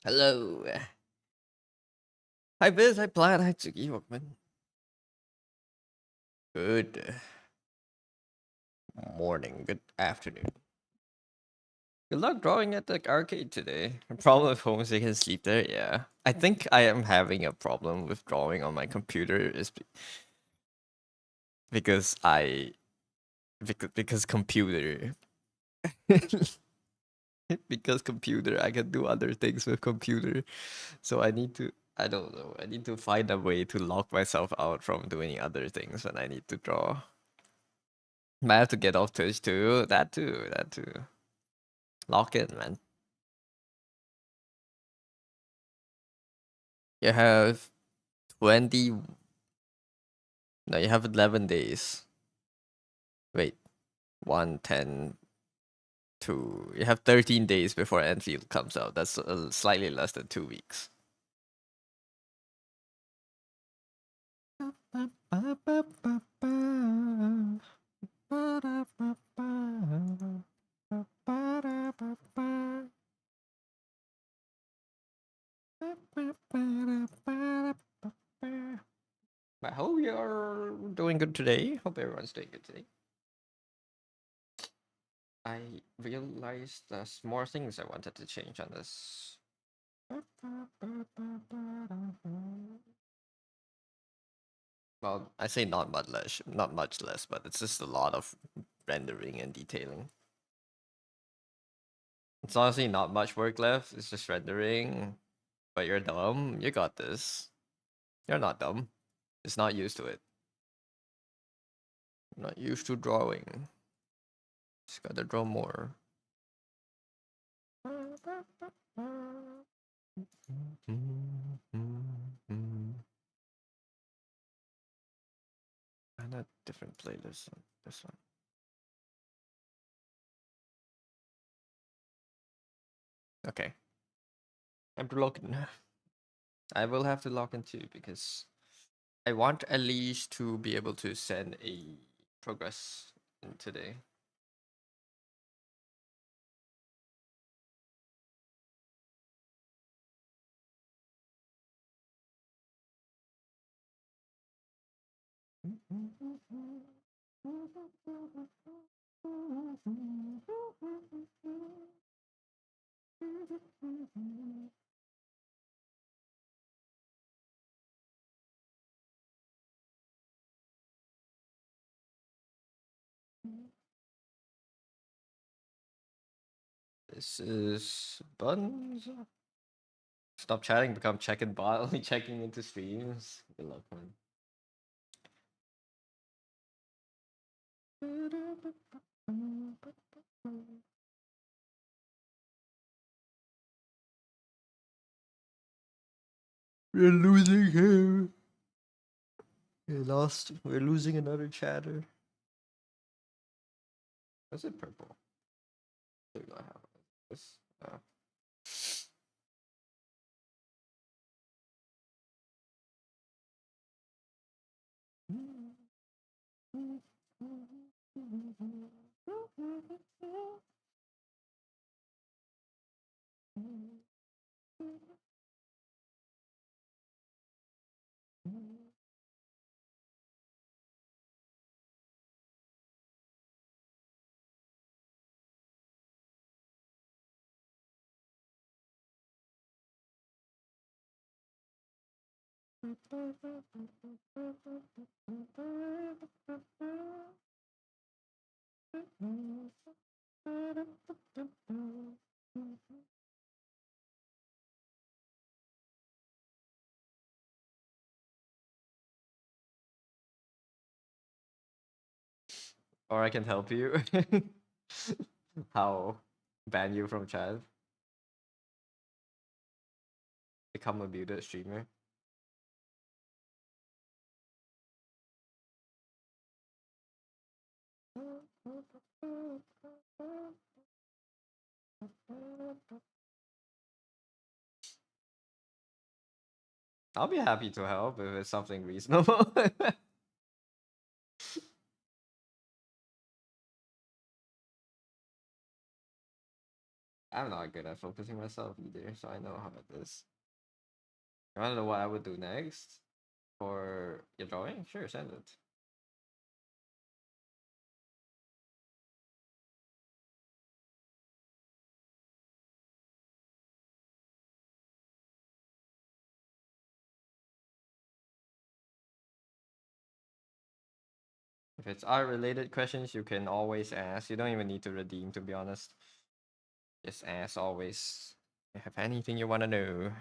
Hello. Hi Biz, hi Plaid, hi Tsugi, welcome. Good morning, good afternoon. Good luck drawing at the arcade today. A problem with home so you can sleep there, yeah. I think I am having a problem with drawing on my computer because because computer. Because computer, I can do other things with computer. So I don't know, I need to find a way to lock myself out from doing other things when I need to draw. Might have to get off Twitch too. That too. That too. Lock in, man. You have 20. No, you have 11 days. Wait. 1, 10, 2. You have 13 days before Enfield comes out. That's slightly less than 2 weeks. I hope you're doing good today. Hope everyone's doing good today. I realized there's more things I wanted to change on this. Well, I say not much less, but it's just a lot of rendering and detailing. It's honestly not much work left. It's just rendering. But you're dumb. You got this. You're not dumb. Just not used to it. Not used to drawing. Just gotta draw more. And a different playlist on this one. Okay. I'm to log in. I will have to log in too because I want at least to be able to send a progress in today. This is Buns. Stop chatting, become checking bot, only checking into streams. Good luck, man. We're losing him. We lost. We're losing another chatter. Is it purple? Do I have this? Or I can help you. How? Ban you from chat? Become a muted streamer? I'll be happy to help if it's something reasonable. I'm not good at focusing myself either, so I know how it is. You wanna know what I would do next for your drawing? Sure, send it. If it's art related questions, you can always ask. You don't even need to redeem, to be honest. Just ask always. If you have anything you wanna know.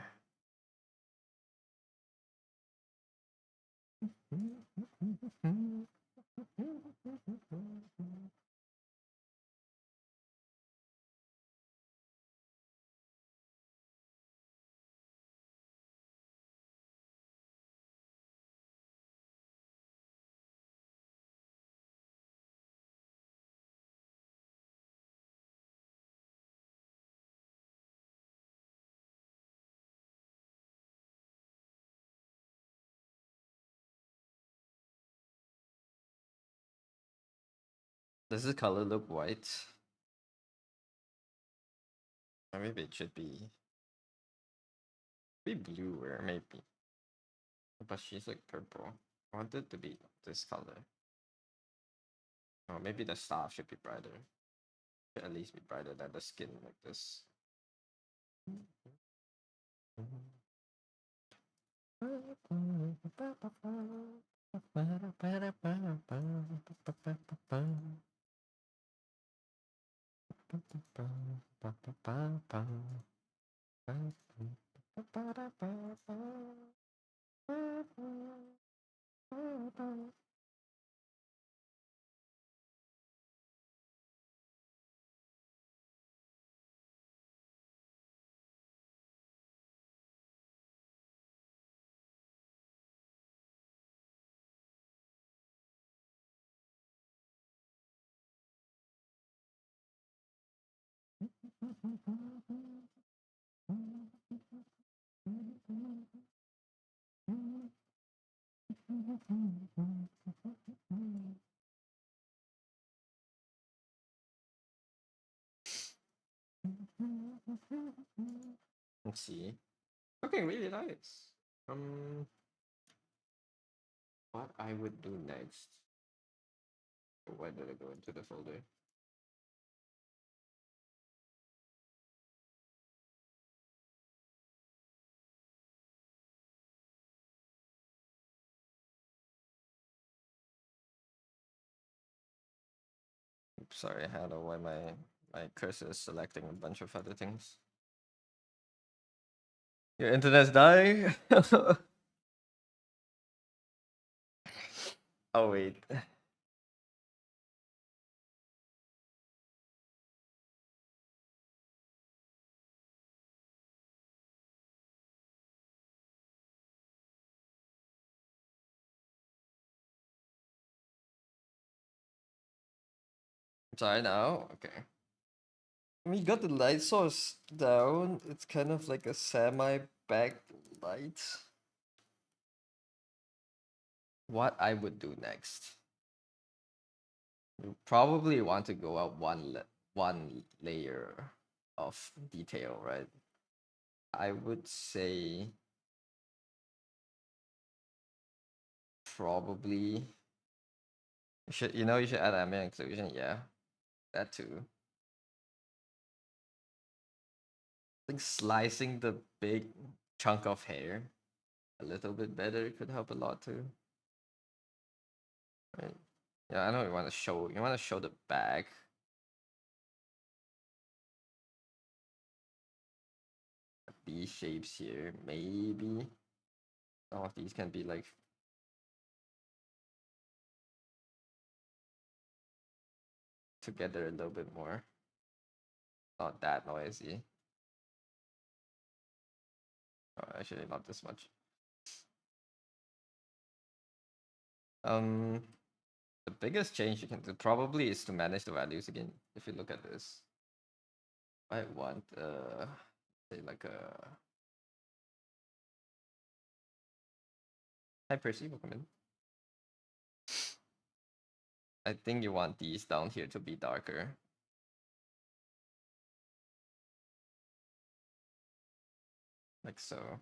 Does this color look white? Or maybe it should be blue or maybe. But she's like purple. I want it to be this color. Or maybe the staff should be brighter. Should at least be brighter than the skin like this. Let's see. Looking really nice. What I would do next? Why did I go into the folder? Oops, sorry, I don't know why my cursor is selecting a bunch of other things. Your internet's dying? Oh wait. Sorry now? Okay. We got the light source down. It's kind of like a semi-backlight. What I would do next? You probably want to go up one layer of detail, right? I would say probably you should add ambient occlusion, yeah. That too. I think slicing the big chunk of hair a little bit better could help a lot too. Right. Yeah, I know you wanna show the back. These shapes here, maybe. Some of these can be like together a little bit more. Not that noisy. Oh, actually, not this much. Um, the biggest change you can do probably is to manage the values again. If you look at this, I want say like a hi Percy, welcome in. I think you want these down here to be darker. like so.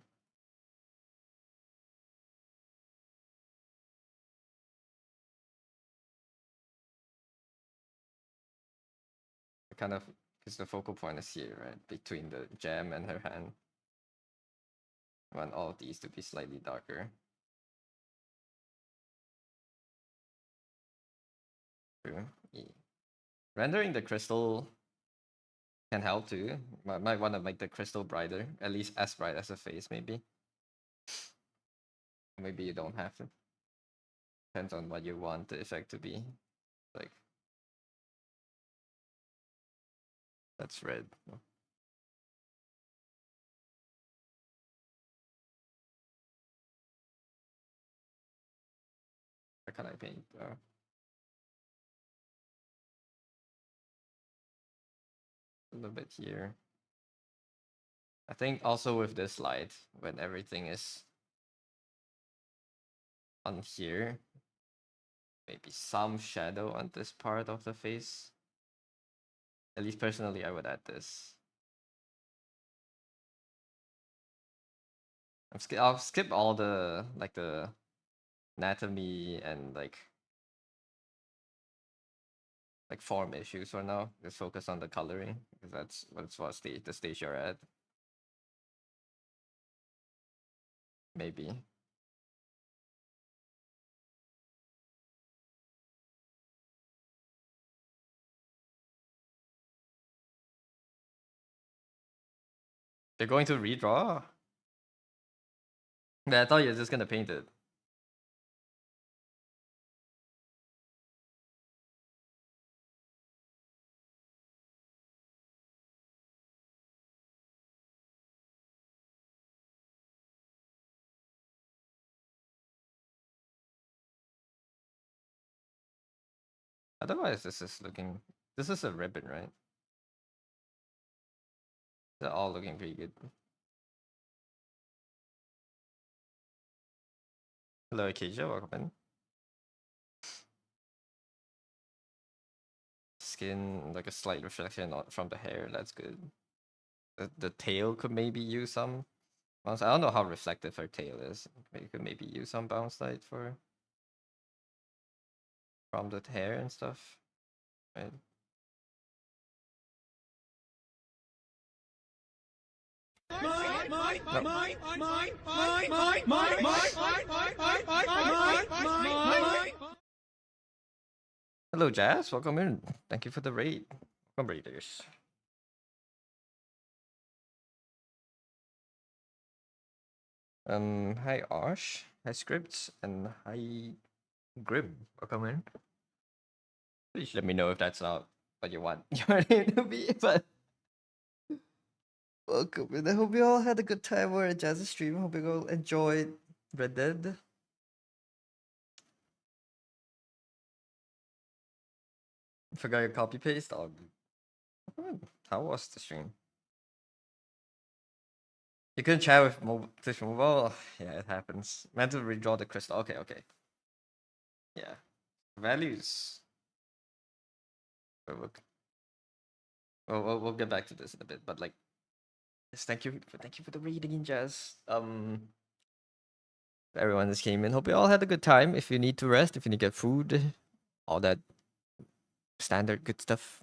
Kind of, because the focal point is here, right? Between the gem and her hand. I want all of these to be slightly darker. True. Yeah. Rendering the crystal can help too. Might want to make the crystal brighter, at least as bright as the face, maybe. Maybe you don't have to. Depends on what you want the effect to be. Like, that's red. What can I paint? A little bit here. I think also with this light, when everything is on here, maybe some shadow on this part of the face. At least personally, I would add this. I'll skip all the like the anatomy and like form issues for now. Just focus on the coloring because that's what the stage you're at. Maybe. They're going to redraw? Yeah, I thought you were just gonna paint it. Otherwise, this is looking. This is a ribbon, right? They're all looking pretty good. Hello, Acacia. Welcome in. Skin, like a slight reflection from the hair. That's good. The tail could maybe use some bounce. I don't know how reflective her tail is. You could maybe use some bounce light from the hair and stuff, right? Hello, Jazz. Welcome in. Thank you for the raid. Welcome, raiders. Hi Osh, hi Scripts, and hi Grim. Welcome in. Please let me know if that's not what you want your name to be, but welcome in. I hope you all had a good time or a Jazz stream. Hope you all enjoyed Red Dead. Forgot your copy paste. Oh, how was the stream? You couldn't chat with Fish Mobile? Yeah, it happens. Meant to redraw the crystal. Okay, okay. Yeah. Values. We'll, we'll get back to this in a bit, but like, yes, thank you for the reading, Jazz. Everyone that came in. Hope you all had a good time. If you need to rest, if you need to get food, all that standard good stuff,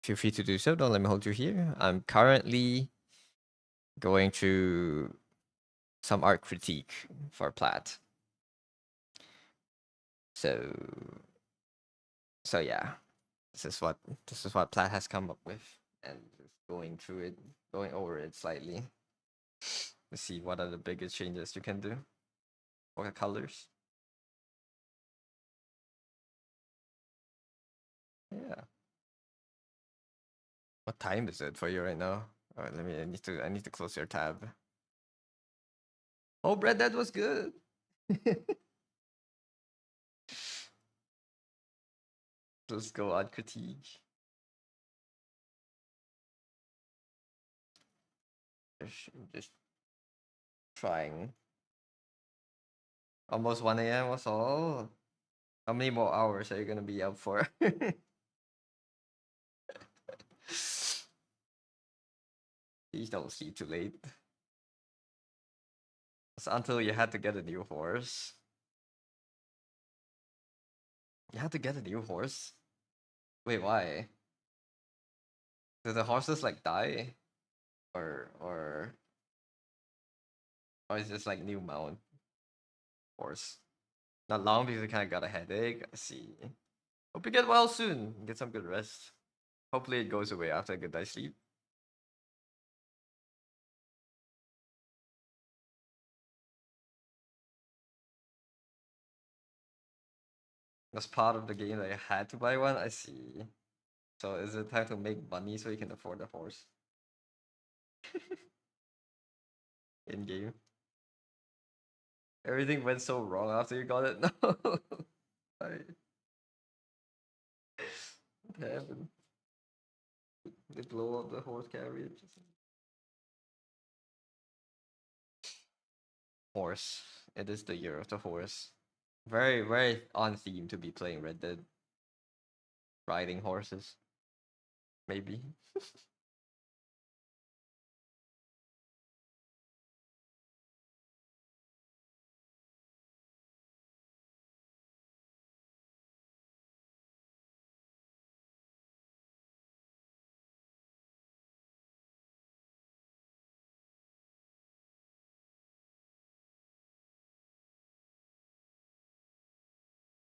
feel free to do so. Don't let me hold you here. I'm currently going through some art critique for Platt. So yeah, this is what Platt has come up with, and just going through it, going over it slightly to see what are the biggest changes you can do for the colors. Yeah. What time is it for you right now? All right, I need to close your tab. Oh, Brad, that was good. Let's go on critique. Just trying. Almost 1 a.m. was all. How many more hours are you gonna be up for? Please don't sleep too late. until you had to get a new horse. You had to get a new horse? Wait, why? Did the horses like die? Or is this like new mount horse? Not long because I kinda got a headache. I see. Hope you get well soon. Get some good rest. Hopefully it goes away after a good night's sleep. That's part of the game that I had to buy one. I see. So is it time to make money so you can afford a horse? In game. Everything went so wrong after you got it. No. I... What happened? They blow up the horse carriage. Horse. It is the year of the horse. Very, very on theme to be playing Red Dead. Riding horses. Maybe.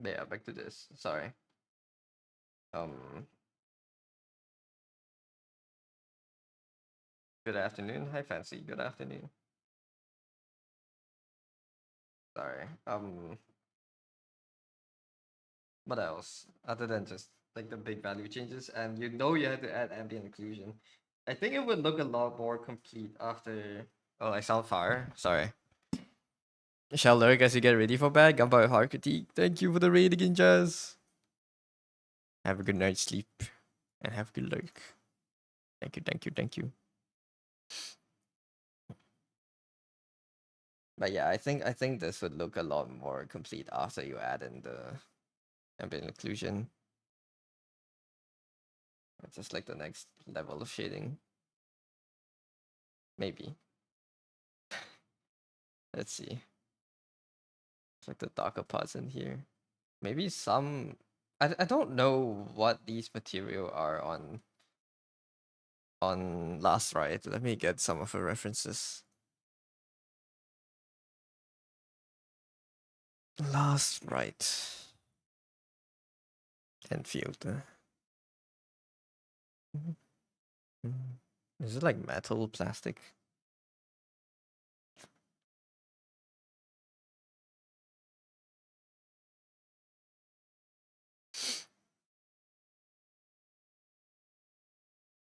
Yeah, back to this. Sorry. Um, Good afternoon. Hi, Fancy. Good afternoon. Sorry. What else? Other than just like the big value changes, and you had to add ambient occlusion. I think it would look a lot more complete after. Oh, I sound far. Sorry. Shall lurk as you get ready for bed. Gunpowder Heart Critique. Thank you for the raid again, Jazz. Have a good night's sleep, and have a good lurk. Thank you, thank you, thank you. But yeah, I think this would look a lot more complete after you add in the ambient occlusion. It's just like the next level of shading. Maybe. Let's see. It's like the darker parts in here. Maybe some. I don't know what these material are on Last Ride. Let me get some of the references. Last Ride. Enfield. Is it like metal, plastic?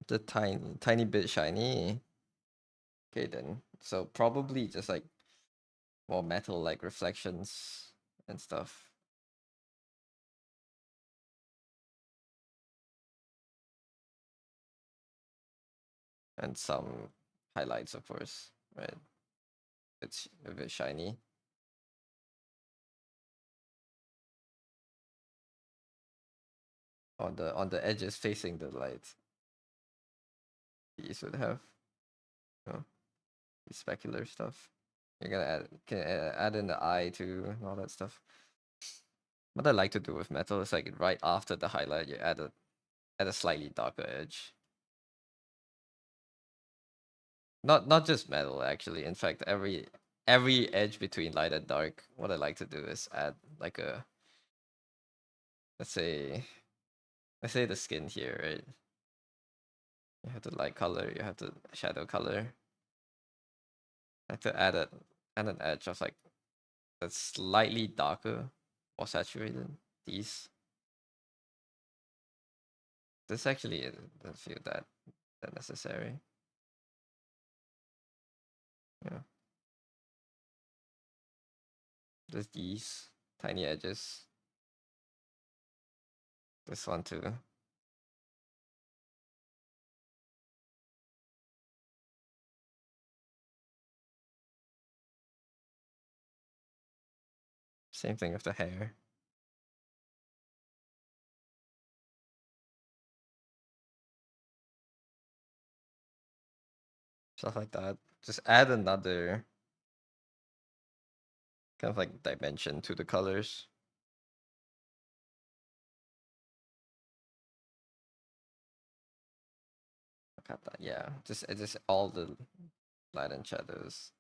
The tiny bit shiny. Okay then. So probably just like more metal like reflections and stuff. And some highlights, of course, right? It's a bit shiny. On the edges facing the light. These would have, you know, the specular stuff. You're gonna add in the eye too and all that stuff. What I like to do with metal is like right after the highlight, you add a slightly darker edge. Not just metal actually. In fact, every edge between light and dark, what I like to do is add like a let's say the skin here, right? You have the light color, you have the shadow color. I have to add an edge of like that's slightly darker or saturated. These this actually doesn't feel that necessary. Yeah. Just these tiny edges. This one too. Same thing with the hair. Stuff like that. Just add another kind of like dimension to the colors. Look at that. Yeah, just all the light and shadows.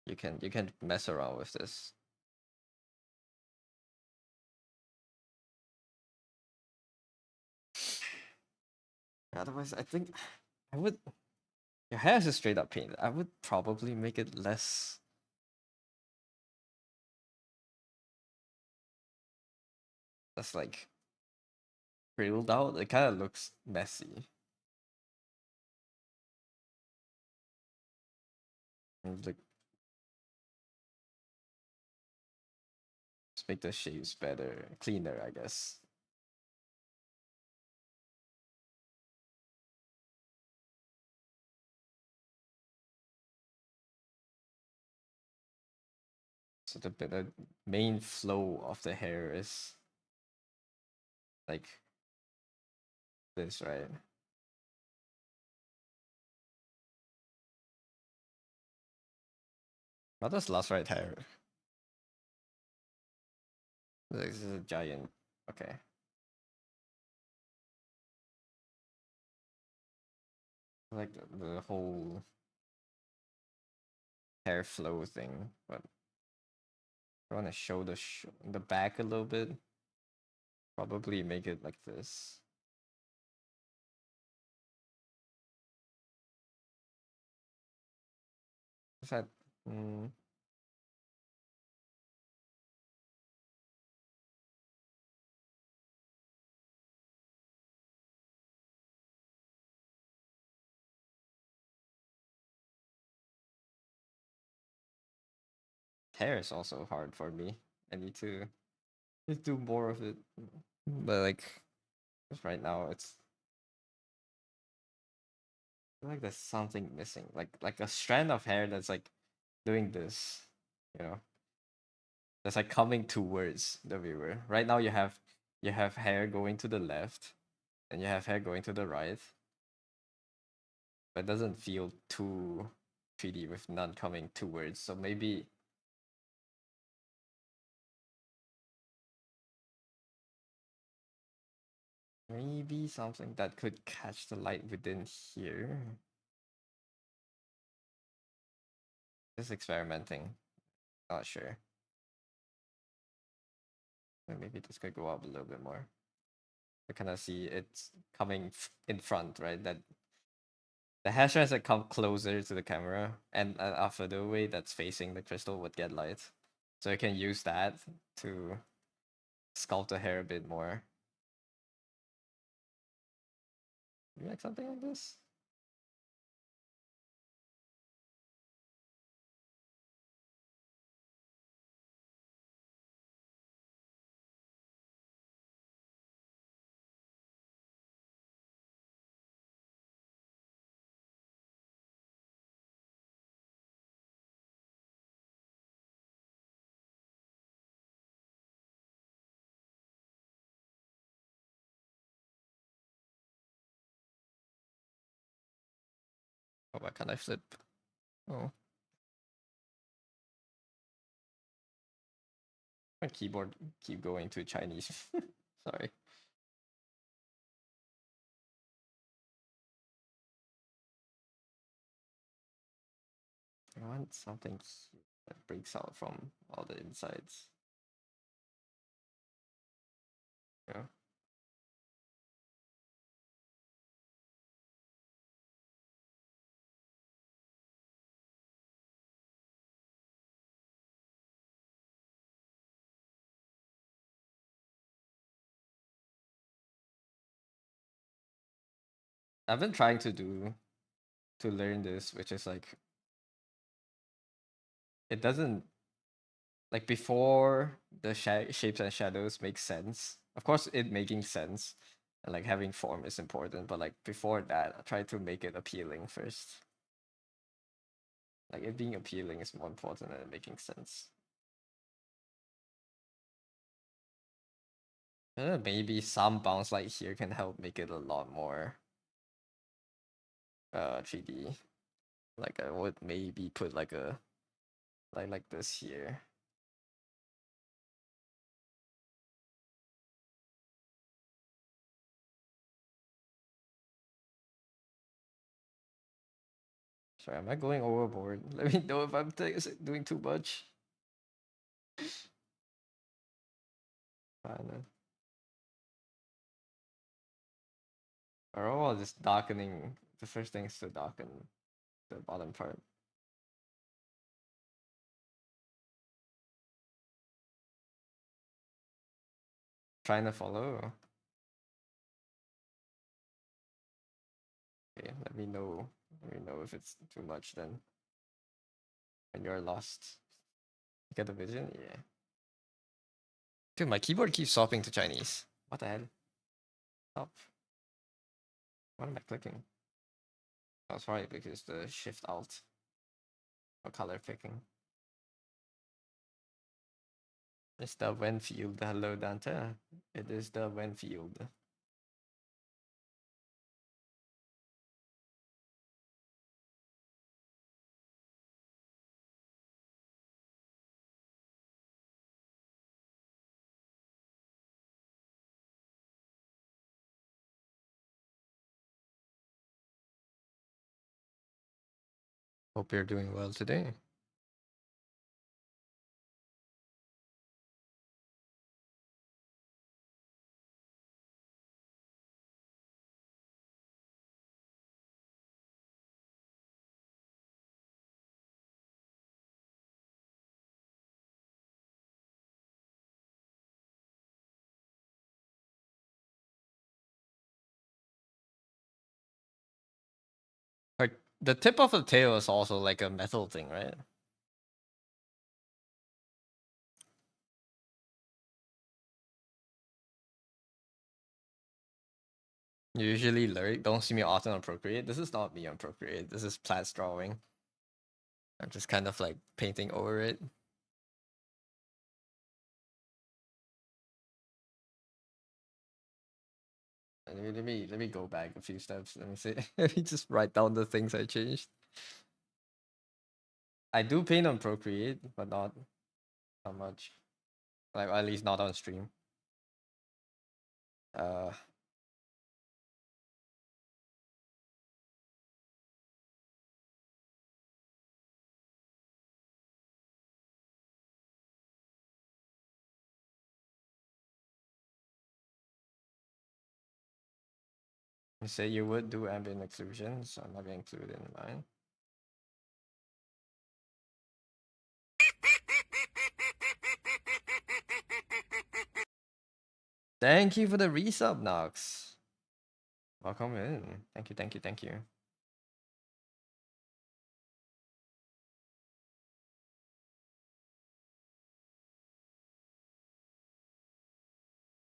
You can mess around with this. Otherwise, I think I would. Your hair is a straight up paint. I would probably make it less. Less like grilled out. It kind of looks messy. And like, just make the shapes better, cleaner, I guess. So the main flow of the hair is like this, right? What does last right hair? This is a giant. Okay. Like the whole hair flow thing, but I want to show the back a little bit. Probably make it like this. Is that? Mm, hair is also hard for me. I need to just do more of it. But like, just right now, it's I feel like there's something missing. Like a strand of hair that's like doing this, you know, that's like coming towards the viewer. Right now, you have hair going to the left, and you have hair going to the right, but it doesn't feel too 3D with none coming towards. So maybe something that could catch the light within here. Just experimenting. Not sure. Maybe this could go up a little bit more. I kind of see it's coming in front, right? That the hash has to come closer to the camera, and a further away that's facing the crystal would get light. So I can use that to sculpt the hair a bit more. You like something like this? Oh, why can't I flip? Oh, my keyboard keep going to Chinese. Sorry. I want something that breaks out from all the insides. Yeah. I've been trying to learn this, which is like it doesn't like before the shapes and shadows make sense. Of course, it making sense and like having form is important, but like before that, I try to make it appealing first. Like it being appealing is more important than it making sense. Maybe some bounce light here can help make it a lot more 3D. Like I would maybe put like a like this here. Sorry, am I going overboard? Let me know if I'm doing too much. Fine. Or all just darkening. The first thing is to darken the bottom part. Trying to follow. Okay, let me know. Let me know if it's too much then. When you're lost. Get the vision? Yeah. Dude, my keyboard keeps swapping to Chinese. What the hell? Stop. What am I clicking? Oh, sorry, because the Shift Alt for color picking. It's the Wenfield. Hello, Dante. It is the Wenfield. Hope you're doing well today. Like the tip of the tail is also like a metal thing, right? Usually lyric don't see me often on Procreate. This is not me on Procreate. This is Platts drawing. I'm just kind of like painting over it. Let me go back a few steps. Let me see. Let me just write down the things I changed. I do paint on Procreate, but not much. Like at least not on stream. Uh you say you would do ambient occlusion, so I'm not gonna include it in mine. Thank you for the resub, Nox. Welcome in. Thank you, thank you, thank you.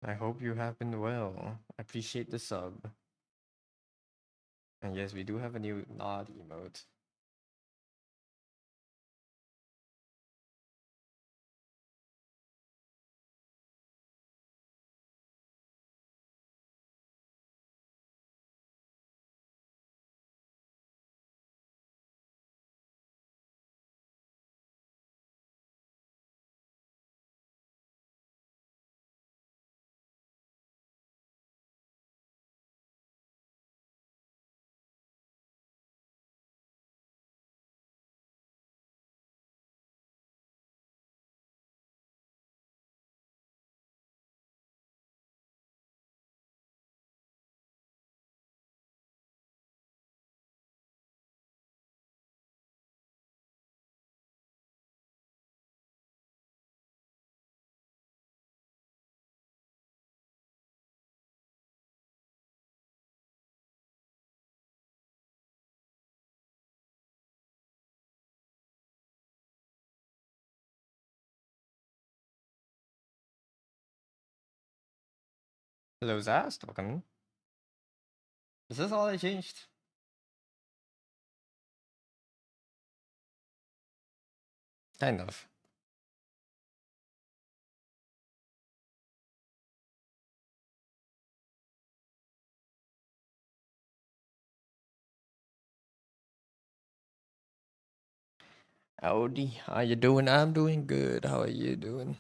I hope you have been well. I appreciate the sub. And yes, we do have a new nod emote. Hello, Zast. Welcome. Is this all I changed? Kind of. Howdy, how you doing? I'm doing good. How are you doing?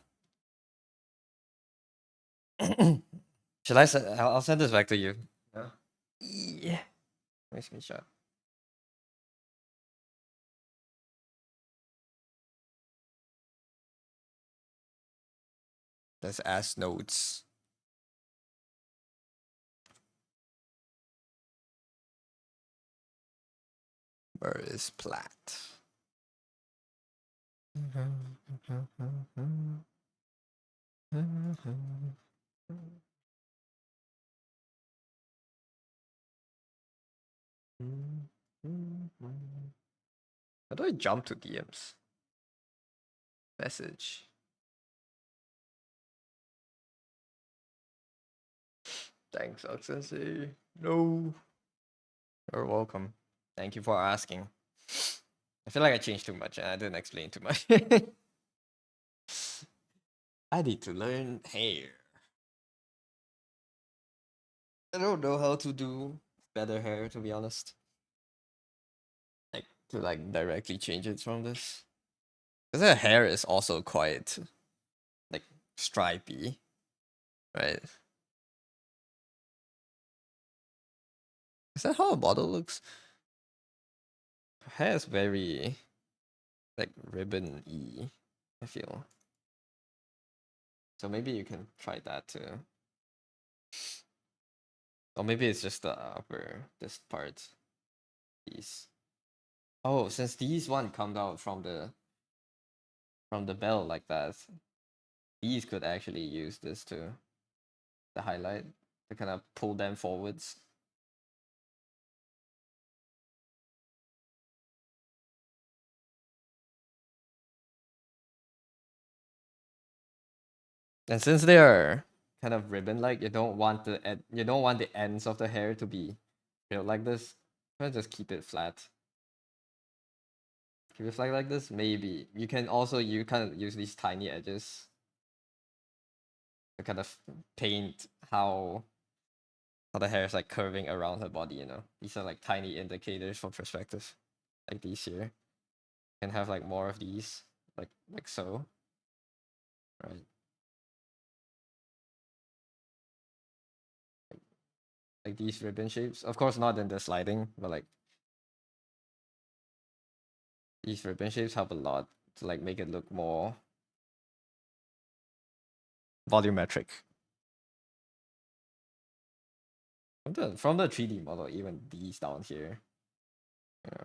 Shall I send? I'll send this back to you. Yeah. Yeah. Nice screenshot. That's ass notes. Where is Platt? How do I jump to DMs? Message. Thanks, Oxensei. No. You're welcome. Thank you for asking. I feel like I changed too much and I didn't explain too much. I need to learn hair. I don't know how to do better hair, to be honest. Like to like directly change it from this. Because her hair is also quite like stripy, right? Is that how a model looks? Her hair is very like ribbon-y, I feel. So maybe you can try that too. Or maybe it's just the upper this part. These. Oh, since these one come out from the bell like that, these could actually use this to the highlight to kind of pull them forwards. And since they are kind of ribbon-like, you don't want the ends of the hair to be built like this. I'll just keep it flat. Keep it flat like this. Maybe you can also you kind of use these tiny edges to kind of paint how the hair is like curving around her body. You know, these are like tiny indicators for perspective, like these here. You can have like more of these, like so, right? Like these ribbon shapes. Of course, not in the sliding, but like these ribbon shapes help a lot to like make it look more volumetric. From the 3D model, even these down here, yeah,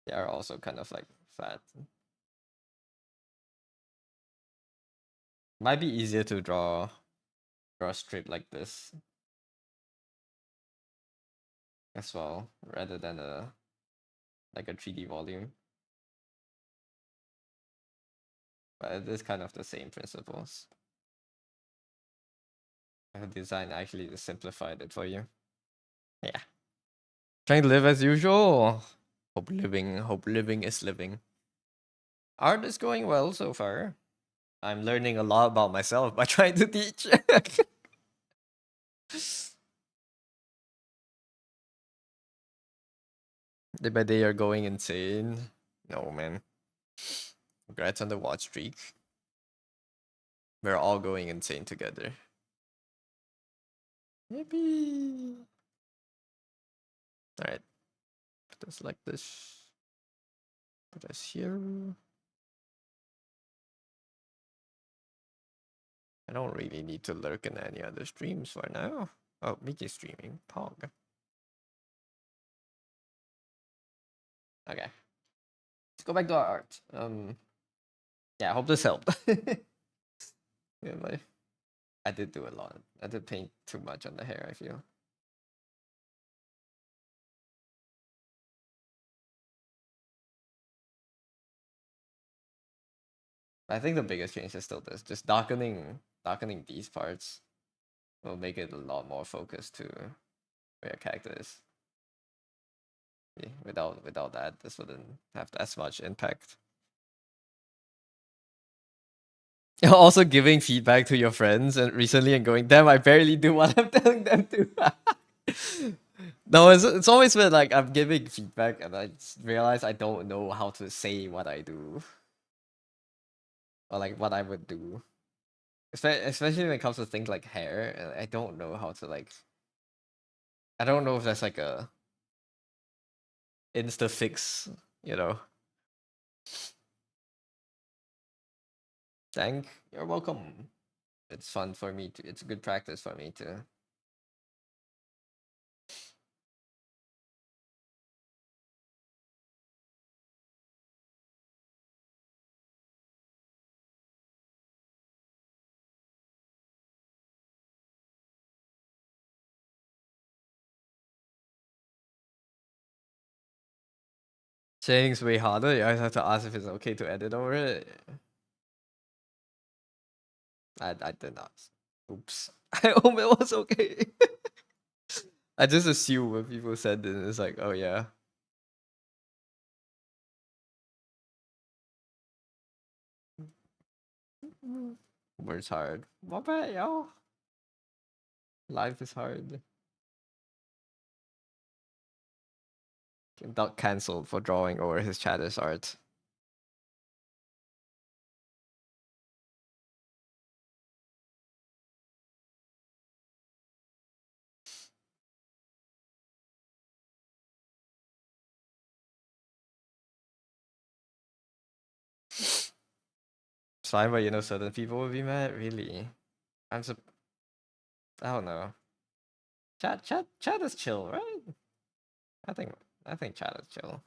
they are also kind of like flat. Might be easier to draw a strip like this as well, rather than a 3D volume. But it is kind of the same principles. I have design actually just simplified it for you. Yeah. Trying to live as usual. Hope living is living. Art is going well so far. I'm learning a lot about myself by trying to teach. Day by day, you're going insane. No, man. Congrats on the watch streak. We're all going insane together. Maybe. Alright. Put this like this. Put this here. I don't really need to lurk in any other streams for now. Oh, Mickey's streaming. Pog. Okay. Let's go back to our art. Yeah, I hope this helped. Yeah, I did do a lot. I did paint too much on the hair, I feel. I think the biggest change is still this. Just darkening these parts will make it a lot more focused to where a character is. Yeah, without that, this wouldn't have as much impact. Also giving feedback to your friends and recently and going, damn, I barely do what I'm telling them to. No, it's always been like I'm giving feedback and I realize I don't know how to say what I do or like what I would do. Especially when it comes to things like hair, I don't know how to like. I don't know if that's like a insta fix, you know. Thank you're welcome. It's fun for me to. It's good practice for me to. Saying's way harder. You always have to ask if it's okay to edit over it. I did not. Oops. I hope it was okay. I just assume when people said it, it's like, oh yeah. Words hard. My bad, y'all. Life is hard. Got cancelled for drawing over his Chatter's art. Fine, but you know, certain people would be mad. Really, I'm sup- I don't know. Chat is chill, right? I think I think chat is chill.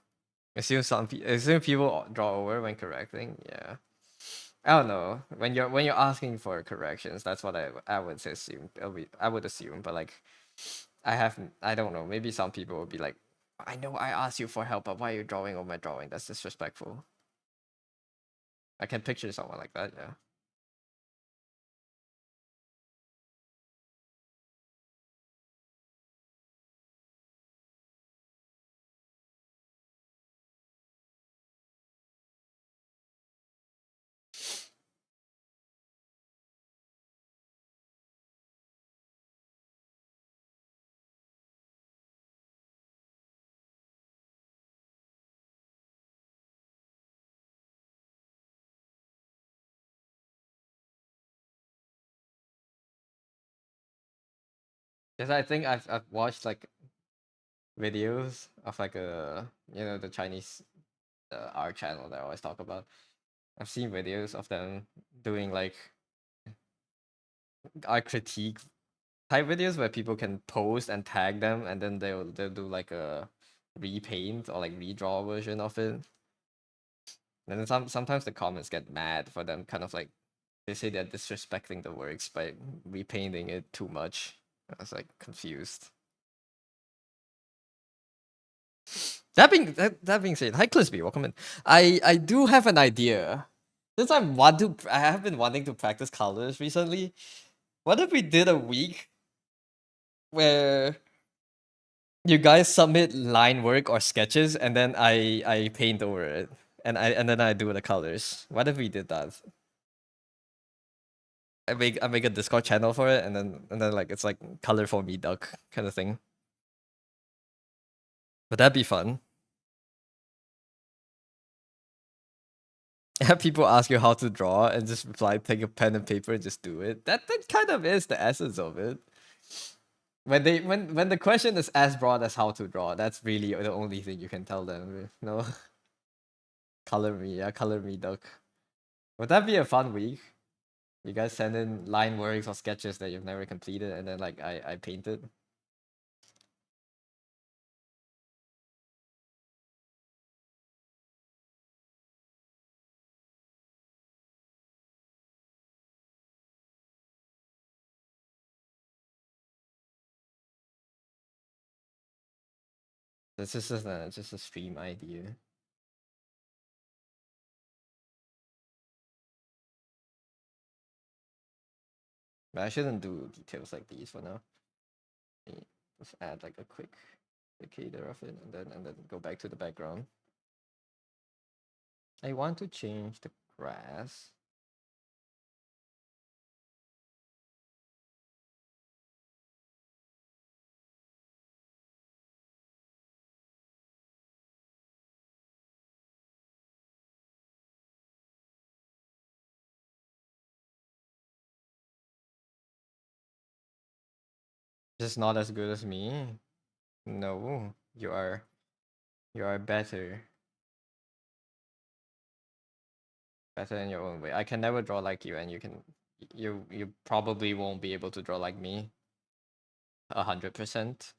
Assume people draw over when correcting. Yeah. I don't know. When you're asking for corrections, that's what I would assume. I would assume, but like I don't know. Maybe some people would be like, I know I asked you for help, but why are you drawing on my drawing? That's disrespectful. I can picture someone like that. Yeah. Because I think I've watched like videos of like the Chinese art channel that I always talk about. I've seen videos of them doing like art critique type videos where people can post and tag them, and then they'll do like a repaint or like redraw version of it. And then sometimes the comments get mad for them, kind of like they say they're disrespecting the works by repainting it too much. I was like confused. That being said, hi Clisby, welcome in. I do have an idea. Since I have been wanting to practice colors recently. What if we did a week where you guys submit line work or sketches and then I paint over it and then I do the colors. What if we did that? I make a Discord channel for it and then like it's like color for me duck kind of thing. Would that be fun? Have people ask you how to draw and just reply, take a pen and paper and just do it. That kind of is the essence of it. When the question is as broad as how to draw, that's really the only thing you can tell them. No, color me, yeah, color me duck. Would that be a fun week? You guys send in line works or sketches that you've never completed, and then like I painted. This is just a stream idea. But I shouldn't do details like these for now. Just add like a quick indicator of it, and then go back to the background. I want to change the grass. Just not as good as me. No, you are better. Better in your own way. I can never draw like you, and you probably won't be able to draw like me 100%.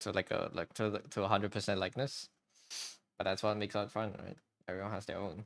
So like to 100% likeness. But that's what makes art fun, right? Everyone has their own.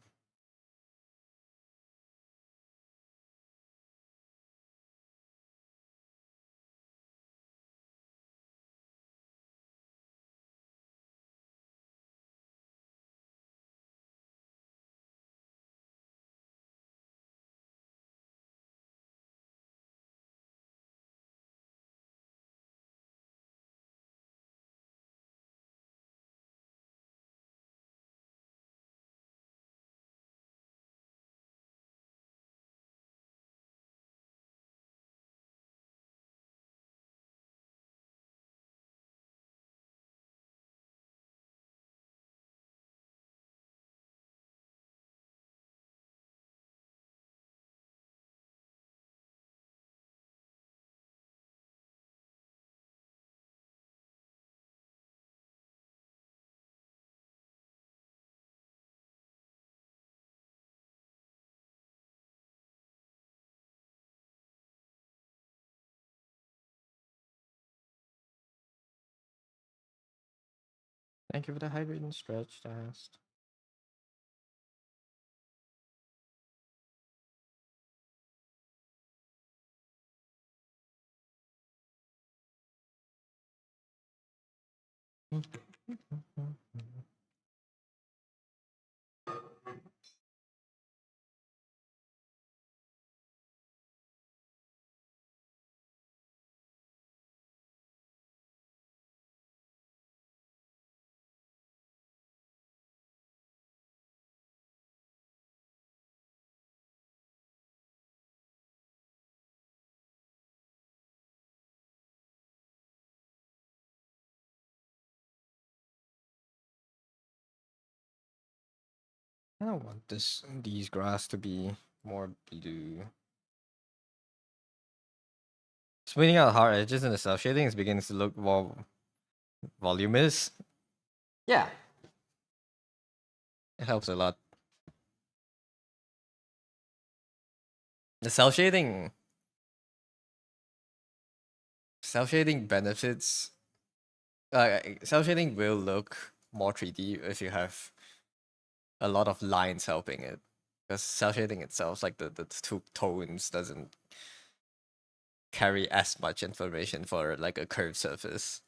Thank you for the hydrate and stretch test. I don't want these grass to be more blue. Smoothing out hard edges in the self shading is beginning to look more voluminous. Yeah, it helps a lot. The self shading benefits. Self shading will look more 3D if you have a lot of lines helping it. Because self shading itself, like the two tones, doesn't carry as much information for like a curved surface.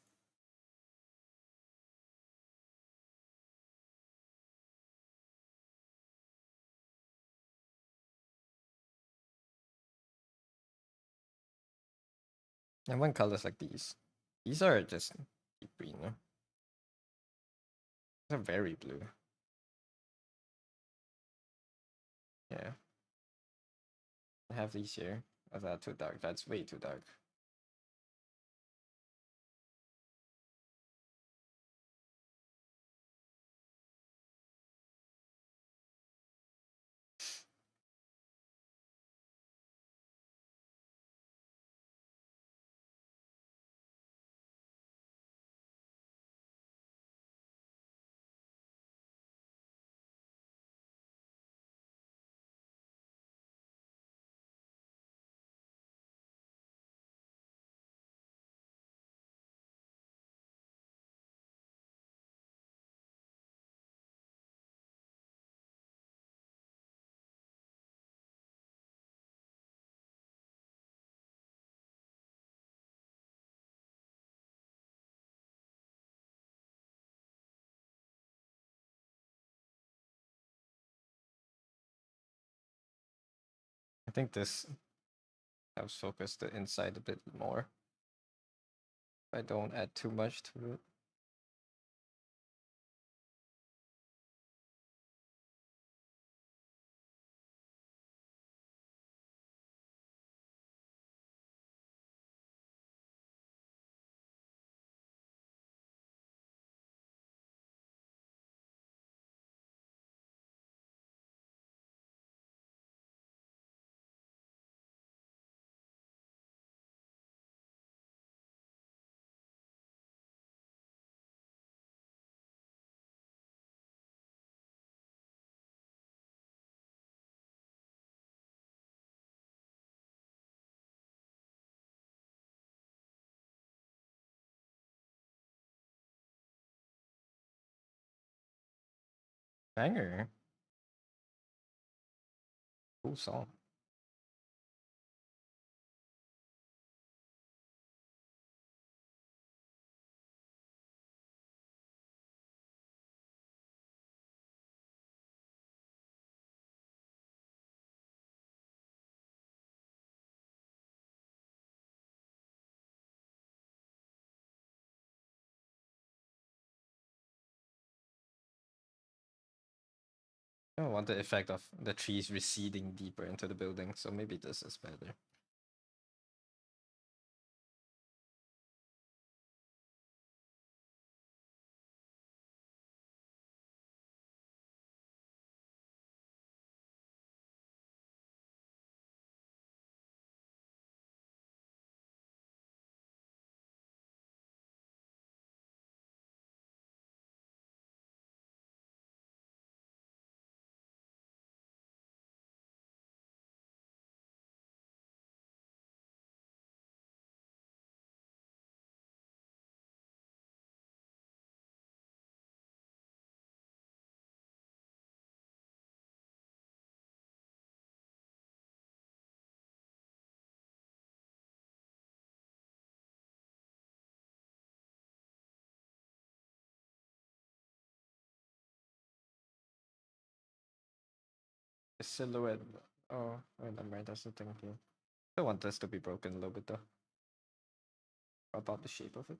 And when colors like these are just deep green. No? They're very blue. Yeah, I have these here. Oh, that's too dark. That's way too dark. I think this helps focus the inside a bit more. I don't add too much to it. Banger. Cool song. I don't want the effect of the trees receding deeper into the building, so maybe this is better. The silhouette. Oh, remember, that's the thing here. I want this to be broken a little bit though. About the shape of it.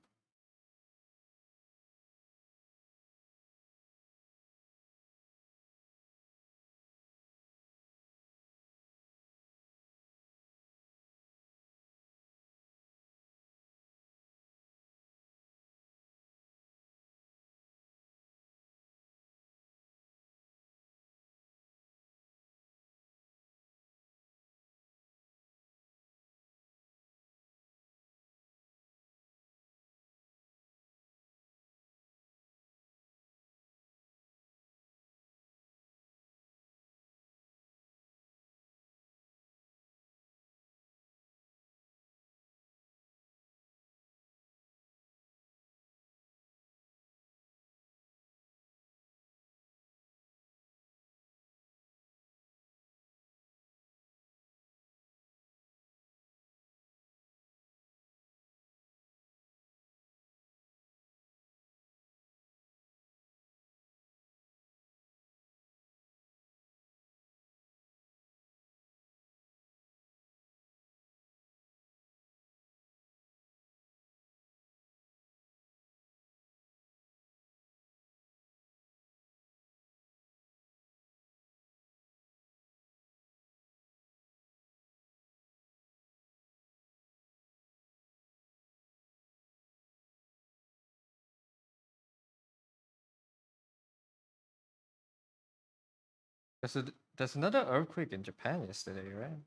There's another earthquake in Japan yesterday, right?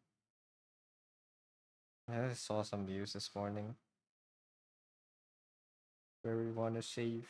I saw some news this morning where we want to save.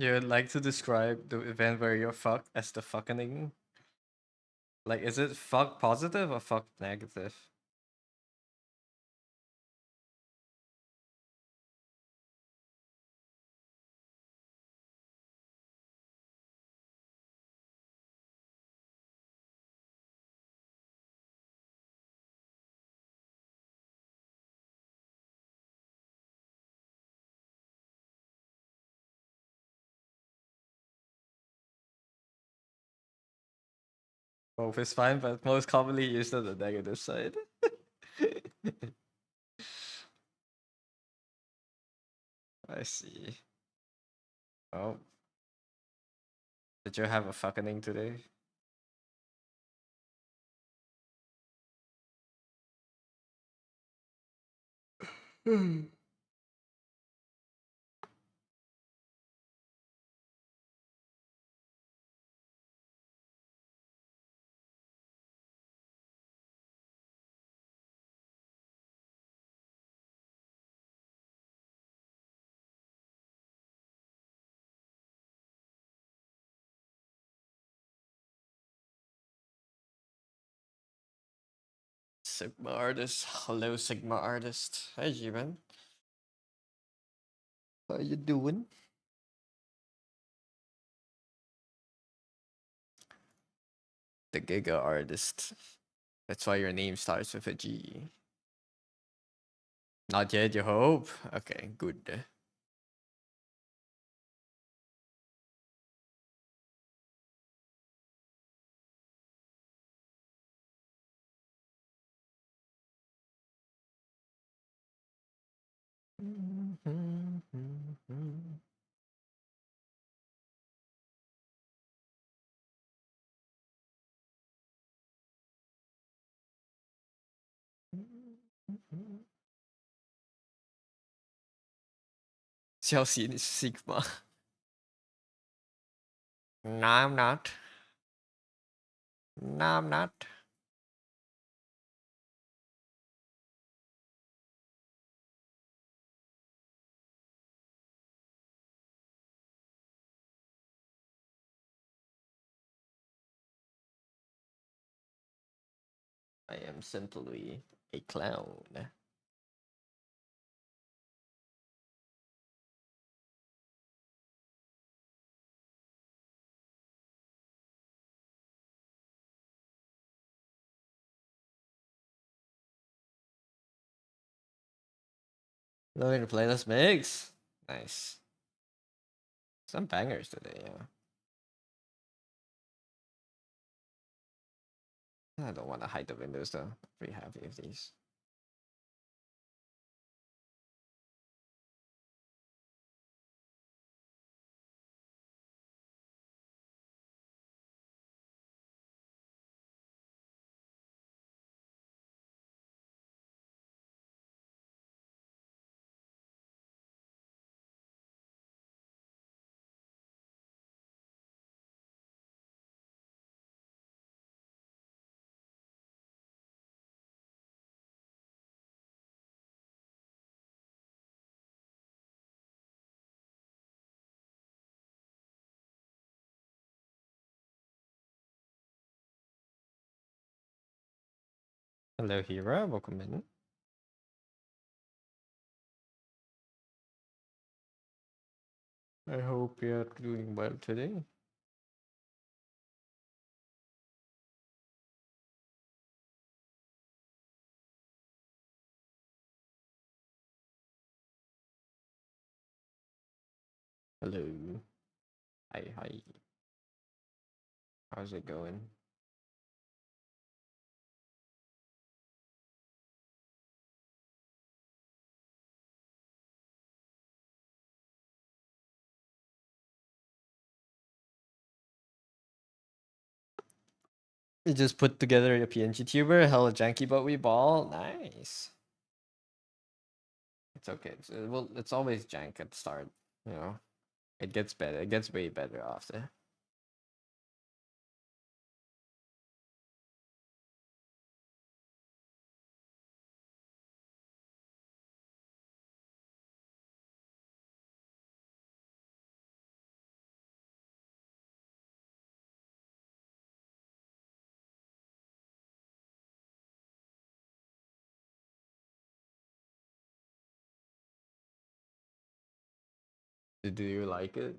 You'd like to describe the event where you're fucked as the fucking. Like, is it fuck positive or fuck negative? Both is fine, but most commonly used on the negative side. I see. Oh, did you have a fucking today? Sigma artist. Hello, Sigma artist. Hey, G-Man. How you doing? The Giga artist. That's why your name starts with a G. Not yet, you hope? Okay, good. Chelsea is Sigma. No, I'm not. No, I'm not. I am simply a clown. Loving to play this mix. Nice. Some bangers today, yeah. I don't want to hide the windows though. Pretty happy with these. Hello, Hira. Welcome in. I hope you're doing well today. Hello. Hi, hi. How's it going? You just put together a PNG tuber, hella janky, but we ball. Nice. It's okay. Well, it's always jank at the start. You know, it gets better. It gets way better after. Do you like it?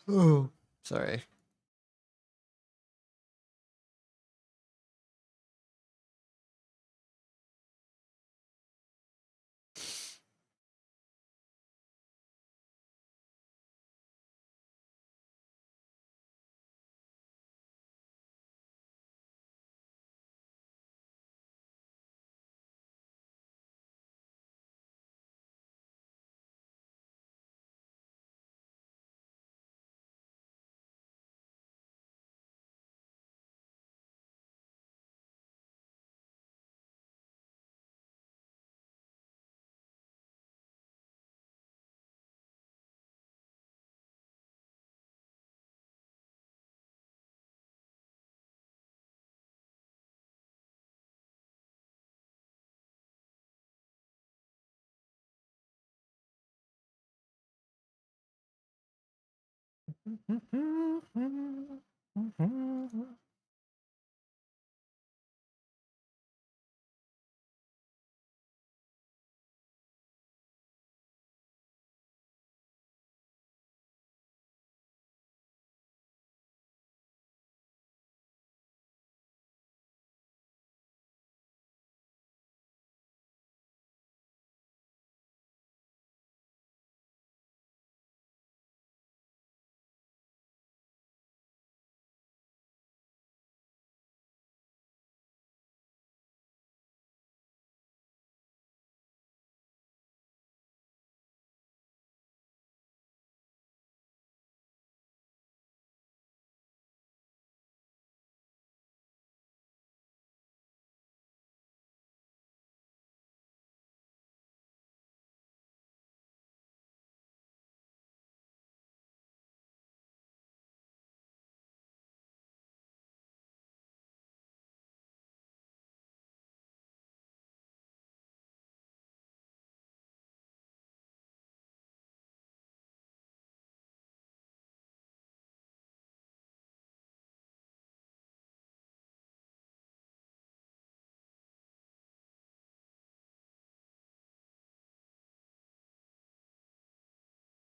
Oh, sorry.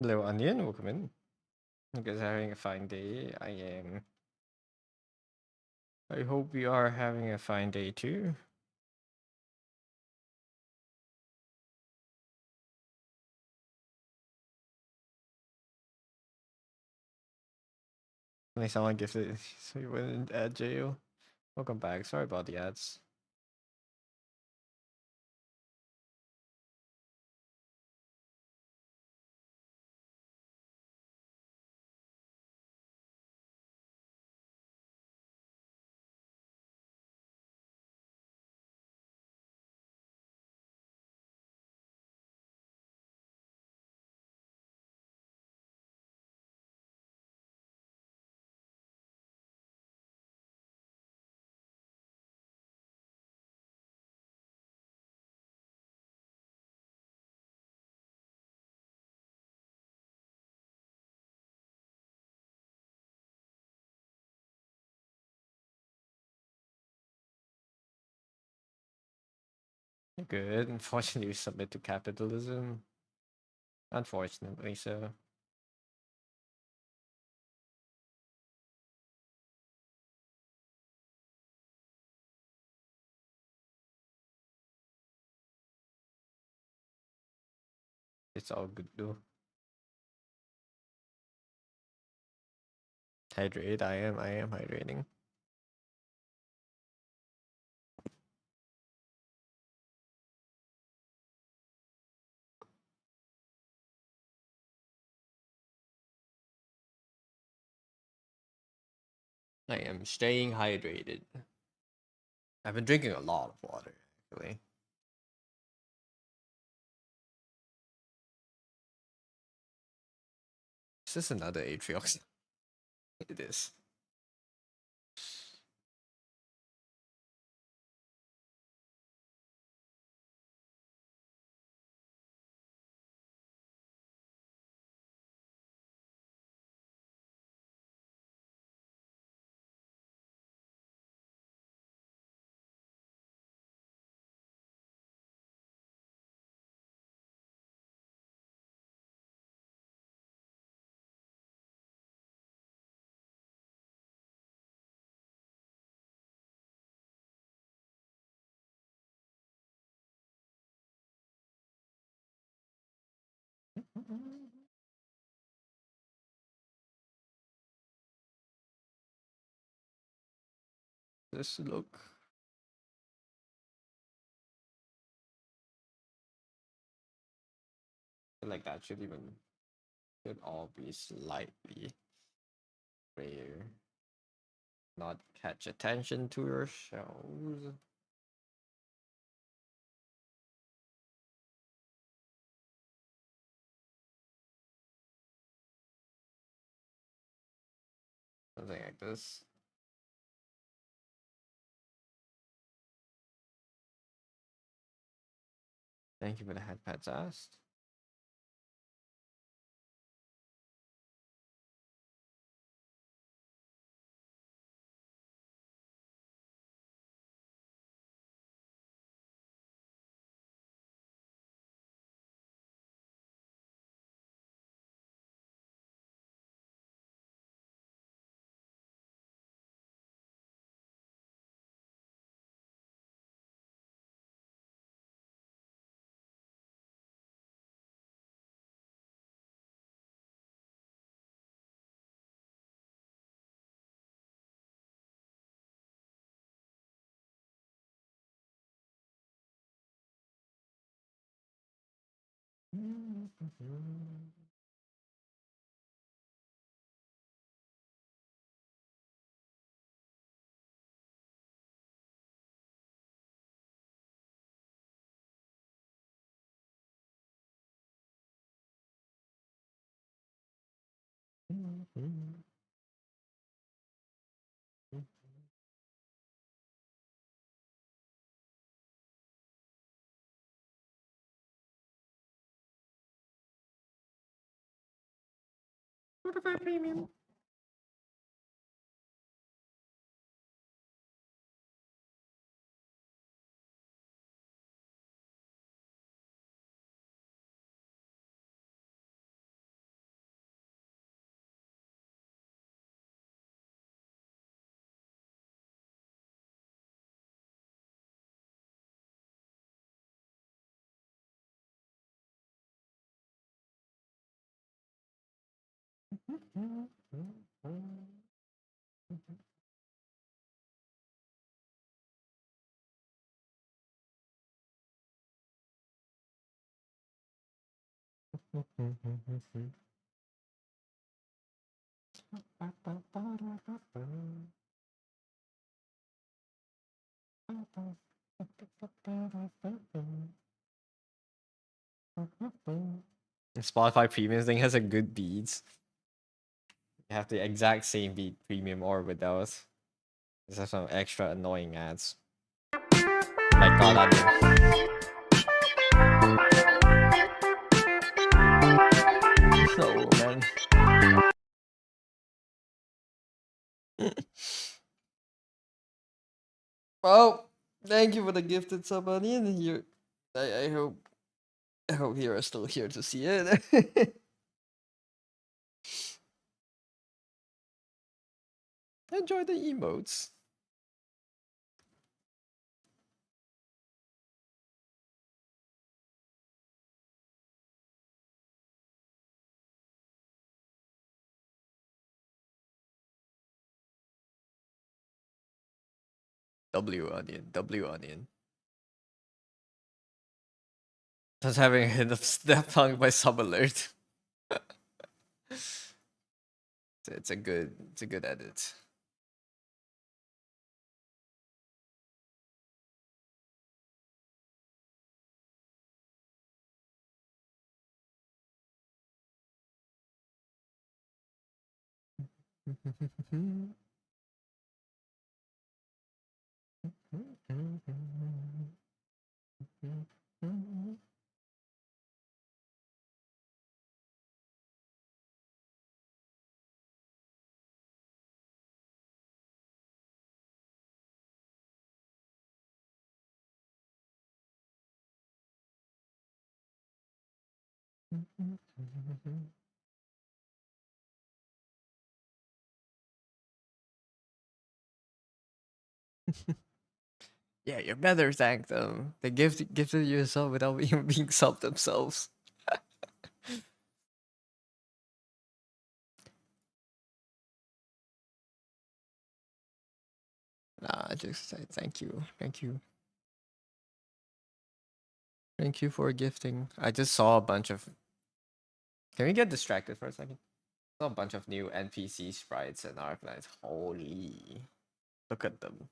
Hello, Onion. Welcome in. You guys are having a fine day. I am. I hope you are having a fine day too. At least someone gives it. So you went in jail. Welcome back. Sorry about the ads. Good. Unfortunately, we submit to capitalism. Unfortunately, so it's all good though. Hydrate. I am hydrating. I am staying hydrated. I've been drinking a lot of water, actually. Is this another Atriox? It is. this look? I feel like that should all be slightly grayer. Not catch attention to your shells. Something like this. Thank you for the head pats asked. Spotify Premium. Spotify Premium thing has a good beats. You have the exact same beat premium or without. There's have some extra annoying ads. Like God Onion. No man. Well, thank you for the gifted sub onion. I hope you are still here to see it. Enjoy the emotes. W onion, W onion. Just having a hit of step tongue by sub alert. It's a good edit. Yeah, you better thank them. They gifted you a sub without even being sub themselves. Nah, I just say thank you. Thank you. Thank you for gifting. I just saw a bunch of. Can we get distracted for a second? Saw a bunch of new NPC sprites and Arknights. Holy. Look at them.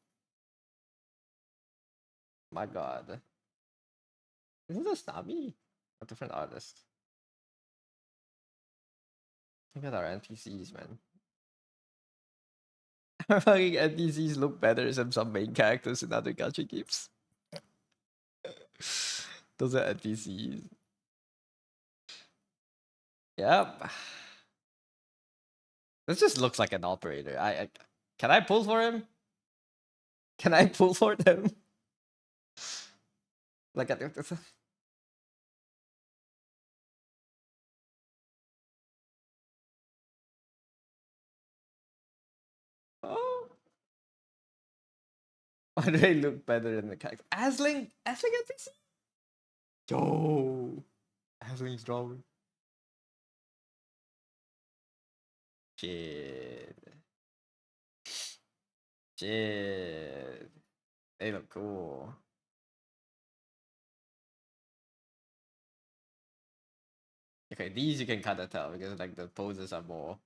My god. Isn't this Nami? A different artist. Look at our NPCs, man. Fucking NPCs look better than some main characters in other gacha games. Those are NPCs. Yep. This just looks like an operator. I can I pull for him? Can I pull for them? Like I Oh, why do they look better than the character? Asling NPC? Yo, Asling's drawing. Shit. Shit. They look cool. Okay, these you can kind of tell because like the poses are more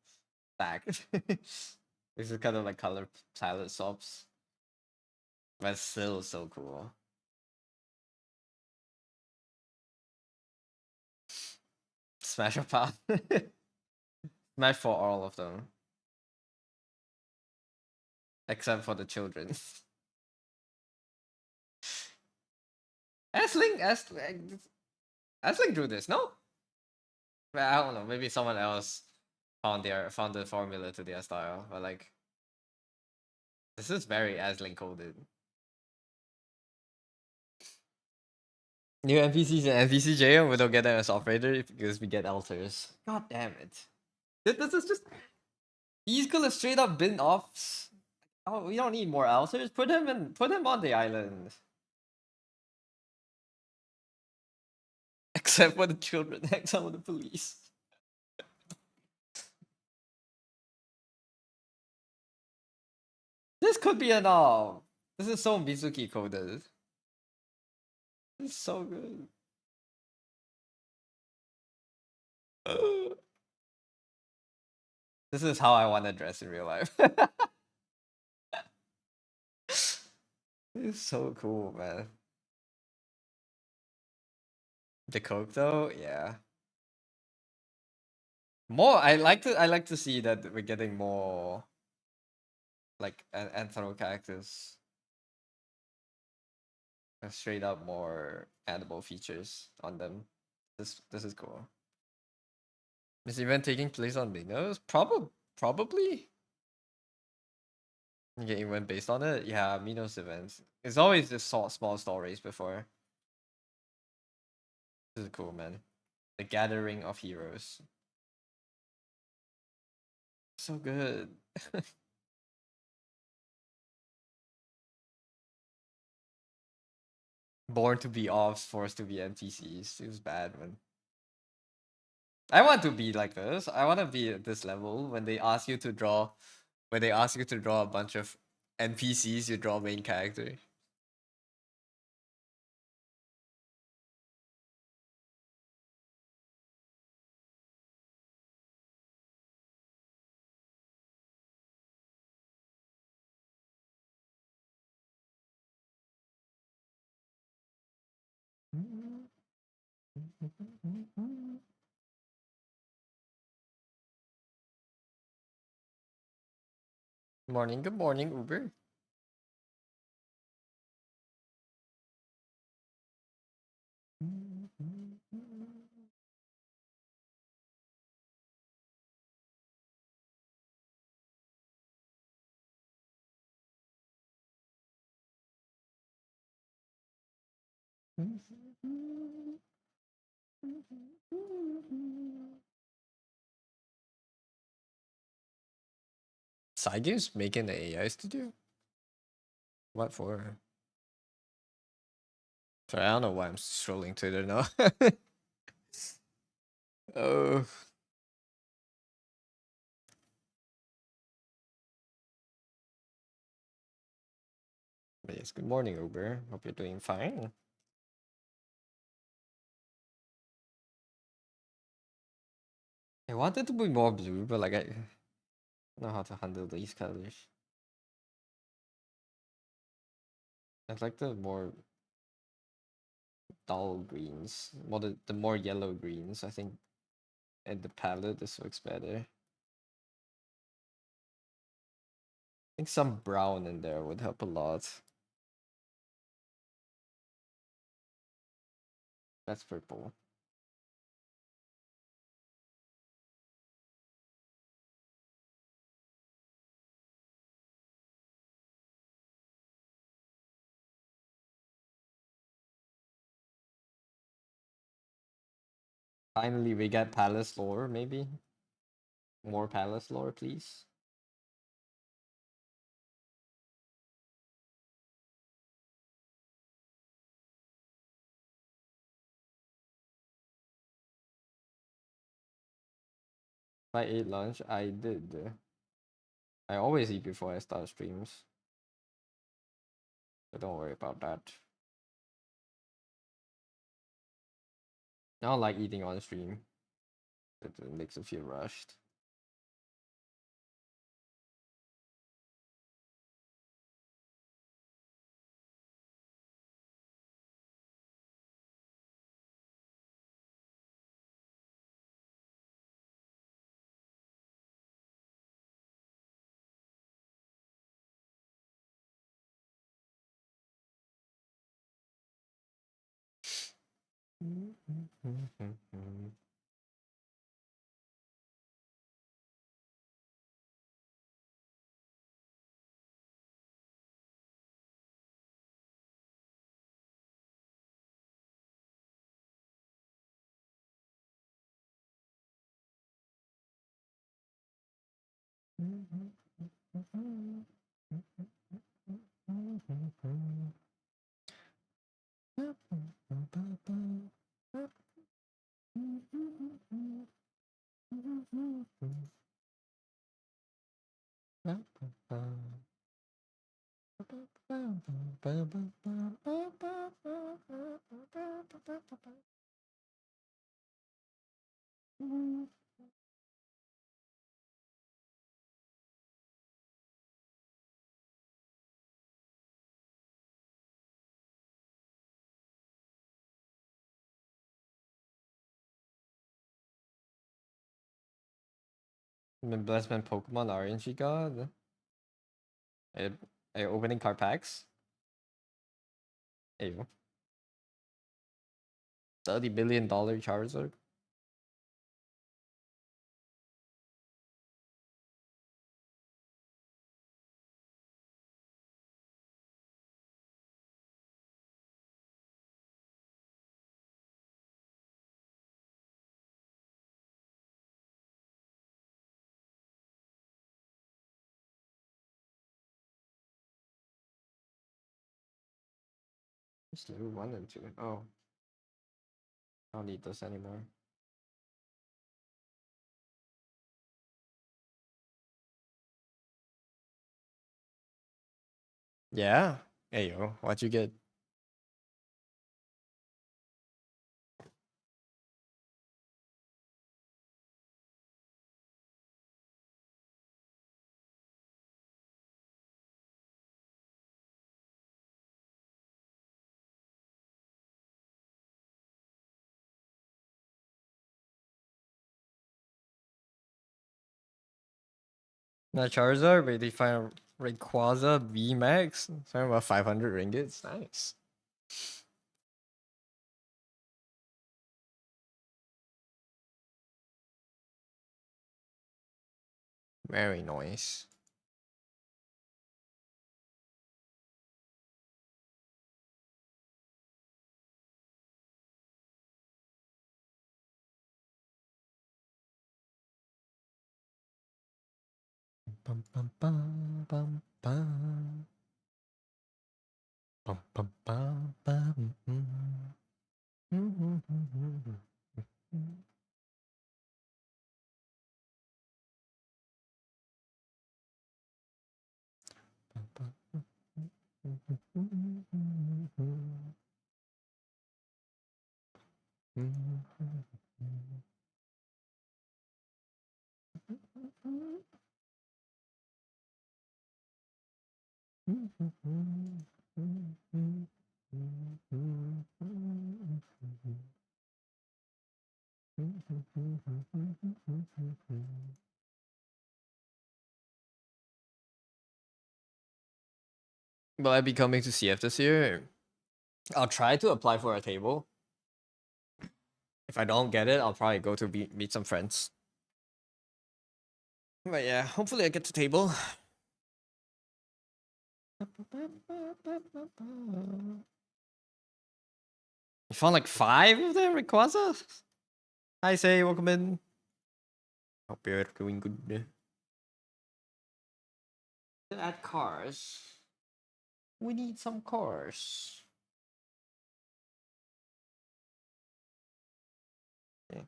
stacked. This is kind of like color palette swaps, but still so cool. Smash of Path. Smash for all of them, except for the children. Asling drew this, no? Well, I don't know. Maybe someone else found the formula to their style, but like this is very Asling coded. New NPCs in NPC jail, we don't get them as operator because we get alters. God damn it. This is just these could have straight up been offs. Oh, we don't need more alters. Put him on the island. Except for the children, like some of the police. This could be an off. This is so Mizuki coded. This is so good. This is how I want to dress in real life. It's so cool, man. The coke though, yeah. More, I like to see that we're getting more like anthro characters. Straight up more animal features on them. This is cool. This event taking place on Minos? Probably. You get event based on it? Yeah, Minos events. It's always just small stories before. This is cool, man. The Gathering of Heroes. So good. Born to be offs, forced to be NPCs. It was bad, man. I want to be like this. I want to be at this level when they ask you to draw, when they ask you to draw a bunch of NPCs, you draw main character. Morning, good morning, Uber. Cygames making the AI studio? What for? Sorry, I don't know why I'm scrolling Twitter now. Oh, Yes, good morning, Uber. Hope you're doing fine. I wanted to be more blue, but like I don't know how to handle these colors. I'd like the more dull greens, more the more yellow greens. I think, and the palette this looks better. I think some brown in there would help a lot. That's purple. Finally, we get palace lore, maybe more palace lore, please. If I ate lunch, I did. I always eat before I start streams, so don't worry about that. I don't like eating on stream. It makes it feel rushed. Blessed Pokemon RNG God. I, I opening card packs. Ew. $30 billion Charizard. Just level 1 and 2. Oh, I don't need this anymore. Yeah. Hey yo, what'd you get? Not Charizard, but they find Rayquaza VMAX. Sorry about 500 ringgits. Nice. Very nice. Bum bum bum bum bum. Bum bum bum bum. Will I be coming to CF this year? I'll try to apply for a table. If I don't get it, I'll probably go to meet some friends. But yeah, hopefully I get the table. You found like 5 of them, Rayquaza? Hi, Say, welcome in. Hope you're doing good. Add cars. We need some cars. Okay.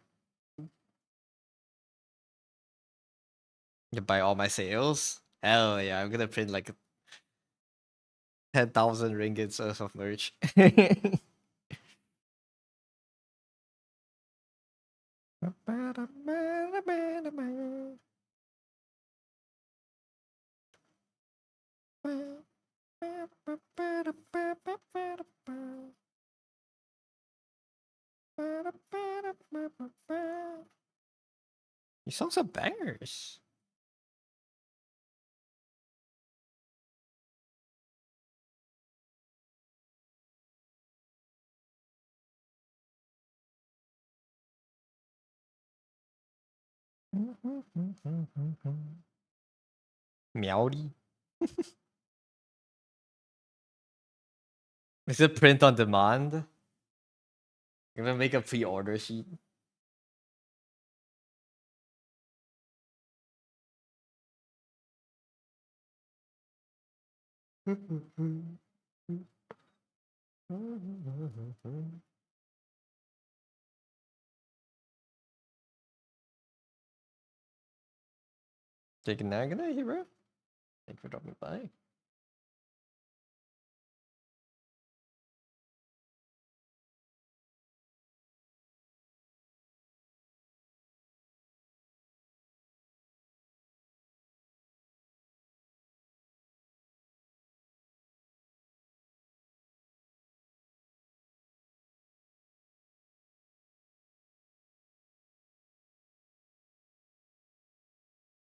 You buy all my sales? Hell yeah, I'm gonna print like 10,000 ringgits worth of merch. These songs are bangers. Meowdy. Is it print on demand? I'm gonna make a pre-order sheet. Take a nagana here, bro. Thank you for dropping by.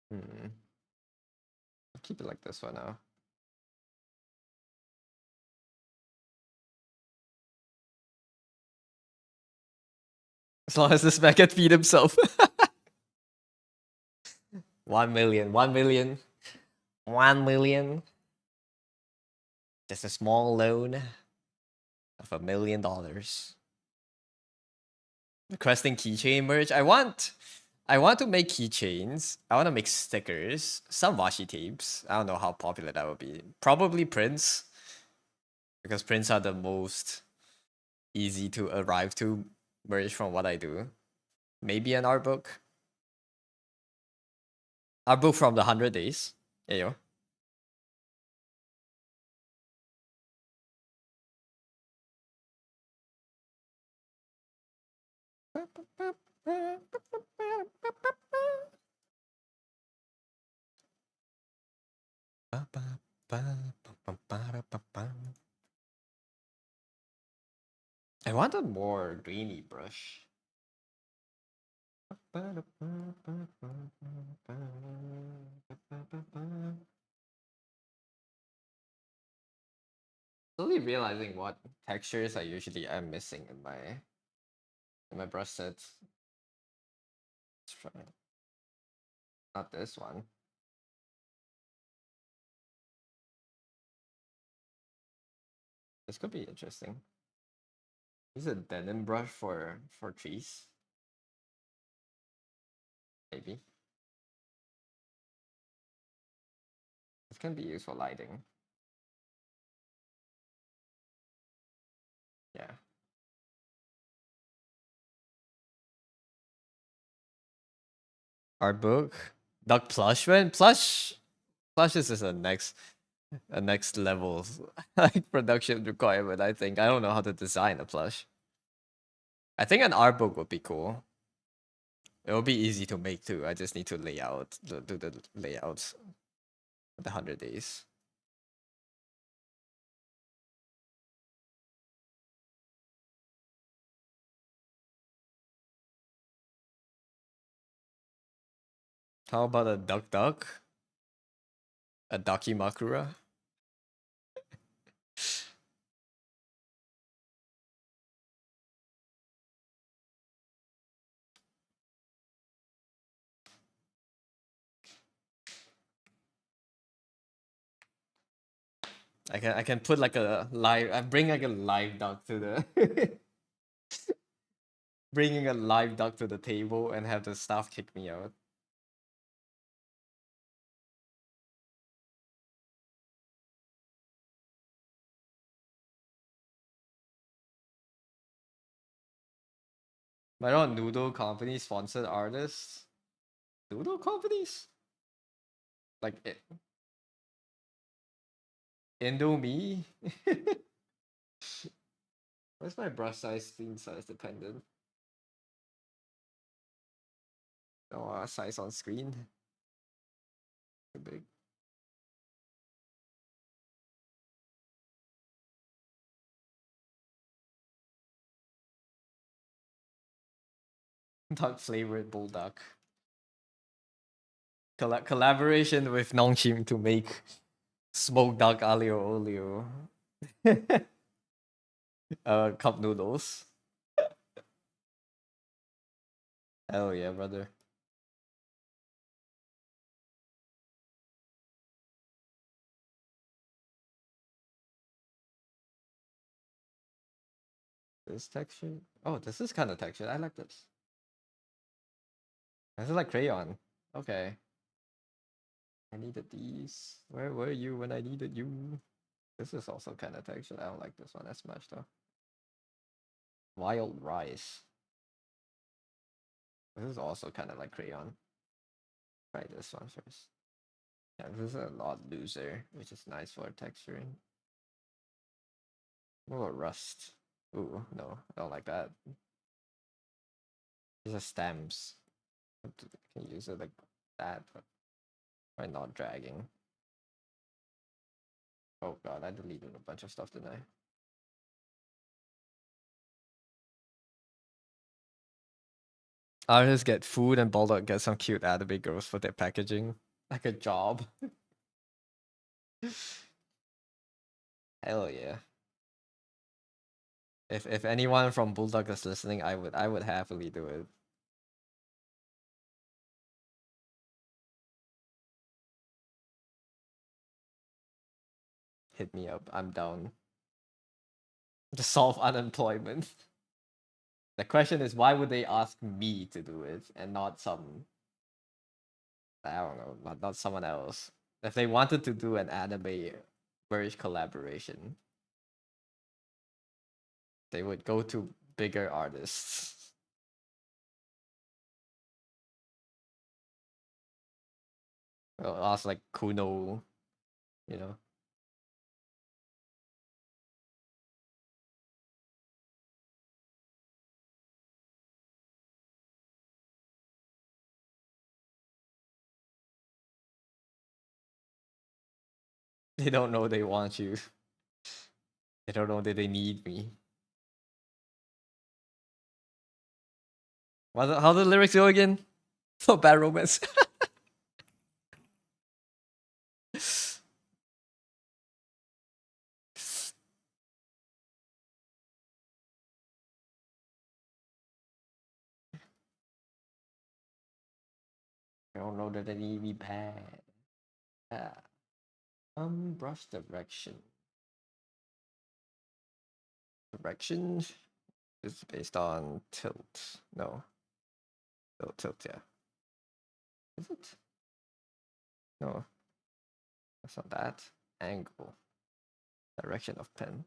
I'll keep it like this for now. As long as this man can feed himself. 1 million, 1 million, 1 million. Just a small loan of $1 million. Requesting keychain merch. I want to make keychains. I want to make stickers. Some washi tapes. I don't know how popular that would be. Probably prints. Because prints are the most easy to arrive to merch from what I do. Maybe an art book. Art book from the 100 days. Yeah, yo. I want a more greeny brush. Slowly realizing what textures I usually am missing in my brush sets. Let's try. Not this one. This could be interesting. Use a denim brush for trees. Maybe. This can be used for lighting. Yeah. Art book. Duck plush. When plush is just a next level like production requirement, I think. I don't know how to design a plush. I think an art book would be cool. It will be easy to make too. I just need to do the layouts for the 100 days. How about a duck duck? A Dakimakura? I can put like a live. I bring like a live duck to the bringing a live duck to the table and have the staff kick me out. But not noodle company sponsored artists. Noodle companies like Indomie. Where's my brush size, screen size dependent? No, size on screen. Too big. Duck flavored bulldog. Collaboration with Nongshim to make smoked duck alio olio. Cup noodles. Hell yeah, brother. This texture. Oh, this is kind of textured. I like this. This is like crayon. Okay. I needed these. Where were you when I needed you? This is also kind of textured. I don't like this one as much though. Wild rice. This is also kind of like crayon. Try this one first. Yeah, this is a lot looser, which is nice for texturing. What about rust? Ooh, no, I don't like that. These are stems. Can use it like that, but why not dragging? Oh god, I deleted a bunch of stuff, didn't I? Artists get food and Bulldog get some cute anime girls for their packaging. Like a job. Hell yeah. If anyone from Bulldog is listening, I would happily do it. Hit me up. I'm down. To solve unemployment. The question is why would they ask me to do it and not some, I don't know, not someone else. If they wanted to do an anime merge collaboration, they would go to bigger artists. Well, ask like Kuno, you know. They don't know they want you. They don't know that they need me. How the lyrics go again? For bad romance. I don't know that they need me bad. Yeah. Brush direction. Direction is based on tilt. No. Tilt, yeah. Is it? No. That's not that. Angle. Direction of pen.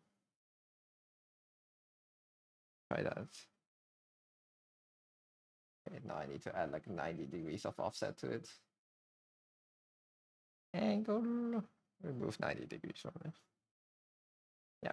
Try that. Okay, now I need to add like 90 degrees of offset to it. Angle. Remove 90 degrees from it. Yeah.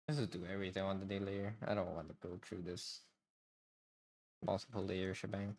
Let's just do everything on the day layer. I don't want to go through this multiple layer shebang.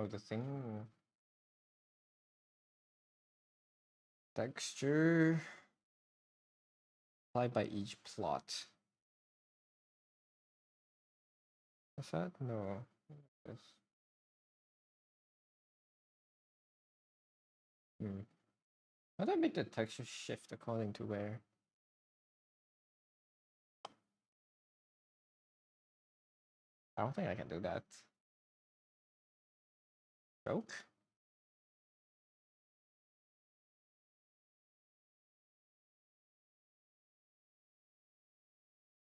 Oh, the thing. Texture. Applied by each plot. Is that? No. Yes. How do I make the texture shift according to where? I don't think I can do that. Stroke?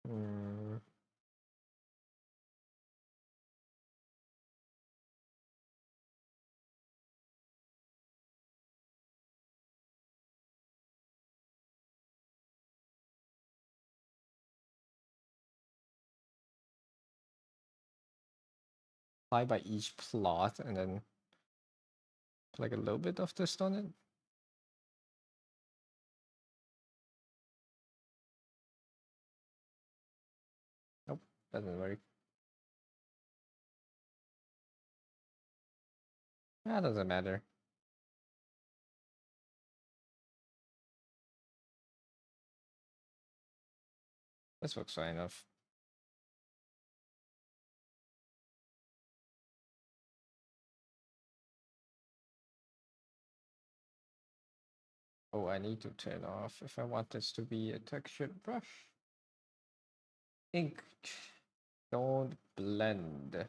Hmm. Apply by each plot and then put like a little bit of dust on it. Nope, doesn't work. That doesn't matter. This works fine enough. Oh, I need to turn off if I want this to be a textured brush. Ink. Don't blend.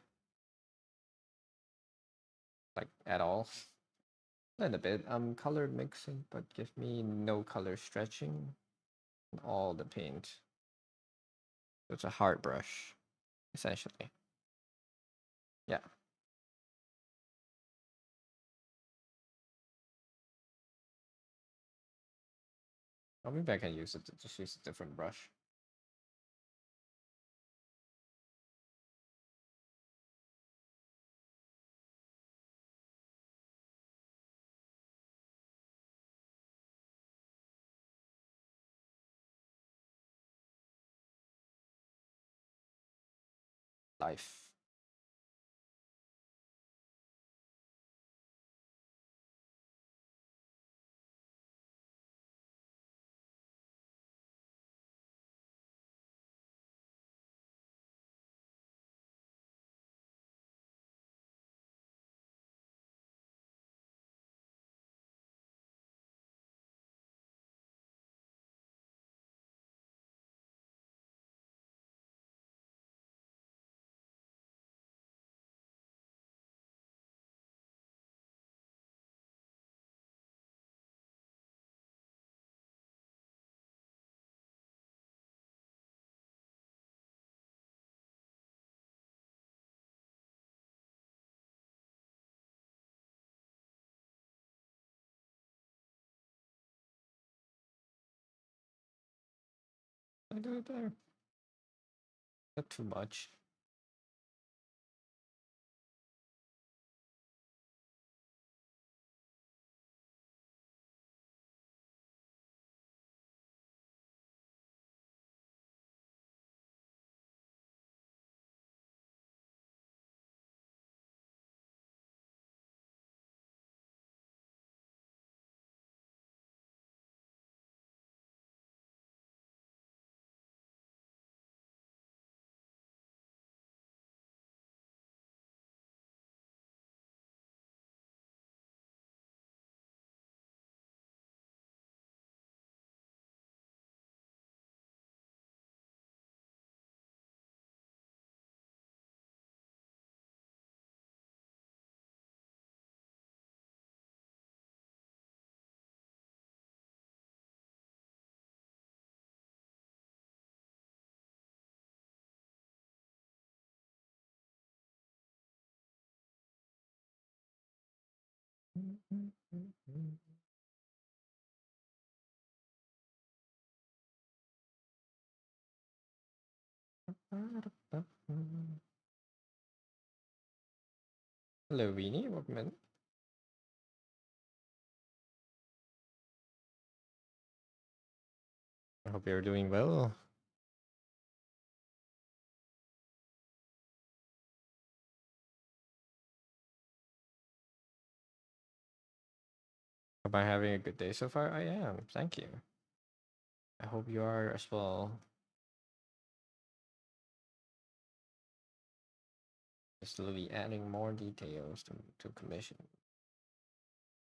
Like, at all. Blend a bit. Color mixing, but give me no color stretching. All the paint. It's a hard brush, essentially. Yeah. Or maybe I can use it to just use a different brush. Life. I do it there. Not too much. Hello, Weenie. Welcome in. I hope you're doing well. Am I having a good day so far? I am. Thank you. I hope you are as well. Slowly adding more details to commission.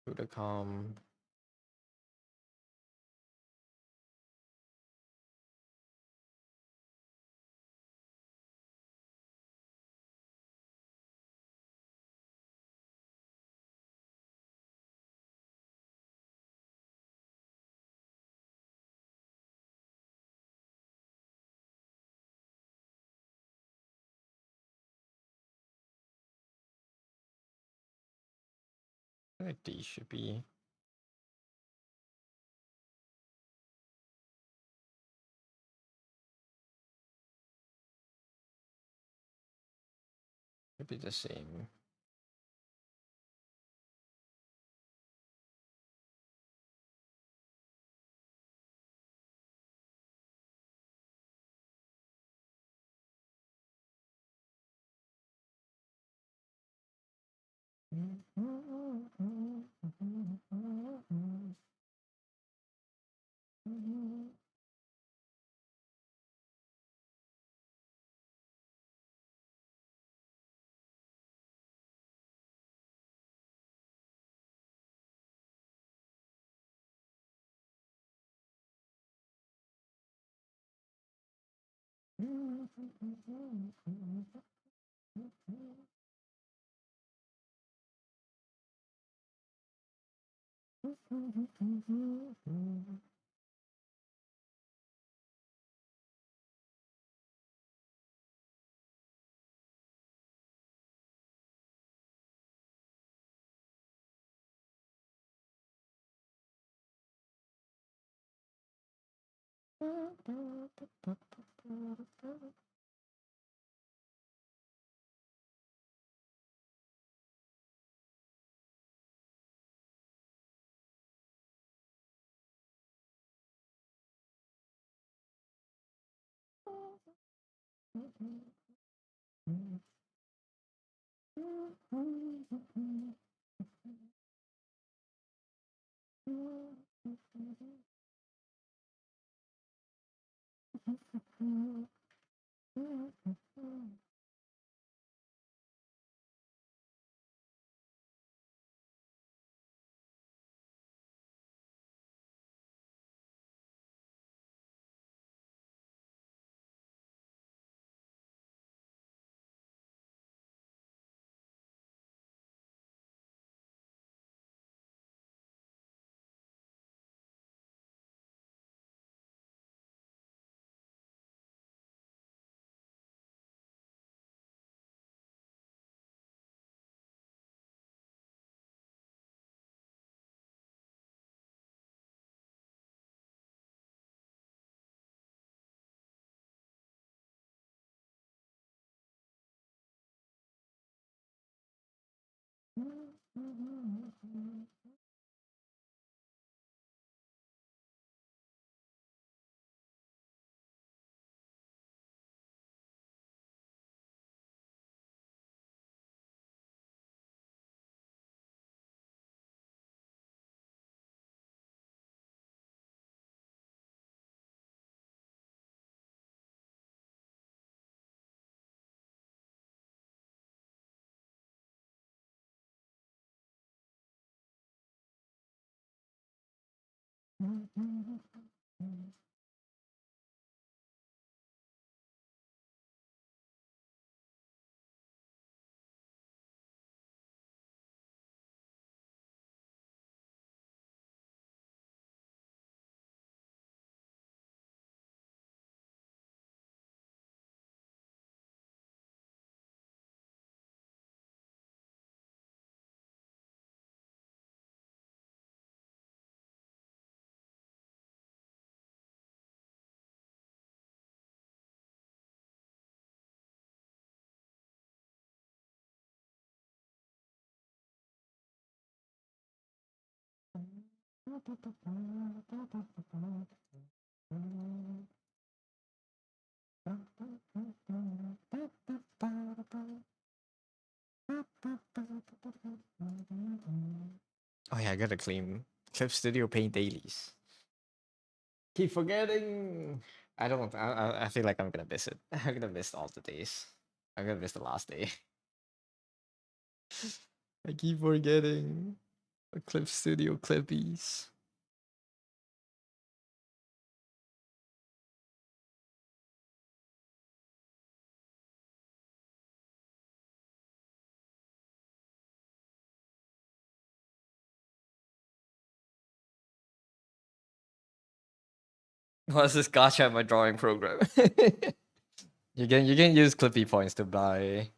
To the com. These should be the same. Oh yeah, I gotta claim Clip Studio Paint dailies. Keep forgetting. I don't. I feel like I'm gonna miss it. I'm gonna miss all the days. I'm gonna miss the last day. I keep forgetting. Clip Studio Clippies. What's this gotcha in my drawing program? You can use Clippy points to buy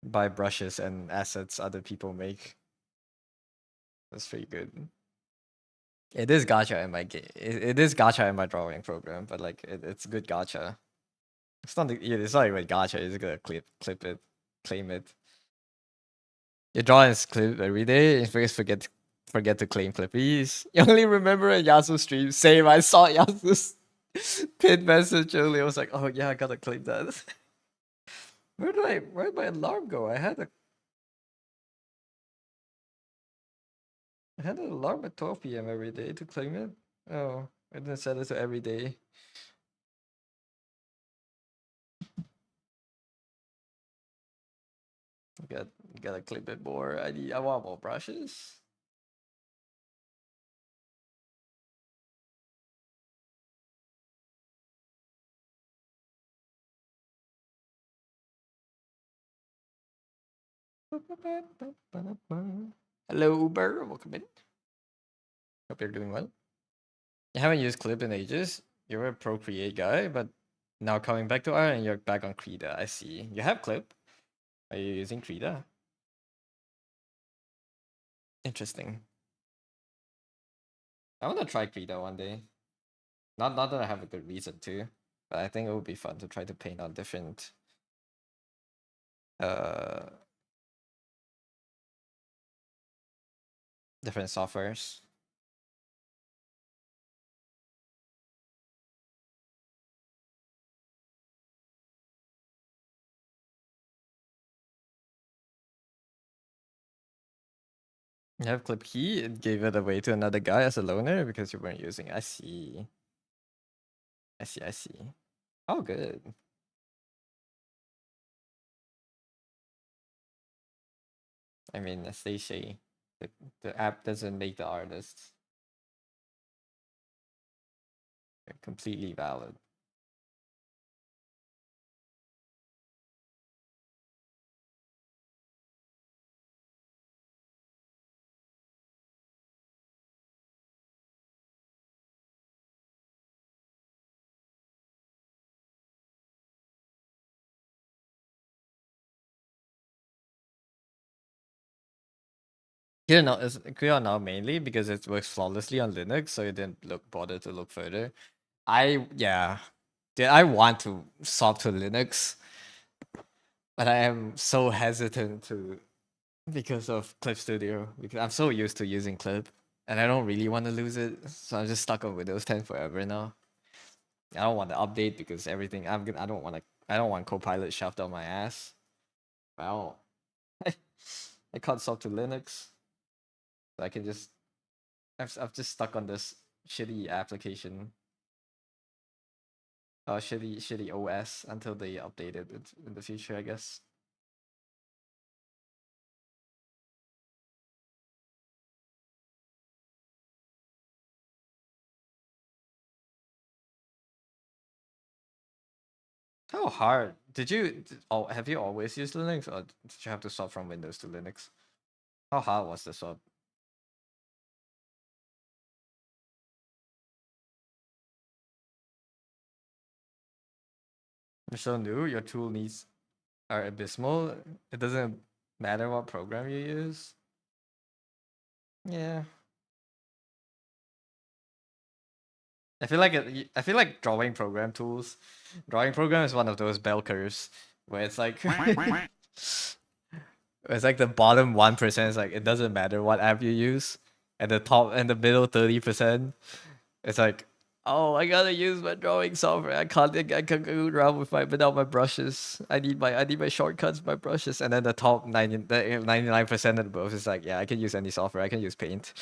brushes and assets other people make. That's pretty good. It is gotcha in my game. It is gotcha in my drawing program, but like it's good gotcha. It's not even gotcha. It's gonna clip it, claim it. Your drawings clip every day. You forget to claim clippies. You only remember a Yasu stream. Same. I saw Yasu's pin message earlier. I was like, oh yeah, I gotta claim that. Where'd my alarm go? I had an alarm at 12 p.m. every day to claim it. Oh, I didn't set it to every day. Gotta clip it more. I want more brushes. Hello Uber, welcome in. Hope you're doing well. You haven't used Clip in ages. You're a Procreate guy, but now coming back to art and you're back on Krita. I see. You have Clip. Are you using Krita? Interesting. I want to try Krita one day. Not that I have a good reason to, but I think it would be fun to try to paint on uh different softwares. You have Clip Key. It gave it away to another guy as a loaner because you weren't using it. I see. I see. Oh, good. I mean, as they say, the app doesn't make the artist. Completely valid. Here now mainly because it works flawlessly on Linux, so you didn't bother to look further. Yeah, I want to swap to Linux, but I am so hesitant to because of Clip Studio because I'm so used to using Clip, and I don't really want to lose it, so I'm just stuck on Windows 10 forever now. I don't want to update because everything I don't want Copilot shoved on my ass. I don't. I can't swap to Linux. So I can just I've just stuck on this shitty application, shitty OS until they update it in the future, I guess. How hard have you always used Linux, or did you have to swap from Windows to Linux? How hard was the swap? You're so new. Your tool needs are abysmal. It doesn't matter what program you use. Yeah, I feel like drawing program is one of those bell curves where it's like it's like the bottom 1% is like it doesn't matter what app you use, and the top and the middle 30%, it's like, oh, I gotta use my drawing software. I can't go around without my brushes. I need my shortcuts, my brushes. And then the top 99% of the above is like, yeah, I can use any software. I can use Paint.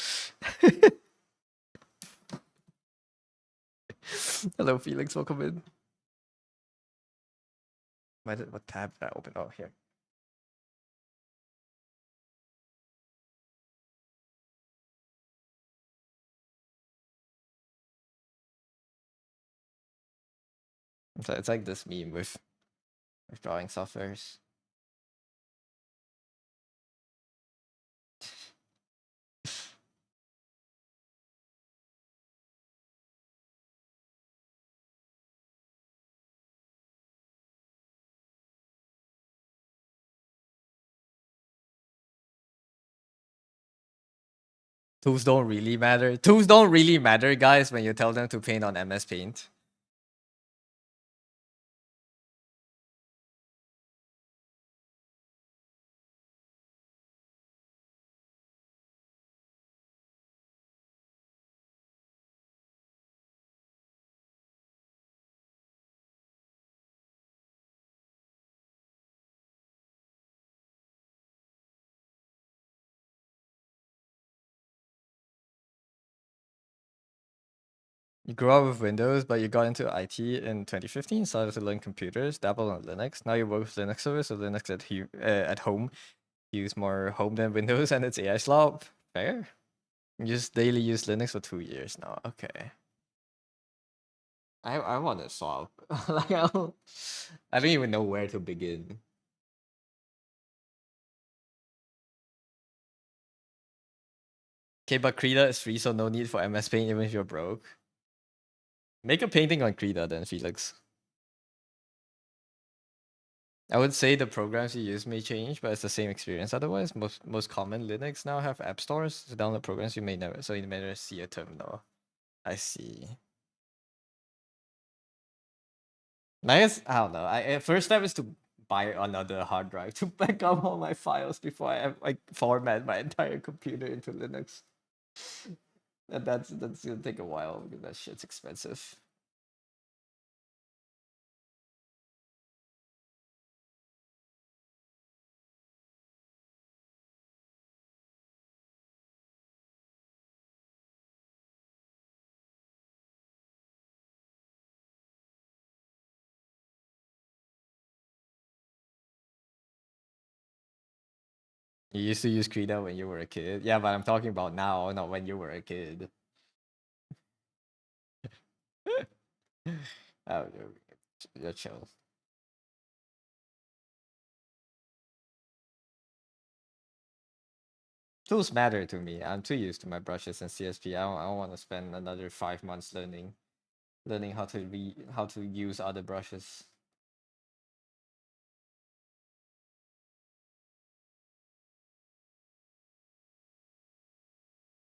Hello, Felix. Welcome in. What tab did I open? Oh, here. So it's like this meme with drawing softwares. Tools don't really matter. Tools don't really matter, guys, when you tell them to paint on MS Paint. You grew up with Windows, but you got into IT in 2015, started to learn computers, dabbled on Linux. Now you work with Linux service, so Linux at home. Use more home than Windows, and it's AI slop. Fair. You just daily use Linux for 2 years now. Okay. I want to swap. Like I don't even know where to begin. Okay, but Krita is free, so no need for MS Paint even if you're broke. Make a painting on Krita then, Felix. I would say the programs you use may change, but it's the same experience. Otherwise, most common Linux now have app stores to download programs you may never, so you may never see a terminal. I see. I guess I don't know. First step is to buy another hard drive to back up all my files before I like format my entire computer into Linux. And that's gonna take a while because that shit's expensive. You used to use Krita when you were a kid. Yeah, but I'm talking about now, not when you were a kid. Oh, you're chill. Tools matter to me. I'm too used to my brushes and CSP. I don't want to spend another 5 months learning how to use other brushes.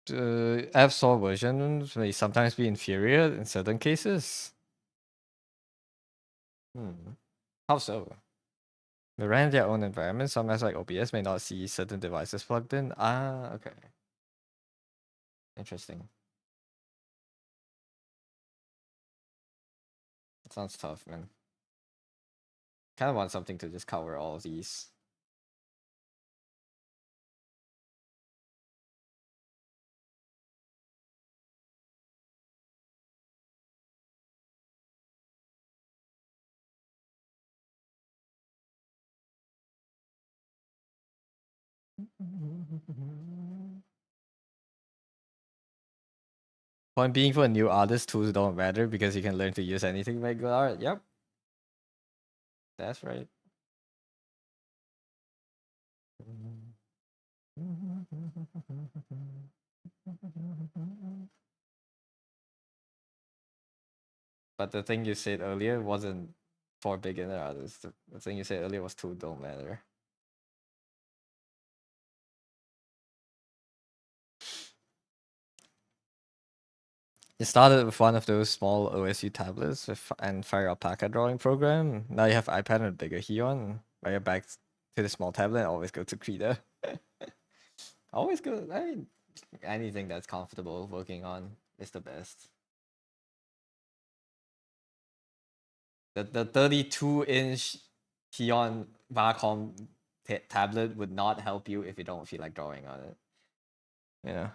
The app store versions may sometimes be inferior in certain cases. How so? They ran their own environment. Some apps like OBS may not see certain devices plugged in. Ah, okay. Interesting. That sounds tough, man. Kind of want something to just cover all of these. Point being, for a new artist, tools don't matter because you can learn to use anything to make good art. Yep, that's right. But the thing you said earlier wasn't for beginner artists. The thing you said earlier was tools don't matter. You started with one of those small OSU tablets and Fire Alpaca drawing program. Now you have iPad and a bigger Huion. Now you're back to the small tablet. Always go to Krita. Always go. I mean, anything that's comfortable working on is the best. The 32-inch Xeon Wacom tablet would not help you if you don't feel like drawing on it. Yeah.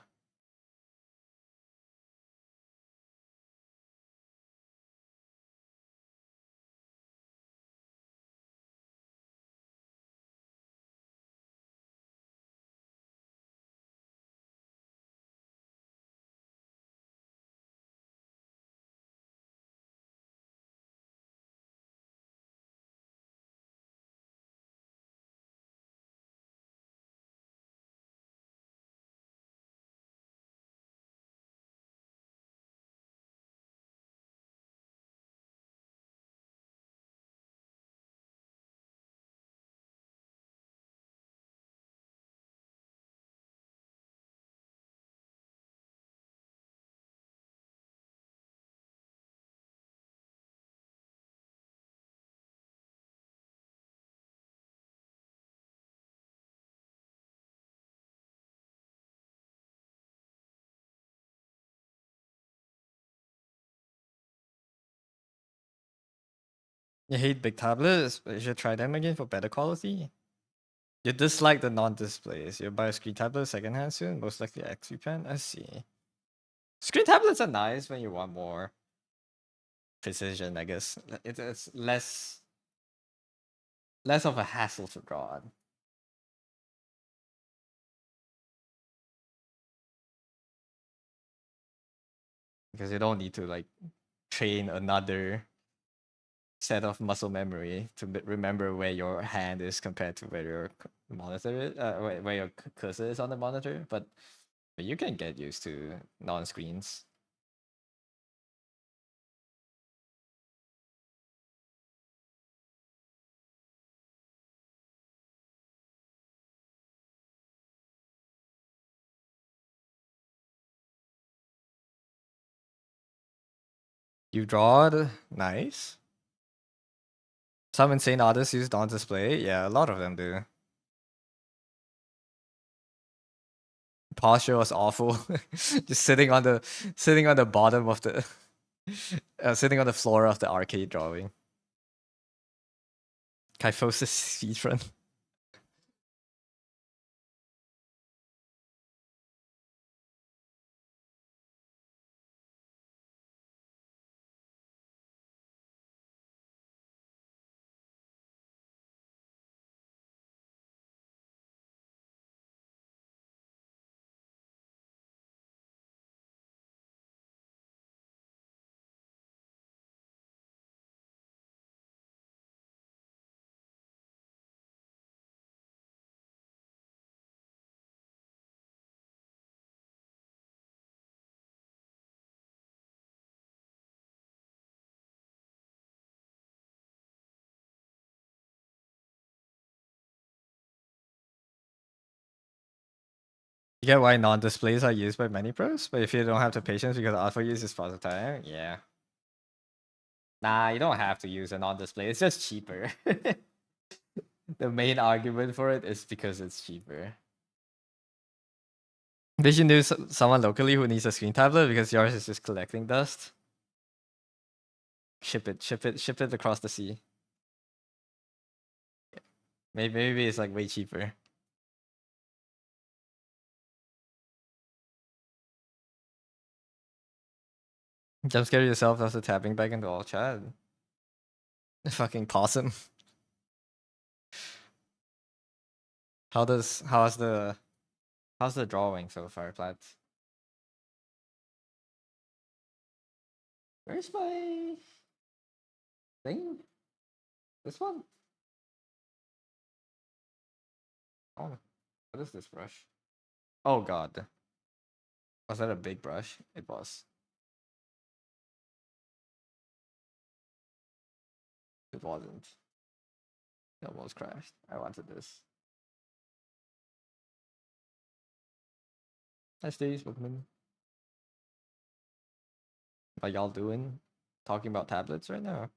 You hate big tablets, but you should try them again for better quality. You dislike the non-displays. You'll buy a screen tablet secondhand soon, most likely XP Pen. I see. Screen tablets are nice when you want more precision, I guess. It's less of a hassle to draw on. Because you don't need to like train another set of muscle memory to remember where your hand is compared to where your monitor is, where your cursor is on the monitor. But you can get used to non-screens. You drawed nice. Some insane artists use non-display. Yeah, a lot of them do. Posture was awful. Just sitting on the bottom of the sitting on the floor of the arcade drawing. Kyphosis speedrun. You get why non-displays are used by many pros, but if you don't have the patience because alpha use is part of time, yeah. Nah, you don't have to use a non-display. It's just cheaper. The main argument for it is because it's cheaper. Did you know someone locally who needs a screen tablet because yours is just collecting dust? Ship it across the sea. Maybe it's like way cheaper. Jump scare yourself after tapping back into all chat. Fucking possum. How's the drawing so far, Plat? Where's my thing? This one? Oh, what is this brush? Oh god. Was that a big brush? It was. It wasn't. It almost crashed. I wanted this. Nice days, Bookman. How y'all doing? Talking about tablets right now?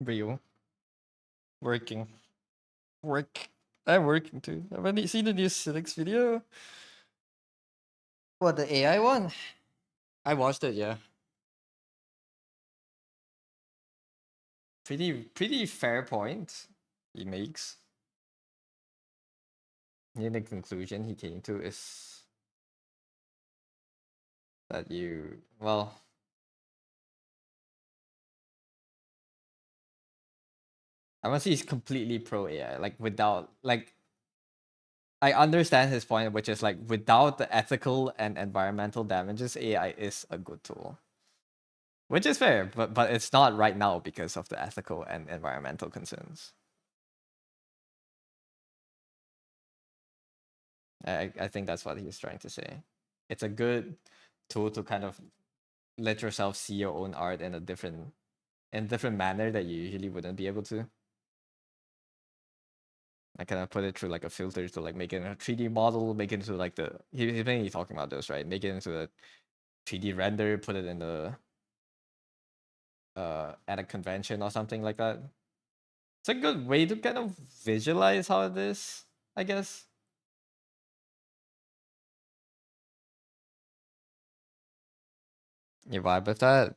Real. Working. Work. I'm working too. Have you seen the new Cynics video? What, the AI one? I watched it, yeah. Pretty fair point he makes. And the conclusion he came to is that I want to see he's completely pro AI. Like without I understand his point, which is like without the ethical and environmental damages, AI is a good tool. Which is fair, but it's not right now because of the ethical and environmental concerns. I think that's what he's trying to say. It's a good tool to kind of let yourself see your own art in a different manner that you usually wouldn't be able to. I kind of put it through like a filter to like make it a 3D model, make it into like he's mainly talking about those, right? Make it into a 3D render, put it in the at a convention or something like that. It's a good way to kind of visualize how it is, I guess. You vibe with that?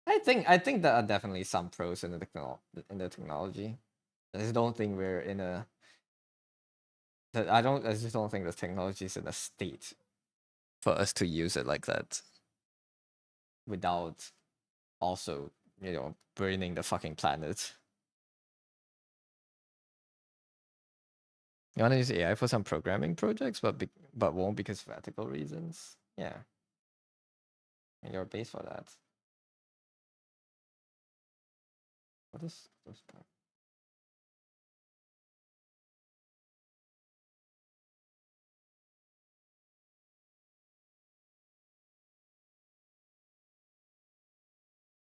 I think there are definitely some pros in the technology. I just don't think we're in a I just don't think the technology is in a state for us to use it like that without also, burning the fucking planet. You want to use AI for some programming projects, but won't because of ethical reasons. Yeah, and you're a base for that. What is this part?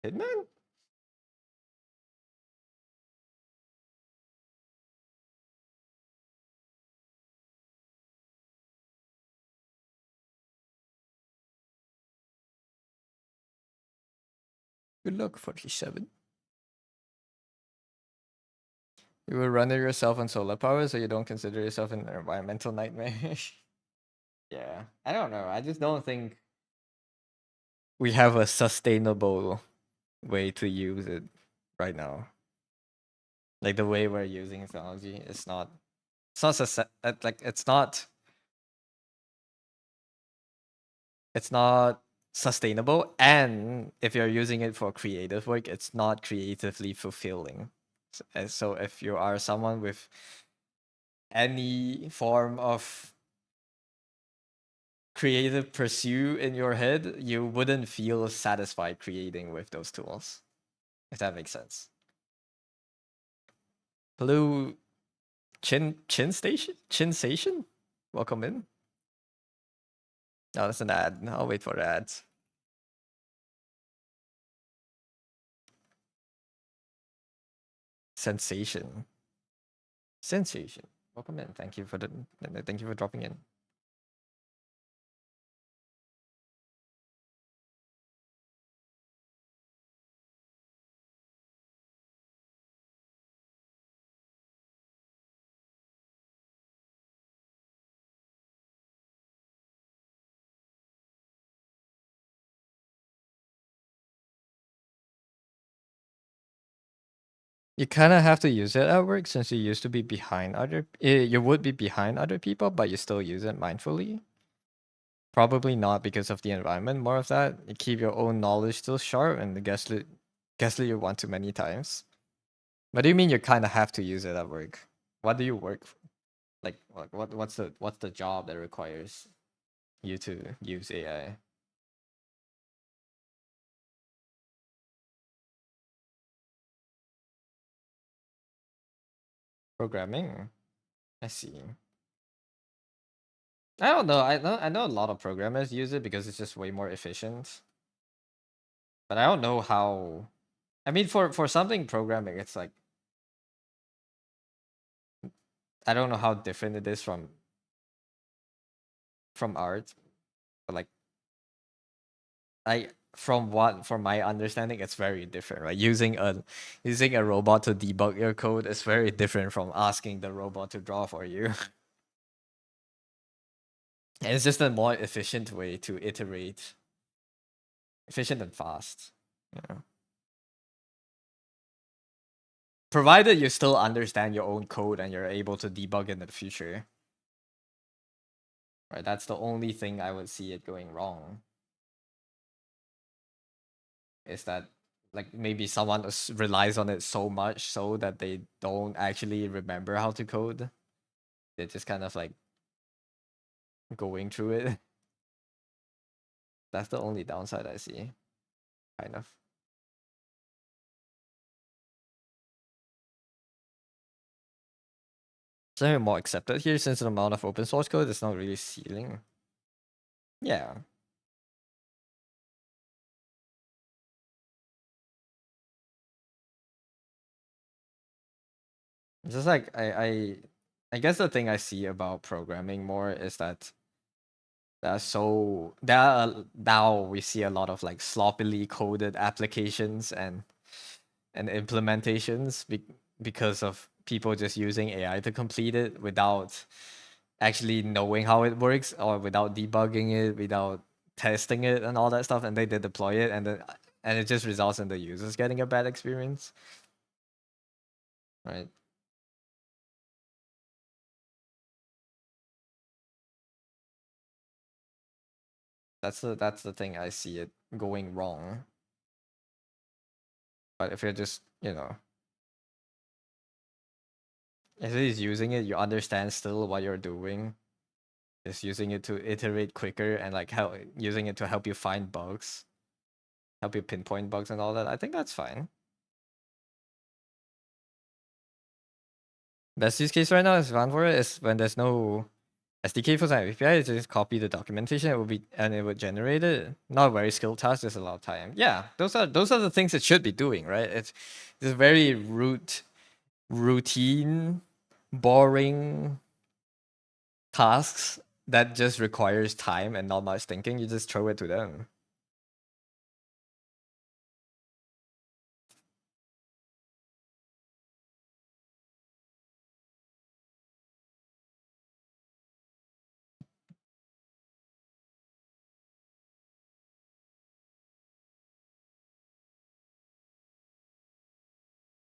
Hitman? Good luck, 47. You will run it yourself on solar power, so you don't consider yourself an environmental nightmare. Yeah, I don't know. I just don't think we have a sustainable way to use it right now. Like the way we're using technology, it's not sustainable, and if you're using it for creative work, it's not creatively fulfilling. So if you are someone with any form of creative pursuit in your head, you wouldn't feel satisfied creating with those tools, if that makes sense. Hello, Chin Station, welcome in. No, that's an ad. I'll wait for the ads. Sensation. Sensation. Welcome in. Thank you for dropping in. You kind of have to use it at work since you used to be behind you would be behind other people, but you still use it mindfully. Probably not because of the environment. More of that, you keep your own knowledge still sharp and the gaslit you want too many times. What do you mean you kind of have to use it at work? What do you work for? Like what's the job that requires you to use AI? Programming. I see. I don't know. I know a lot of programmers use it because it's just way more efficient. But I don't know how. I mean, for something programming, it's like I don't know how different it is from art. But like from my understanding, it's very different, right? Using a robot to debug your code is very different from asking the robot to draw for you. And it's just a more efficient way to iterate, efficient and fast. Yeah. Provided you still understand your own code and you're able to debug in the future. Right, that's the only thing I would see it going wrong. Is that like maybe someone relies on it so much so that they don't actually remember how to code. They're just kind of like going through it. That's the only downside I see, kind of. Something more accepted here since the amount of open source code is not really ceiling. Yeah. It's just like I guess the thing I see about programming more is that now we see a lot of like sloppily coded applications and implementations because of people just using AI to complete it without actually knowing how it works or without debugging it, without testing it and all that stuff, and they deploy it and it just results in the users getting a bad experience, right? That's the thing I see it going wrong. But if you're just, if he's using it, you understand still what you're doing. Just using it to iterate quicker and like help using it to help you find bugs, help you pinpoint bugs and all that. I think that's fine. Best use case right now is found for it is when there's no SDK for that API, you just copy the documentation, it would generate it. Not a very skilled task, just a lot of time. Yeah, those are the things it should be doing, right? It's very routine, boring tasks that just requires time and not much thinking. You just throw it to them.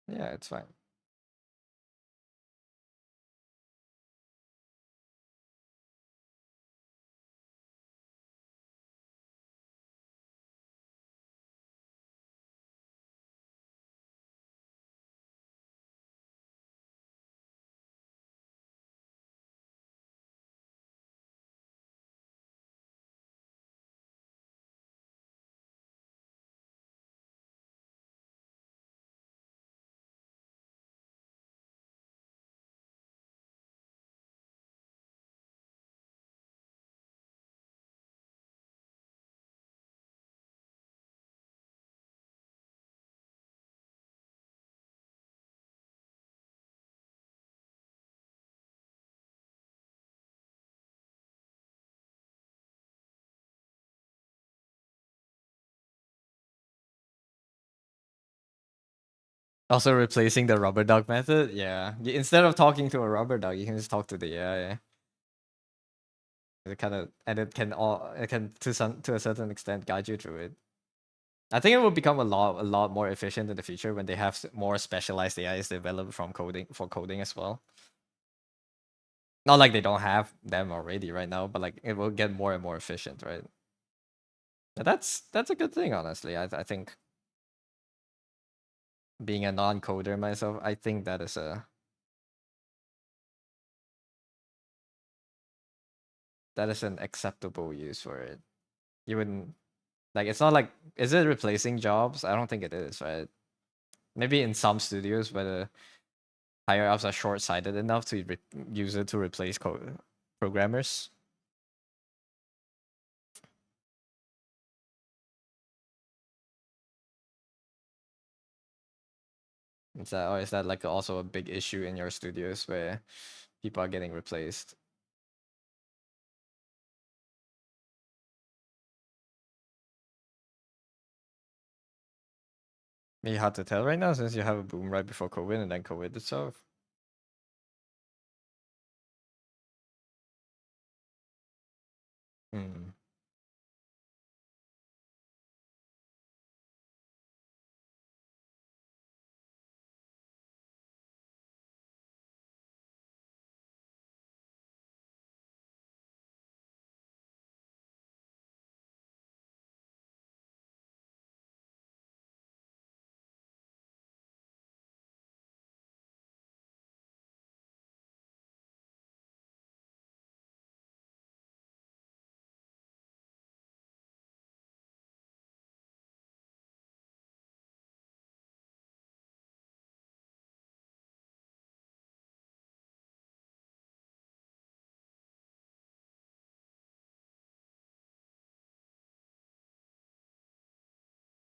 Yeah, it's fine. Also replacing the rubber duck method, yeah. Instead of talking to a rubber duck, you can just talk to the AI. It kind of and it can to a certain extent guide you through it. I think it will become a lot more efficient in the future when they have more specialized AIs developed from coding for coding as well. Not like they don't have them already right now, but like it will get more and more efficient, right? But that's a good thing, honestly. I think being a non-coder myself, I think that is an acceptable use for it. You wouldn't like it's not like is it replacing jobs? I don't think it is, right? Maybe in some studios where the higher ups are short-sighted enough to use it to replace programmers. Is that like also a big issue in your studios where people are getting replaced? Maybe hard to tell right now since you have a boom right before COVID and then COVID itself. Hmm.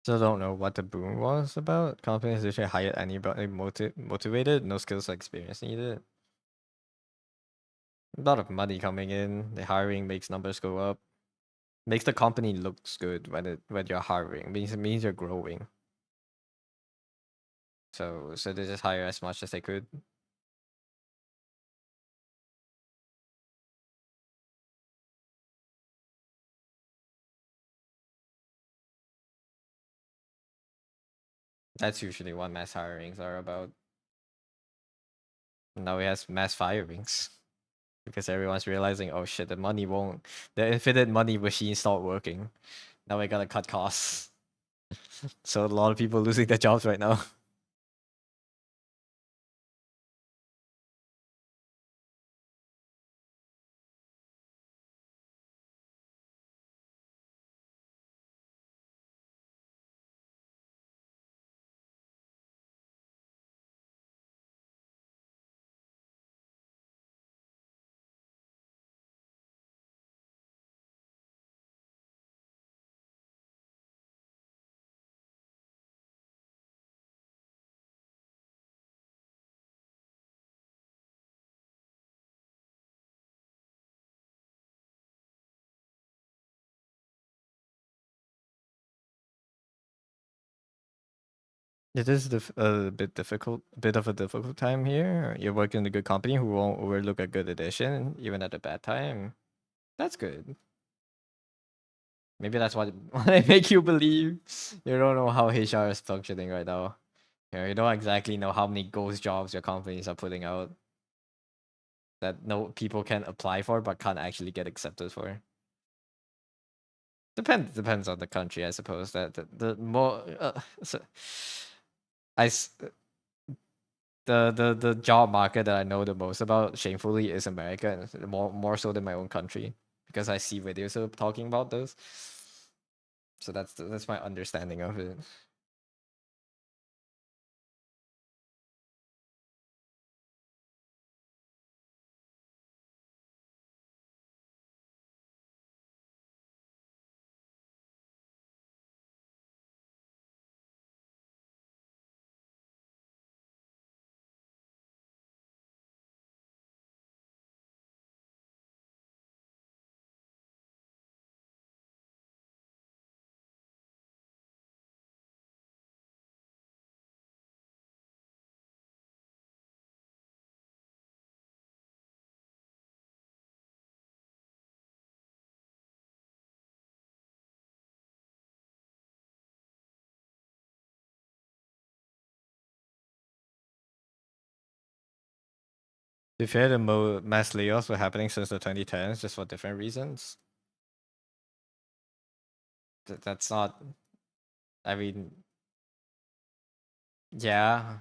Still don't know what the boom was about. Companies literally hired anybody motivated, no skills or experience needed. A lot of money coming in. The hiring makes numbers go up. Makes the company looks good when you're hiring. It means you're growing. So they just hire as much as they could. That's usually what mass hirings are about. Now we have mass firings because everyone's realizing, oh shit, the infinite money machine start working. Now we gotta cut costs. So a lot of people losing their jobs right now. It is a bit of a difficult time here. You're working in a good company who won't overlook a good addition, even at a bad time. That's good. Maybe that's what what they make you believe. You don't know how HR is functioning right now. You don't exactly know how many ghost jobs your companies are putting out that no people can apply for but can't actually get accepted for. Depends on the country, I suppose. That the more so I s- the job market that I know the most about, shamefully, is America, and more so than my own country because I see videos of talking about this. So that's my understanding of it. To be fair, the mass layoffs were happening since the 2010s, just for different reasons. That's not. I mean, yeah,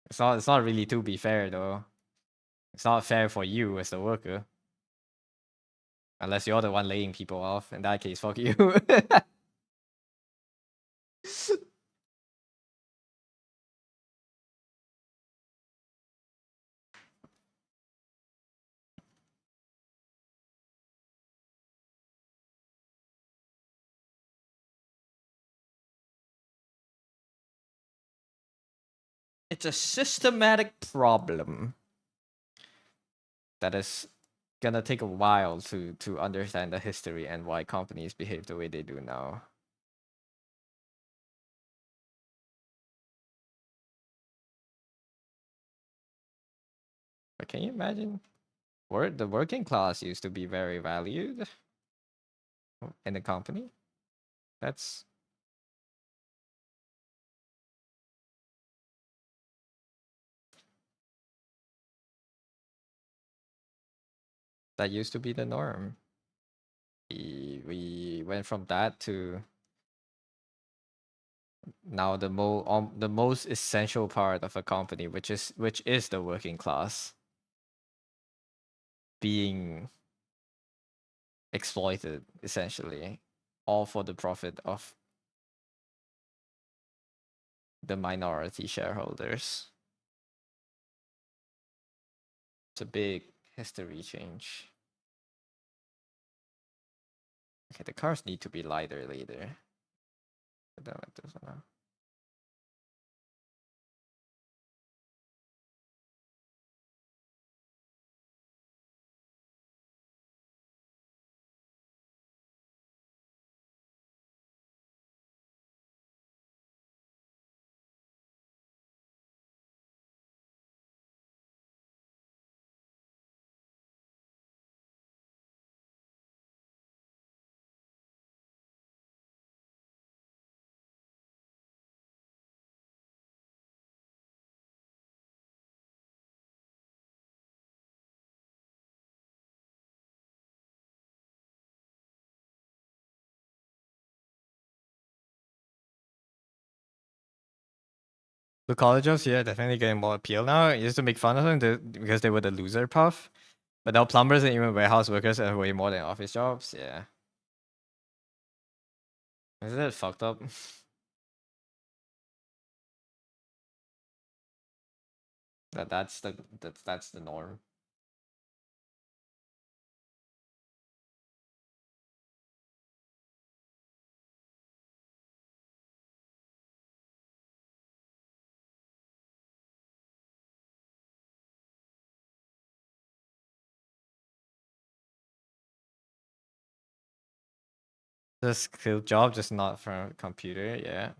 it's not. It's not really to be fair though. It's not fair for you as the worker, unless you're the one laying people off. In that case, fuck you. It's a systematic problem that is gonna take a while to understand the history and why companies behave the way they do now. But can you imagine? The working class used to be very valued in the company. That's that used to be the norm. We went from that to now the most essential part of a company, which is the working class being exploited essentially, all for the profit of the minority shareholders. It's a big history change. Okay, the cars need to be lighter later. The college jobs, yeah, definitely getting more appeal now. It used to make fun of them because they were the loser puff. But now plumbers and even warehouse workers are way more than office jobs. Yeah. Isn't that fucked up? That's the norm. The skill job, just not from a computer. Yeah.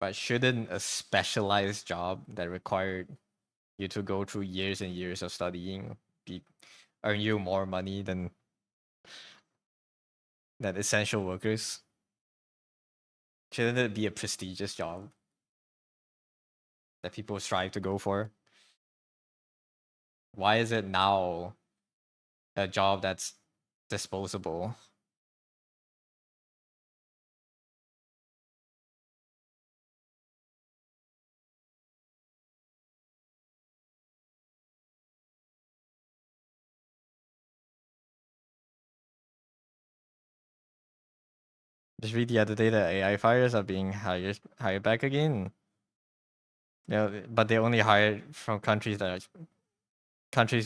But shouldn't a specialized job that required you to go through years and years of studying be earn you more money than essential workers? Shouldn't it be a prestigious job that people strive to go for? Why is it now a job that's disposable? Just read the other day that AI fires are being hired back again. Yeah, but they only hire from countries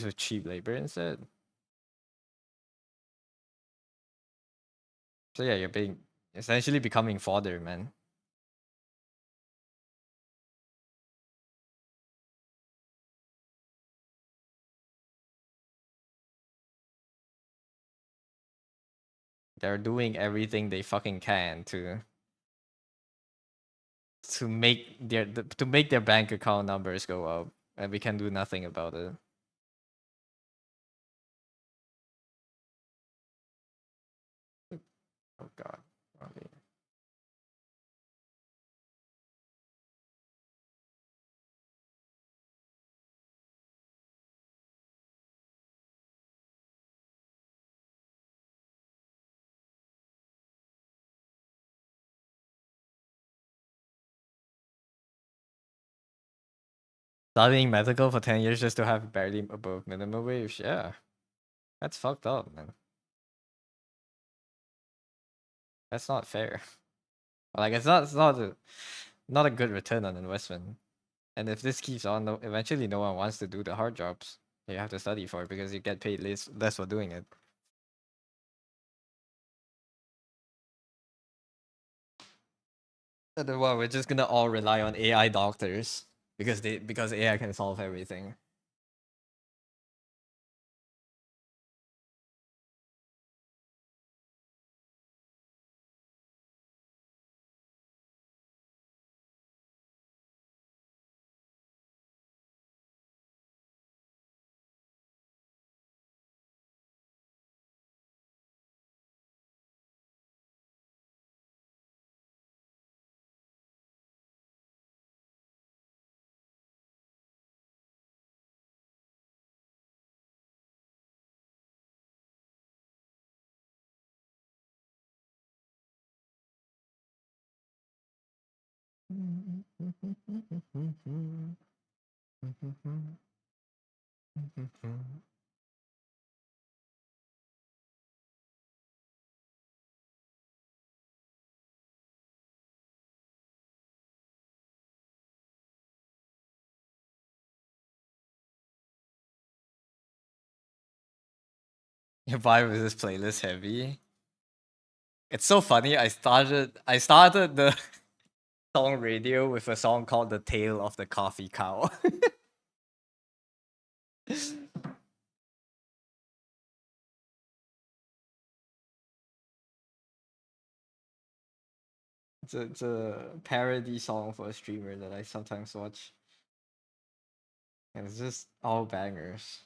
with cheap labor instead. So yeah, you're being essentially becoming fodder, man. They're doing everything they fucking can to make their bank account numbers go up, and we can do nothing about it. Oh god. Okay. Studying medical for 10 years just to have barely above minimum wage. Yeah, that's fucked up, man. That's not fair. Like not a good return on investment. And if this keeps on, eventually no one wants to do the hard jobs you have to study for because you get paid less for doing it. And then what? We're just gonna all rely on AI doctors because AI can solve everything. Why was this playlist heavy? It's so funny. I started the song radio with a song called "The Tale of the Coffee Cow." It's a parody song for a streamer that I sometimes watch, and it's just all bangers.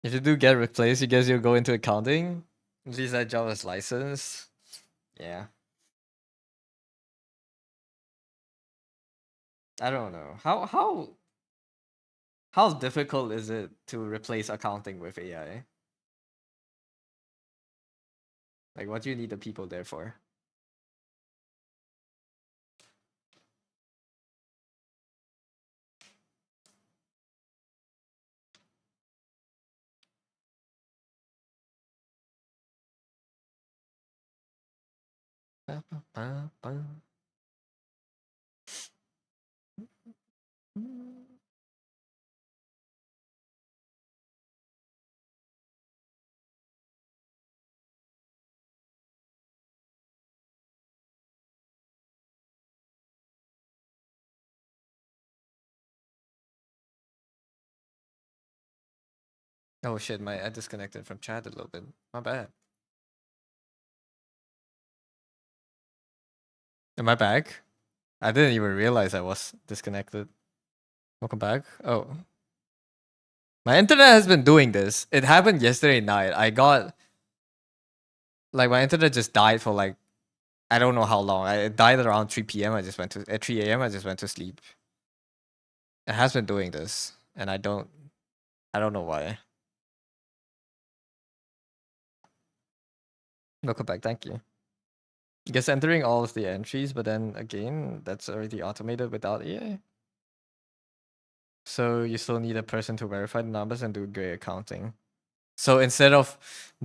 If you do get replaced, you guess you'll go into accounting. At least that job is licensed. Yeah. I don't know. How difficult is it to replace accounting with AI? Like, what do you need the people there for? Ba, ba, ba, ba. Oh shit, I disconnected from chat a little bit. My bad. Am I back? I didn't even realize I was disconnected. Welcome back. Oh. My internet has been doing this. It happened yesterday night. I got like my internet just died for like I don't know how long. It died around 3 p.m. I just went to at 3 a.m. I just went to sleep. It has been doing this, and I don't know why. Welcome back. Thank you. I guess entering all of the entries, but then again, that's already automated without AI. So you still need a person to verify the numbers and do gray accounting. So instead of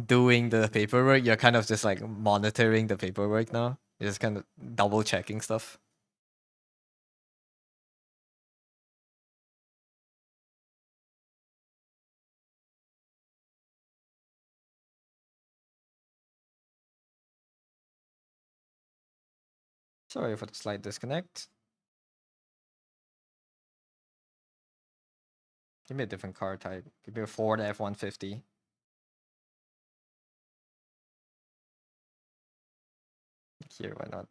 doing the paperwork, you're kind of just like monitoring the paperwork now. You're just kind of double checking stuff. Sorry for the slight disconnect. Give me a different car type. Give me a Ford F-150. Here, why not?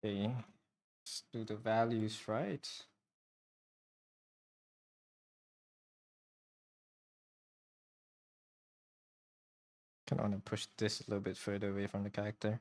Okay, let's do the values right. Can only push this a little bit further away from the character.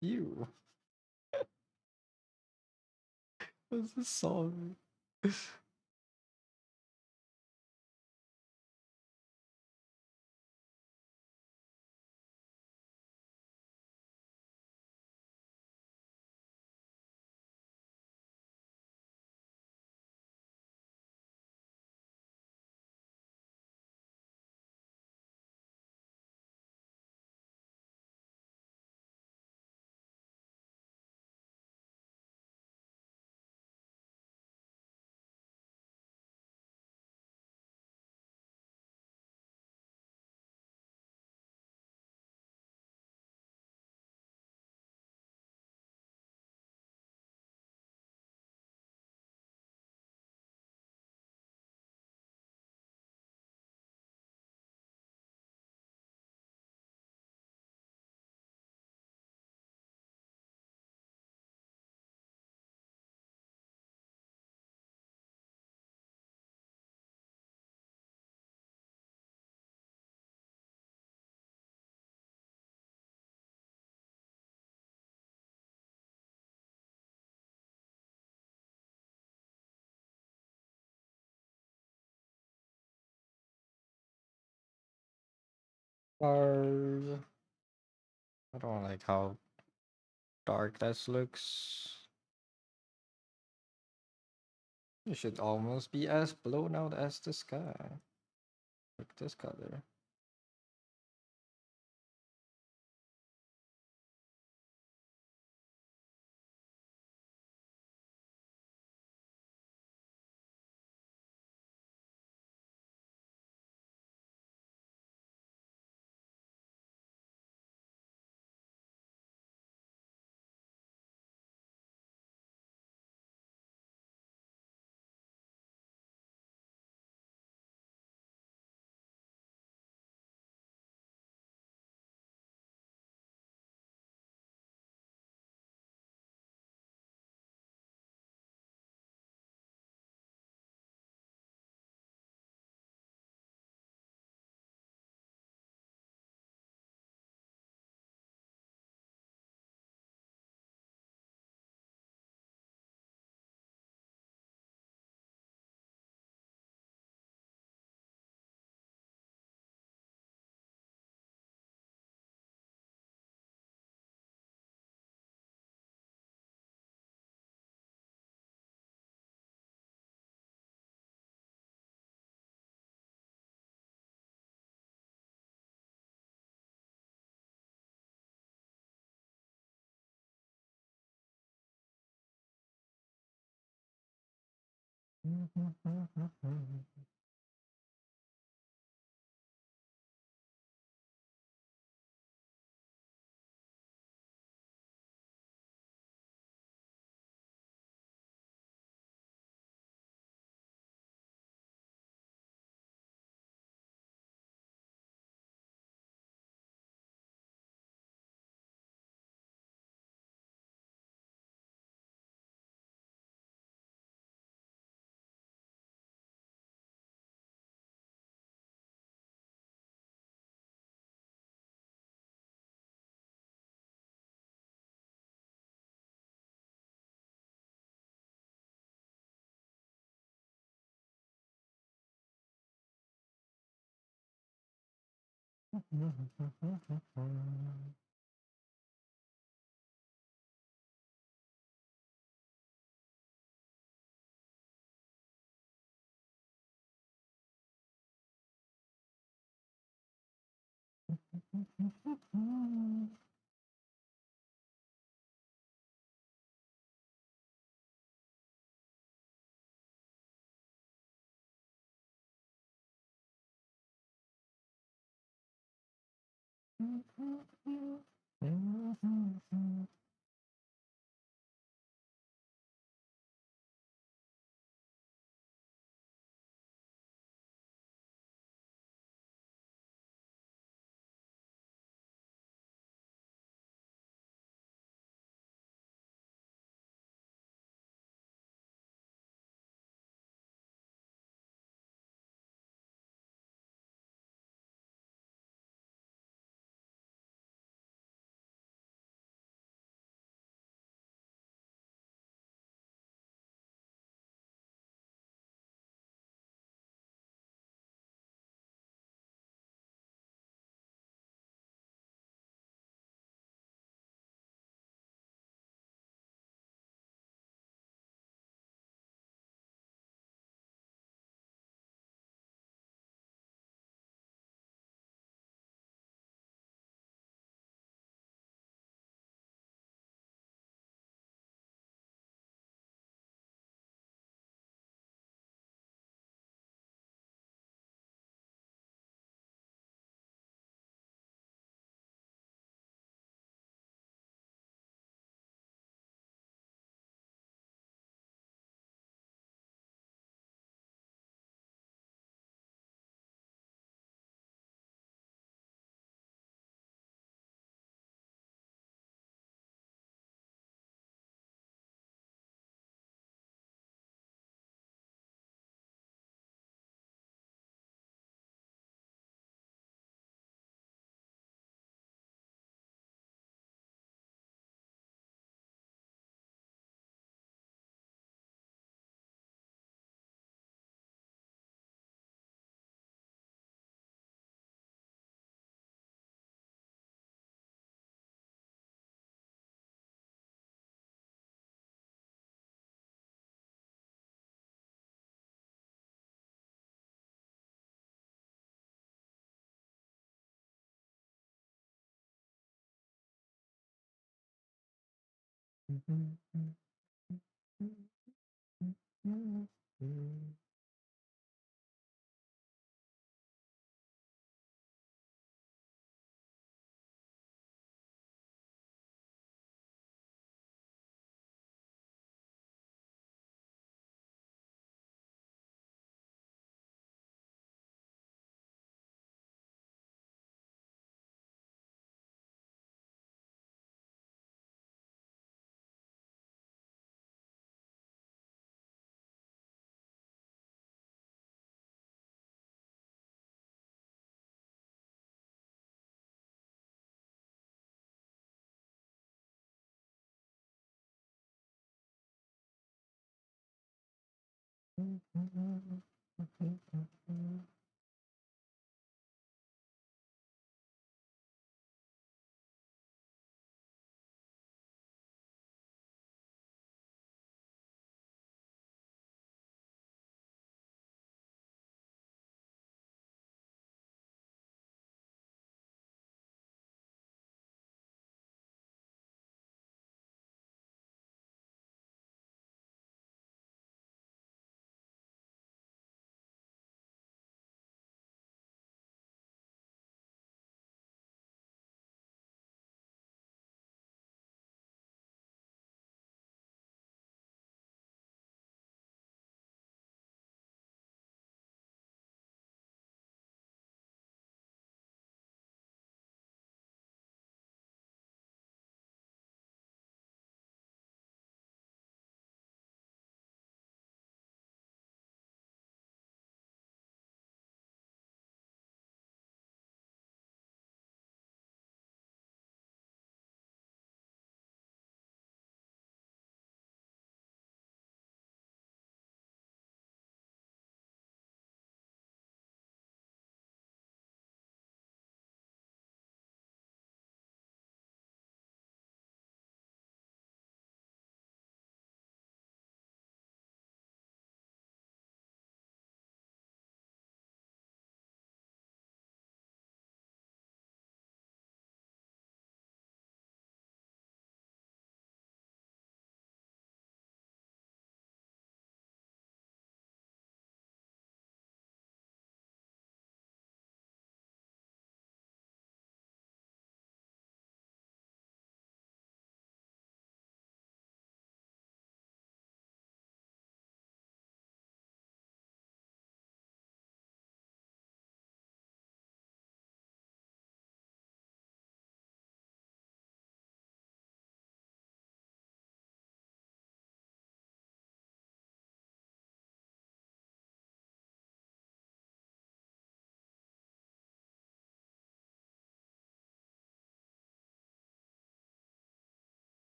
You. What's the song? I don't like how dark that looks. It should almost be as blown out as the sky. Like this color.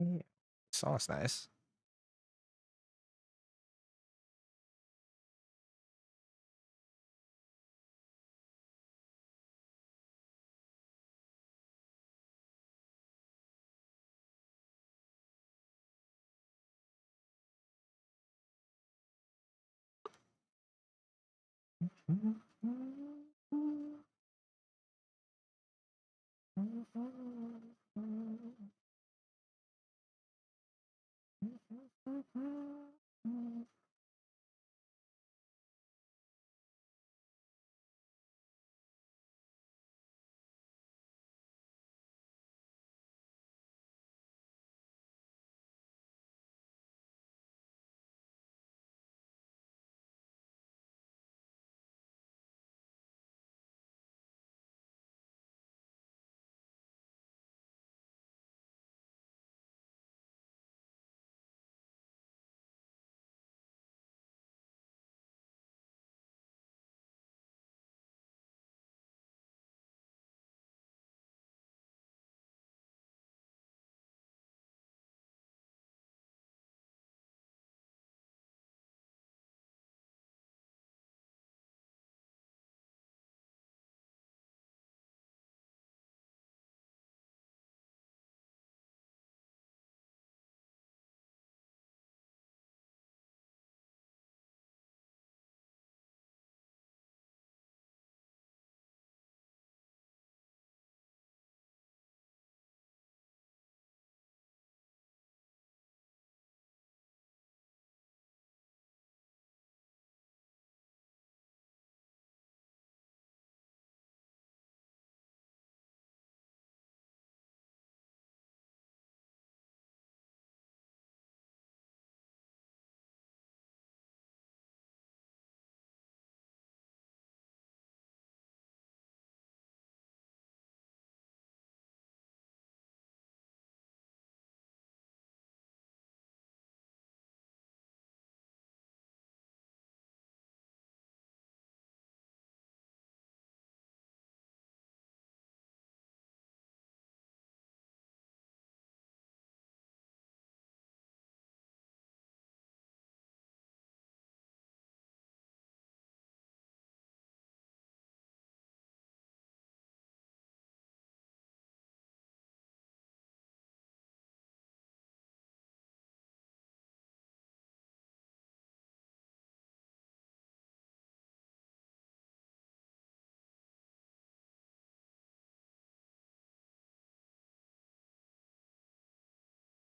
Yeah. Song's nice.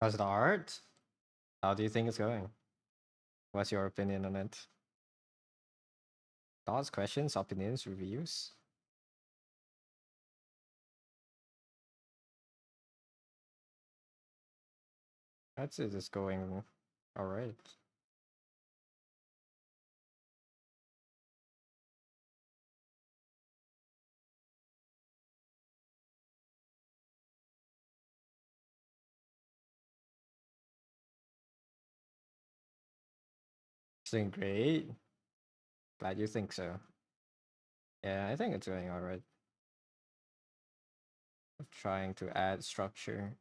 How's the art? How do you think it's going? What's your opinion on it? Thoughts, questions, opinions, reviews? I'd say it's going alright. It's doing great. Glad you think so. Yeah, I think it's going alright. Trying to add structure.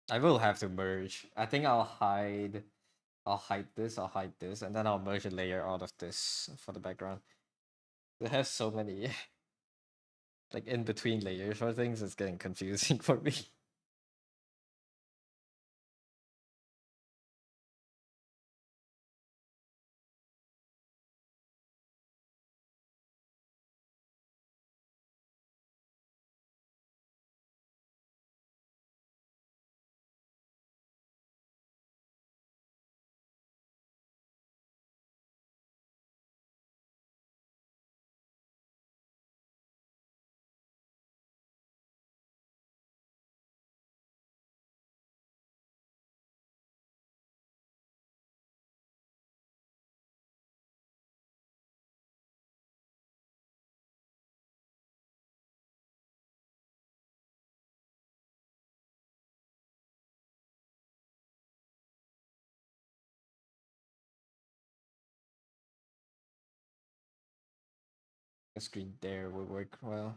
I will have to merge. I think I'll hide this, and then I'll merge a layer out of this for the background. It has so many like in between layers for things, it's getting confusing for me. A screen there would work well.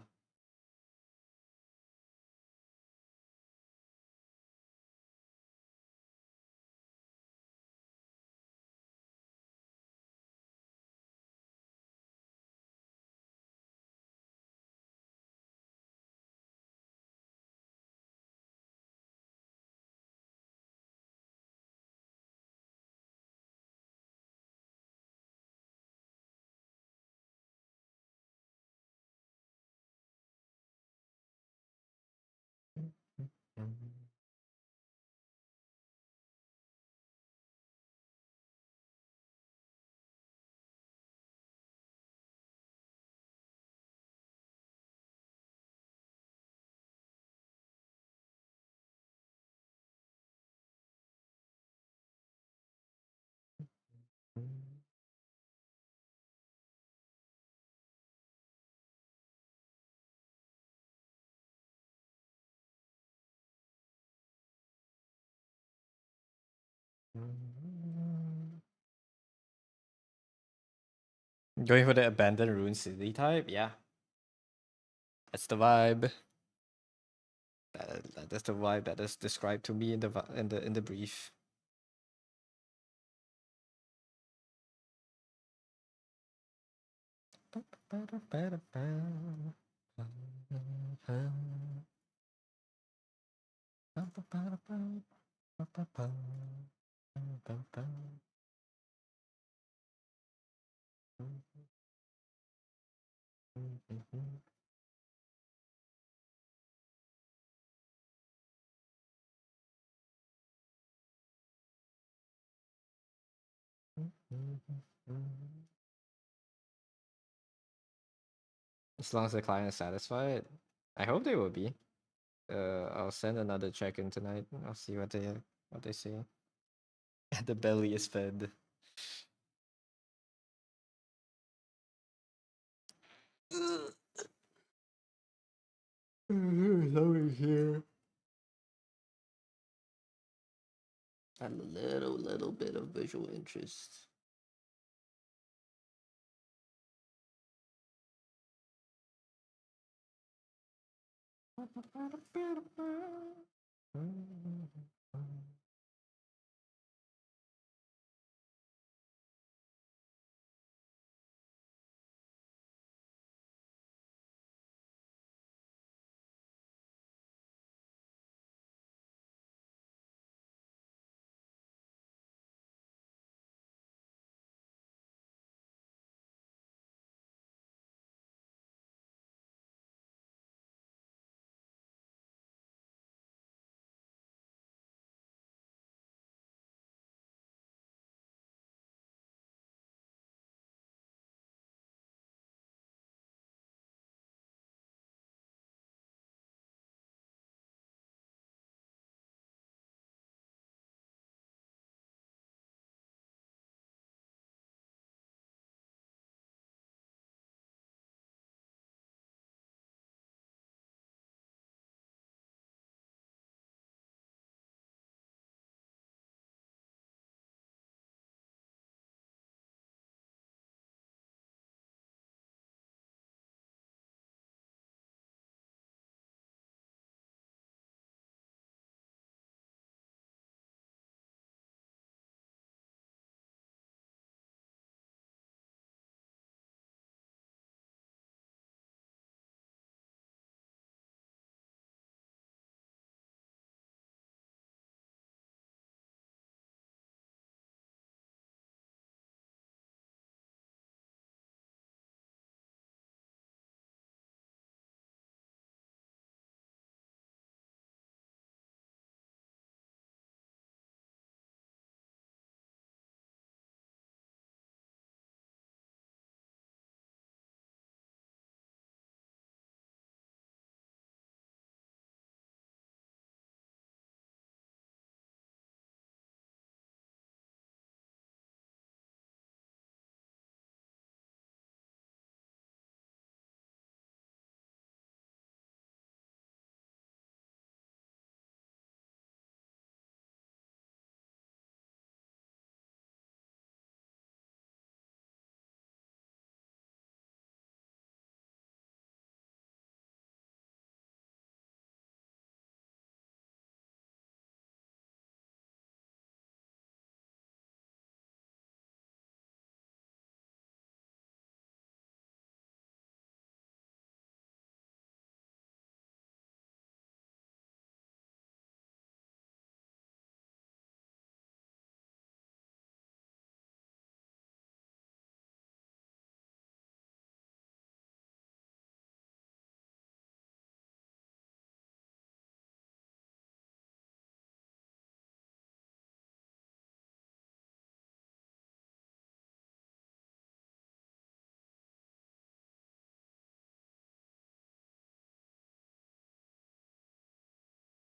Going for the abandoned ruin city type, yeah. That's the vibe. That's the vibe that is described to me in the brief. As long as the client is satisfied, I hope they will be. I'll send another check-in tonight. I'll see what they say. The belly is fed. Something here. A little bit of visual interest.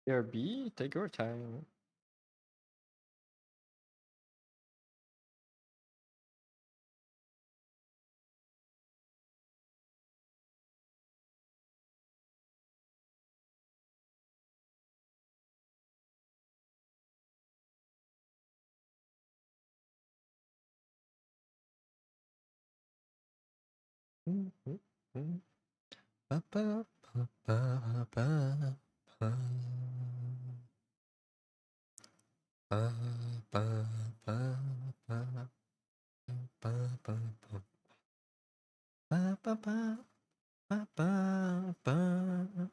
BRB, take your time. Ba, ba, ba, ba, ba, ba. Ba, ba, ba, ba, ba, ba, ba. Ba, ba, ba, ba, ba, ba.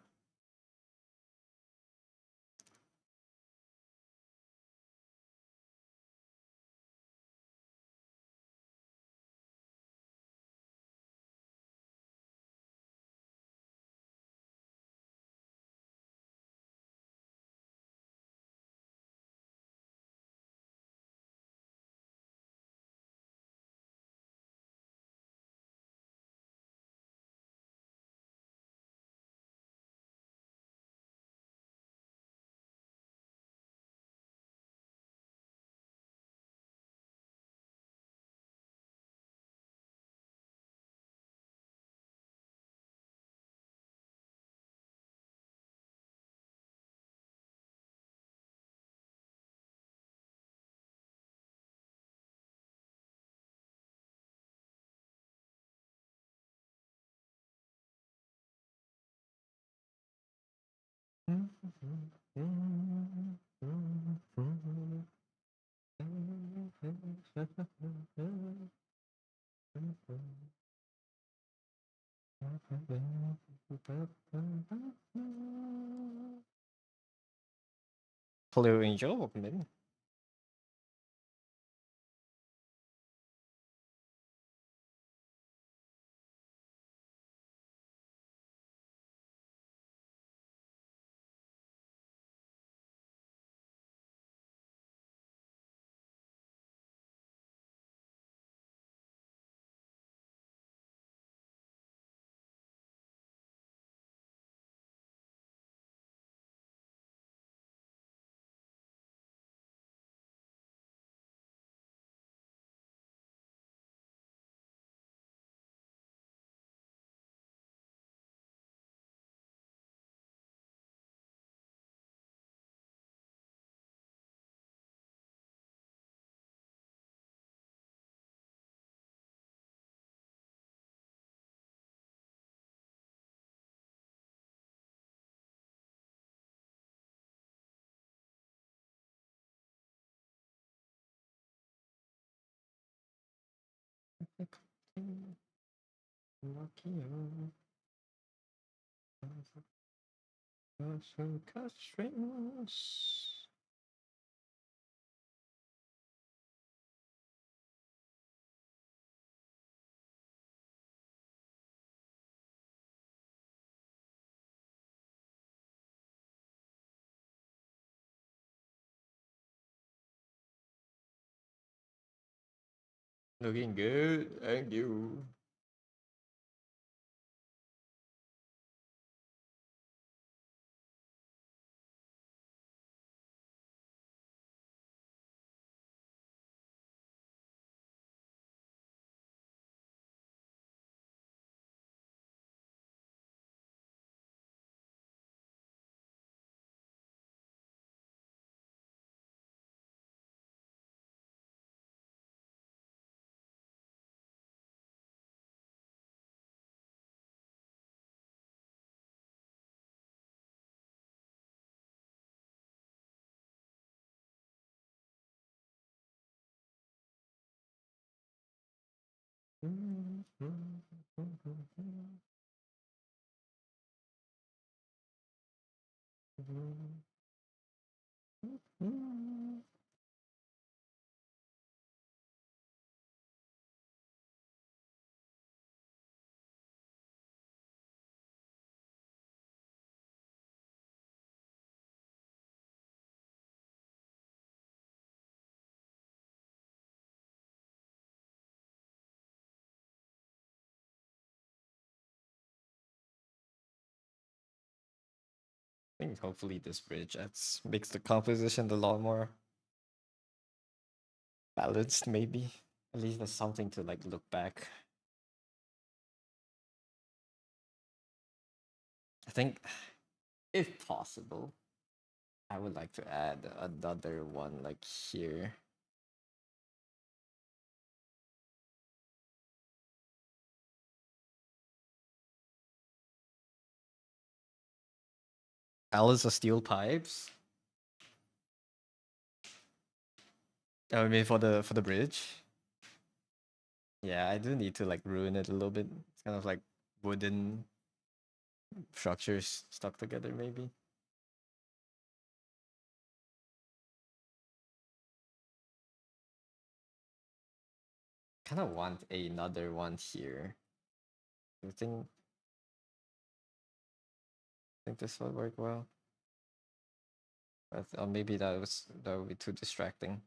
Hello, Angel. Welcome in. Looking good. Thank you. think hopefully this bridge makes the composition a lot more balanced, maybe. At least there's something to like look back. I think, if possible, I would like to add another one like here. Alice of Steel Pipes. I mean for the bridge. Yeah, I do need to like ruin it a little bit. It's kind of like wooden structures stuck together, maybe. Kind of want another one here. Do you think this will work well? But maybe that would be too distracting.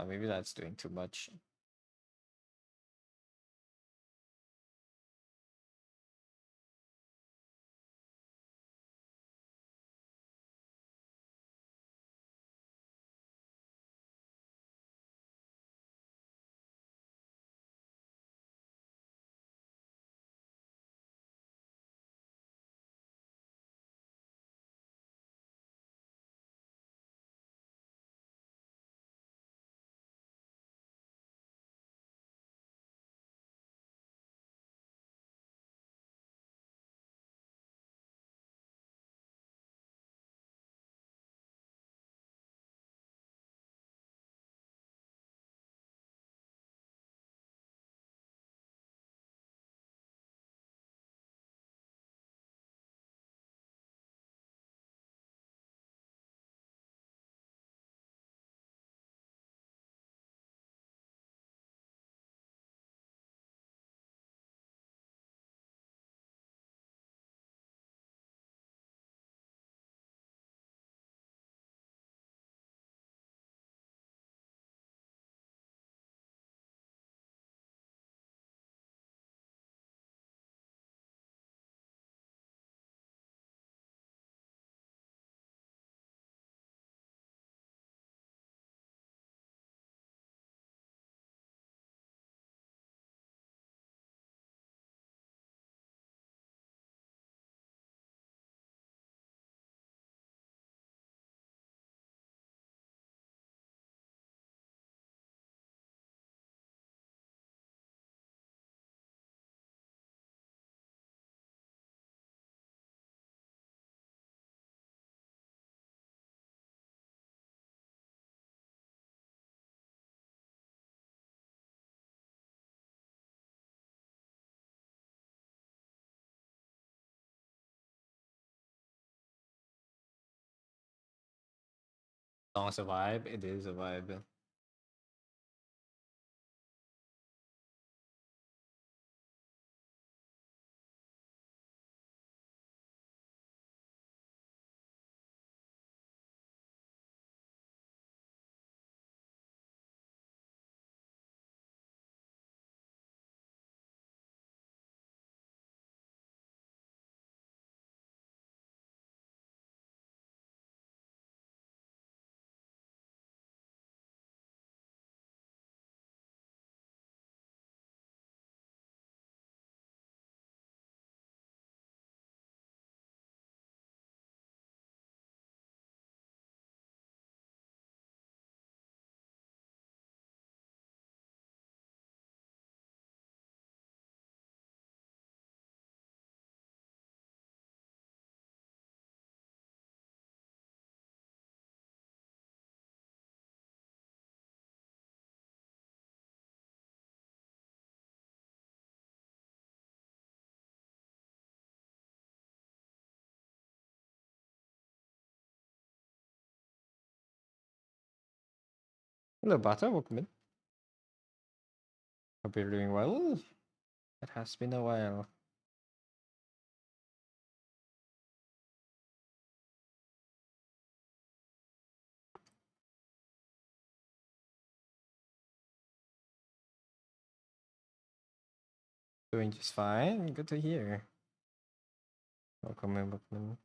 Maybe that's doing too much. Song's a vibe. It is a vibe. Hello, Bata. Welcome in. Hope you're doing well. It has been a while. Doing just fine. Good to hear. Welcome in, welcome in.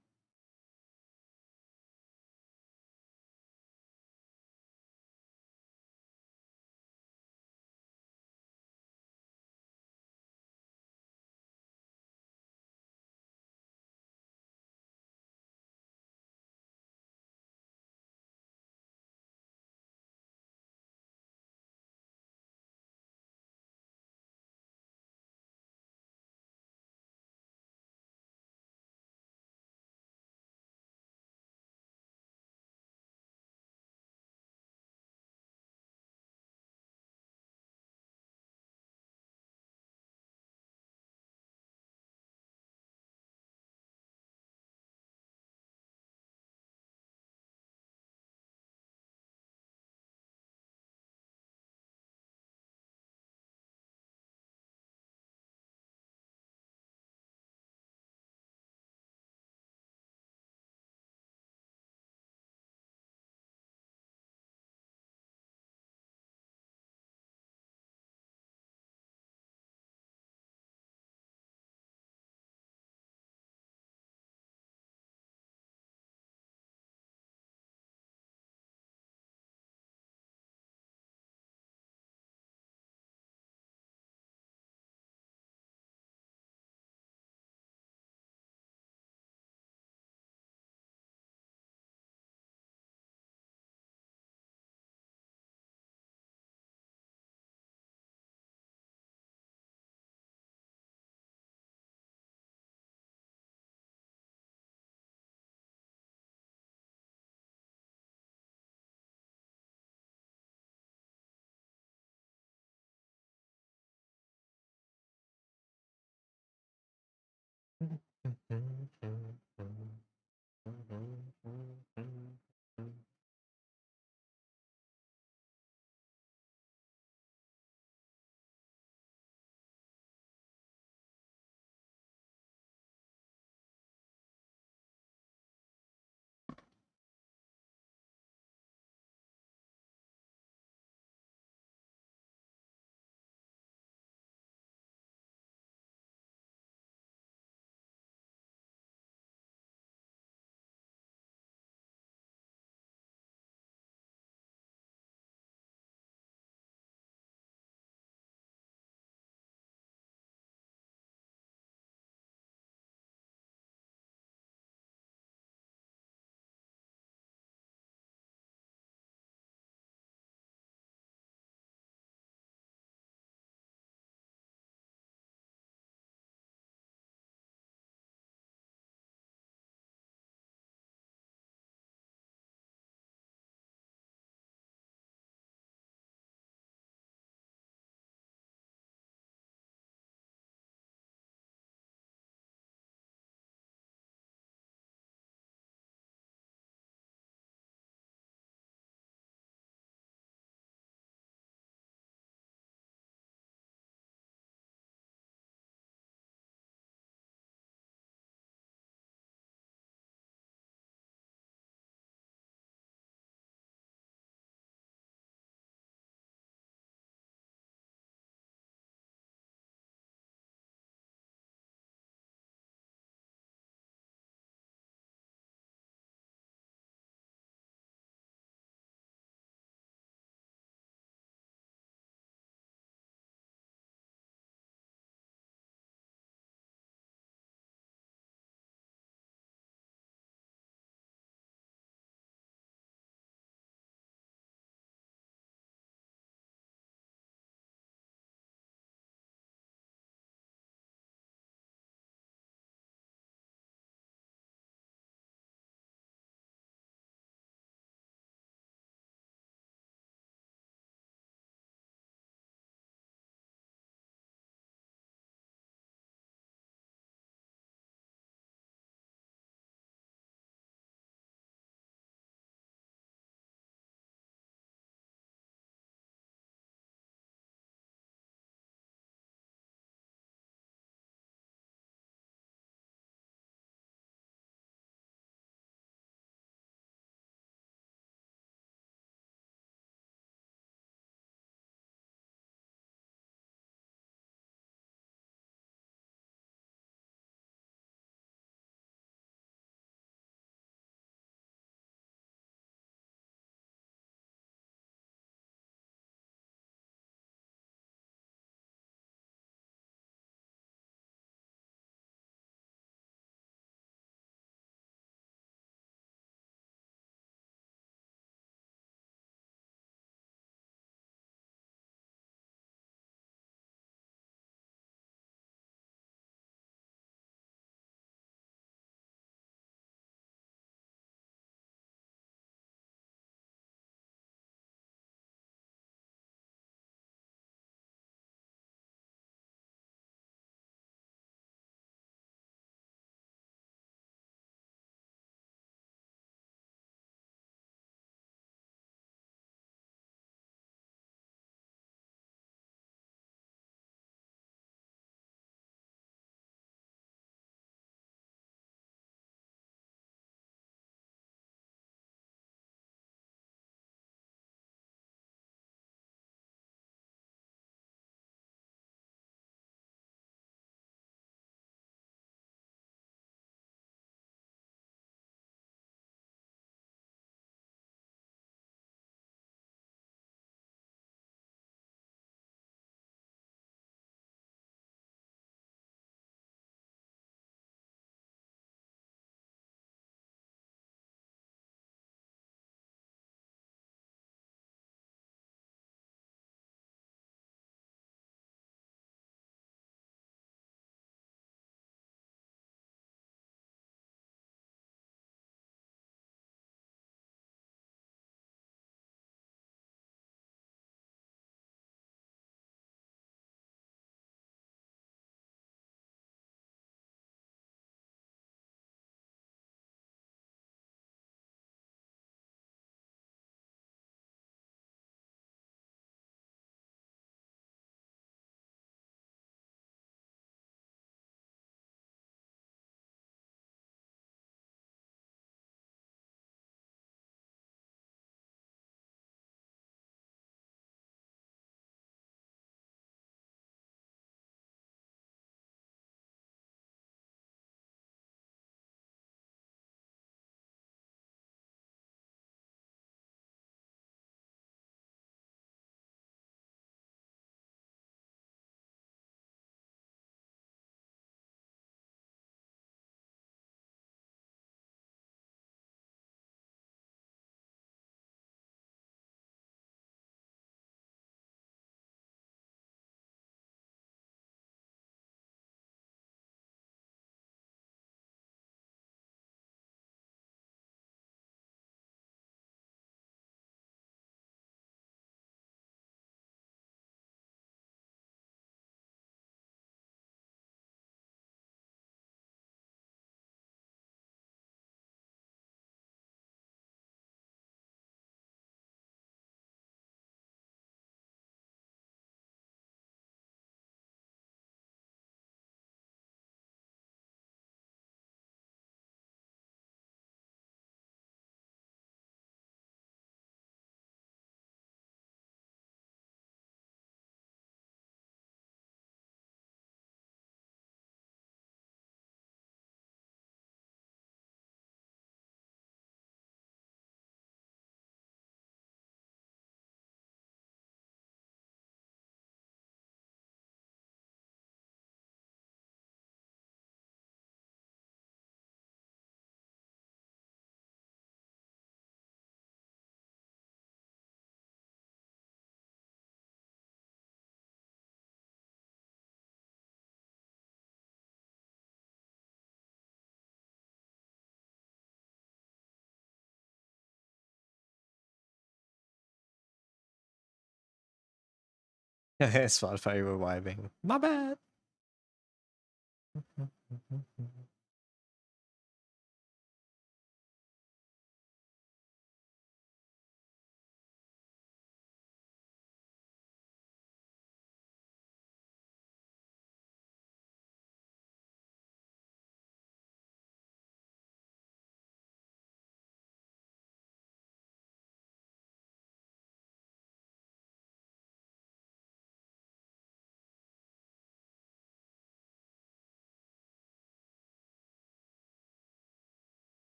Spotify reviving. My bad.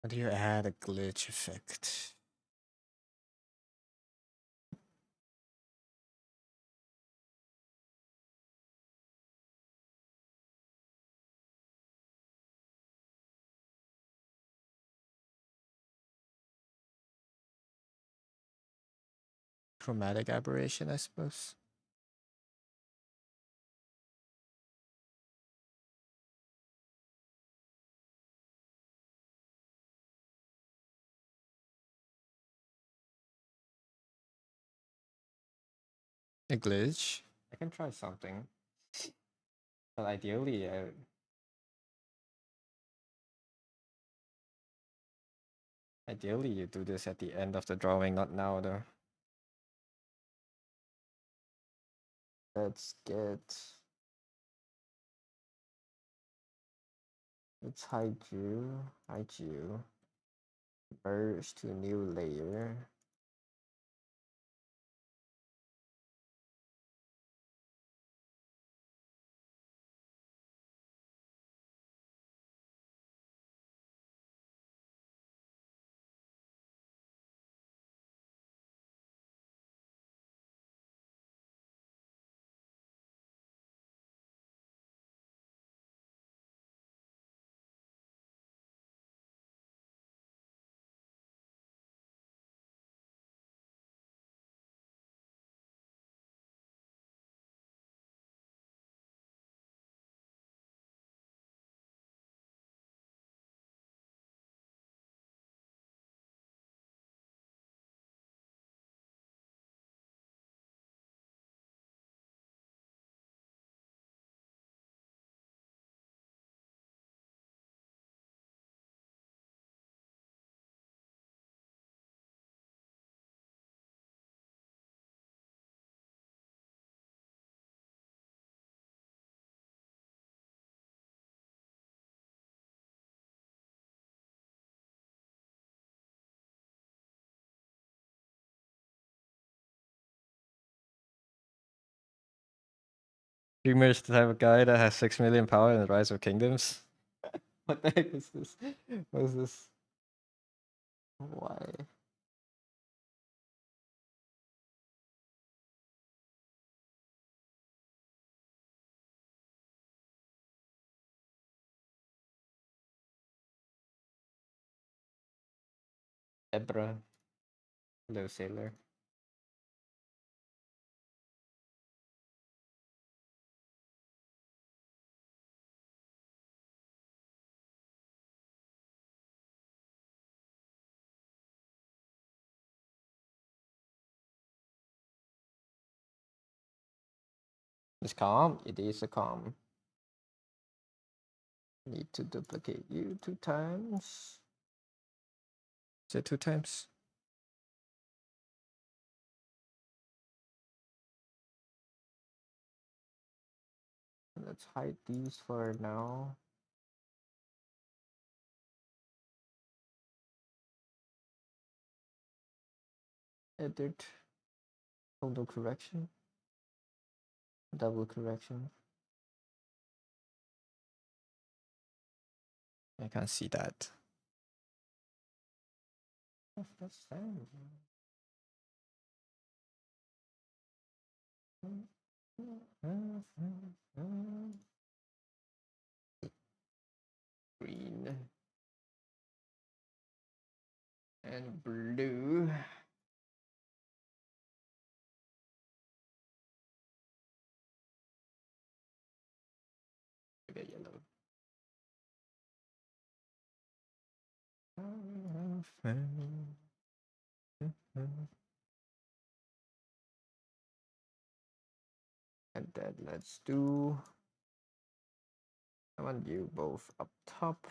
How do you add a glitch effect? Chromatic aberration, I suppose. A glitch. I can try something, but ideally you do this at the end of the drawing, not now, though. Let's get. Let's hide you, merge to a new layer. Streamer is the type of guy that has 6 million power in the Rise of Kingdoms. What the heck is this? What is this? Why? Ebra. Hello, sailor. It's calm. It is a calm. Need to duplicate you 2 times. Is it 2 times? Let's hide these for now. Edit. Auto correction. Double correction. I can't see that. That's fine. Green and blue. Okay, yellow. And then let's do. I want you both up top.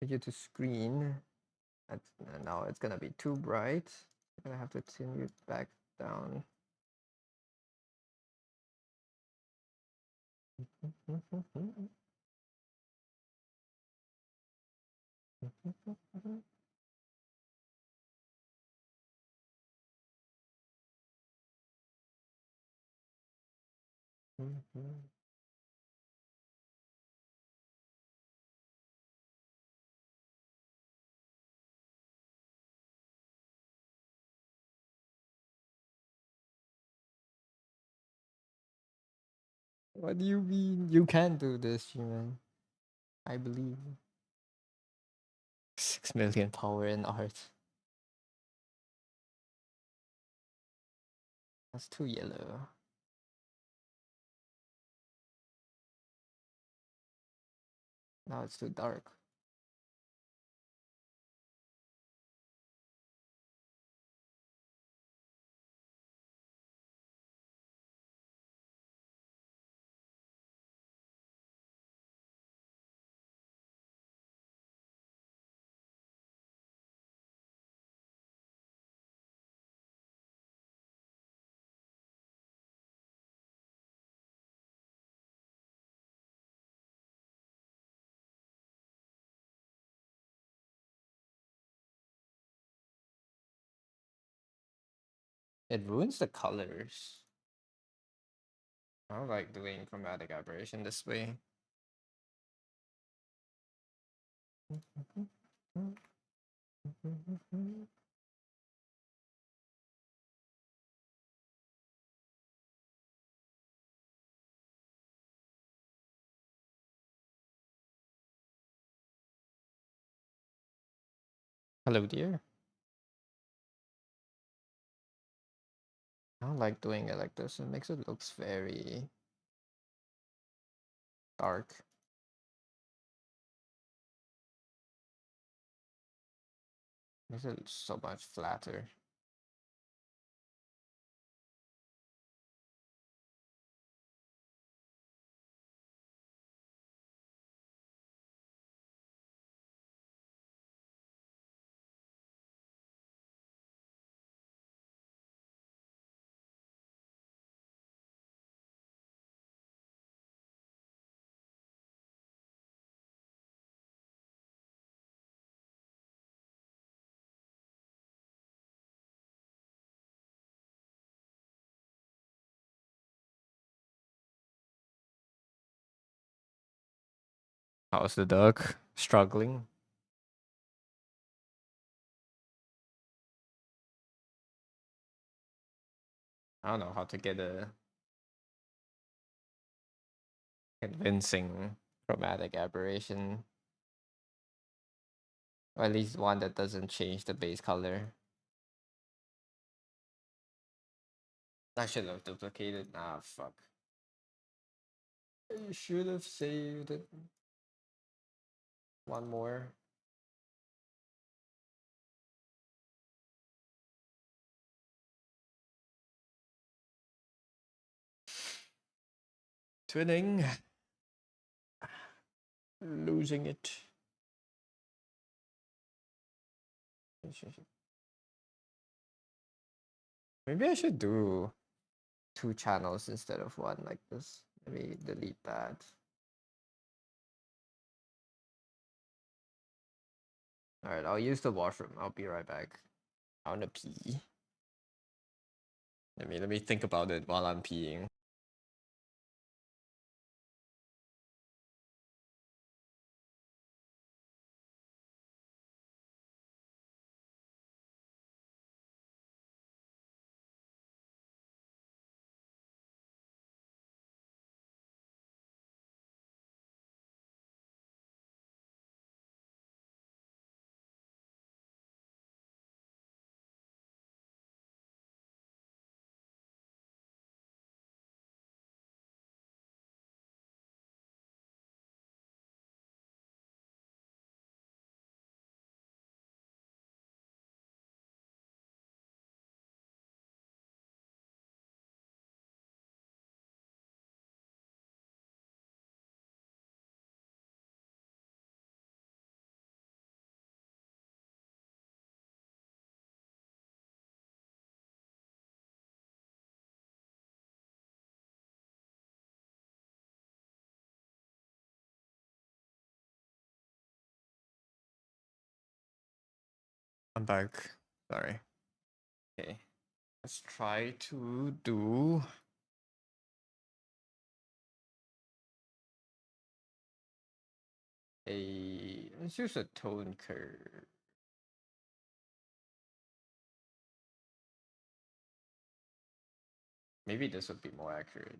Put you to screen. And now it's gonna be too bright. I'm gonna have to turn you back down. What do you mean? You can do this, human. I believe. 6 million power in art. That's too yellow. Now it's too dark. It ruins the colors. I don't like doing chromatic aberration this way. Hello, dear. I don't like doing it like this. It makes it looks very dark. Makes it so much flatter. How's the duck? Struggling? I don't know how to get a convincing chromatic aberration. Or at least one that doesn't change the base color. I should have duplicated. Ah, fuck. I should have saved it. One more. Twinning. Losing it. Maybe I should do 2 channels instead of one like this. Let me delete that. Alright, I'll use the washroom. I'll be right back. I wanna pee. Let me think about it while I'm peeing. I'm back. Sorry. Okay. Let's try to do let's use a tone curve. Maybe this would be more accurate.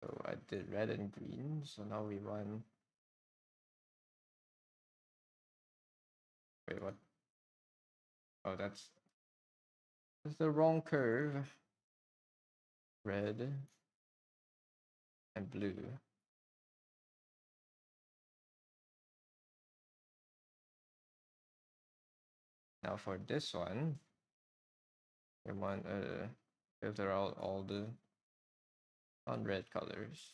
So I did red and green, so now we want. Wait, what? Oh, that's the wrong curve. Red and blue. Now for this one, we want filter out all the non-red colors.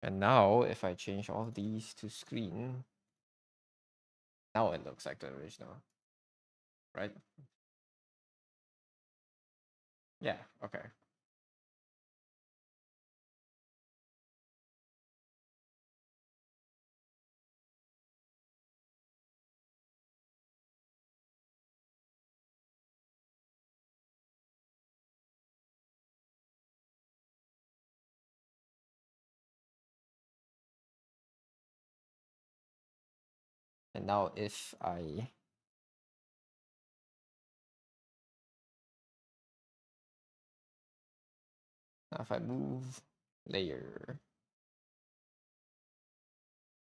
And now if I change all of these to screen, now it looks like the original, right? Yeah, okay. And now if I move layer,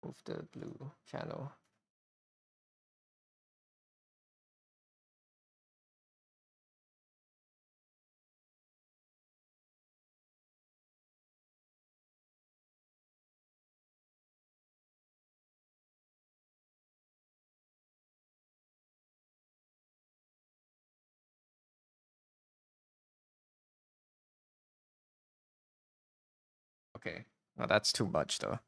move the blue channel. Okay, now that's too much though.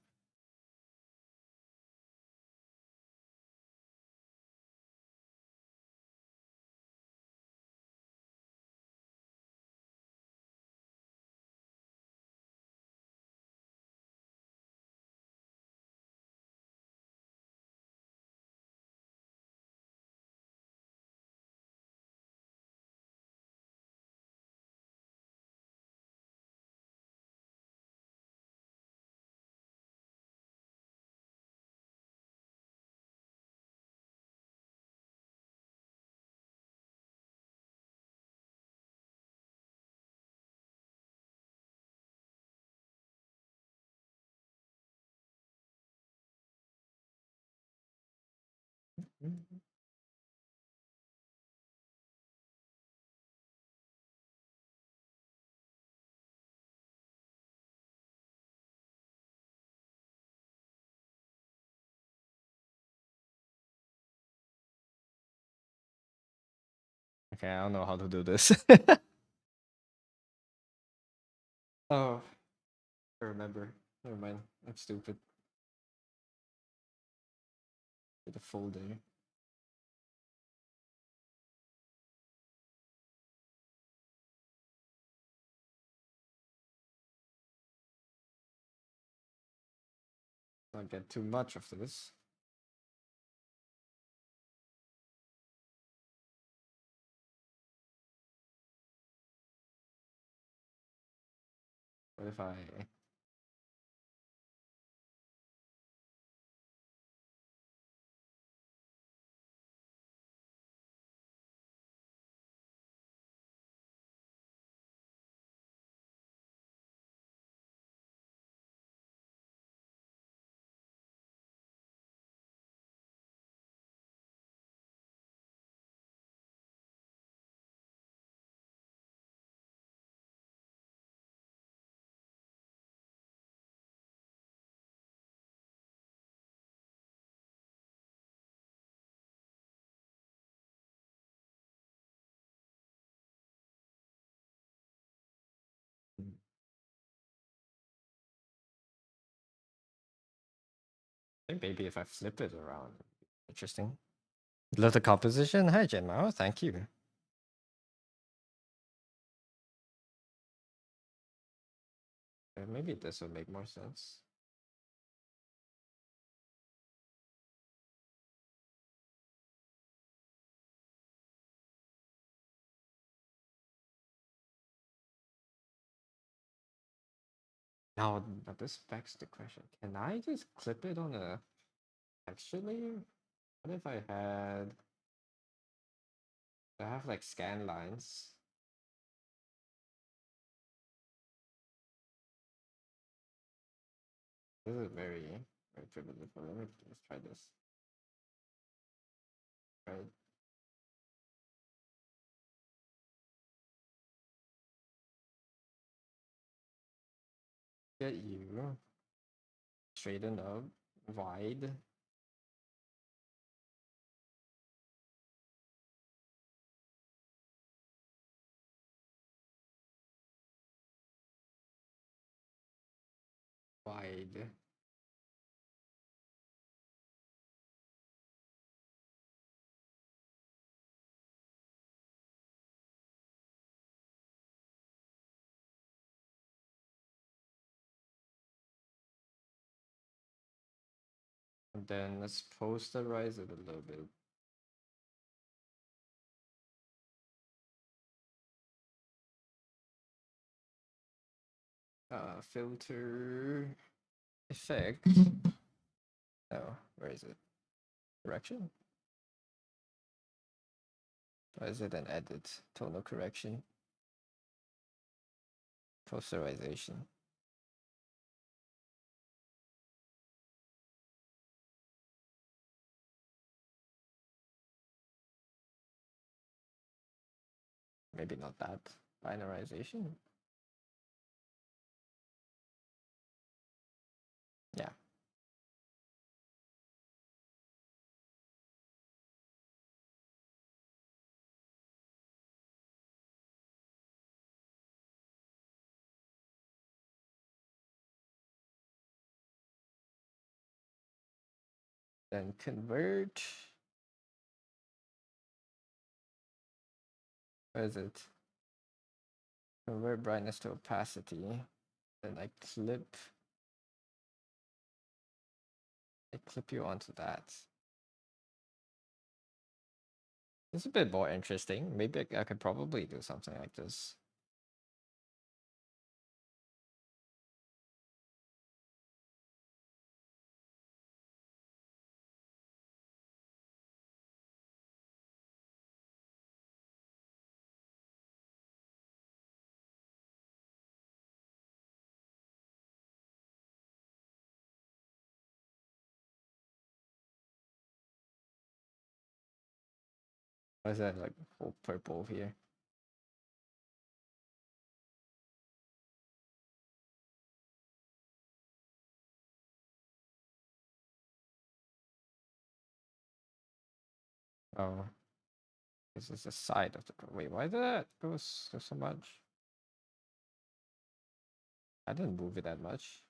Okay, I don't know how to do this. Oh, I remember. Never mind. I'm stupid. With a folder. Not get too much of this. What if I think maybe if I flip it around. Interesting. Love the composition. Hi Genmao, thank you. Maybe this would make more sense. Now, this begs the question: can I just clip it on a texture layer? What if I have like scan lines? This is very primitive. But let's try this. Right. Get you straighten up, wide. Wide. And then let's posterize it a little bit. Filter effect. Oh, where is it? Correction? Or is it an edit? Tonal correction. Posterization. Maybe not that. Binarization. Yeah. Then convert. Where is it? Convert brightness to opacity. Then I clip you onto that. This is a bit more interesting. Maybe I could probably do something like this. Why is that like all purple here? Oh, this is the side of the. Wait, why did that go so much? I didn't move it that much.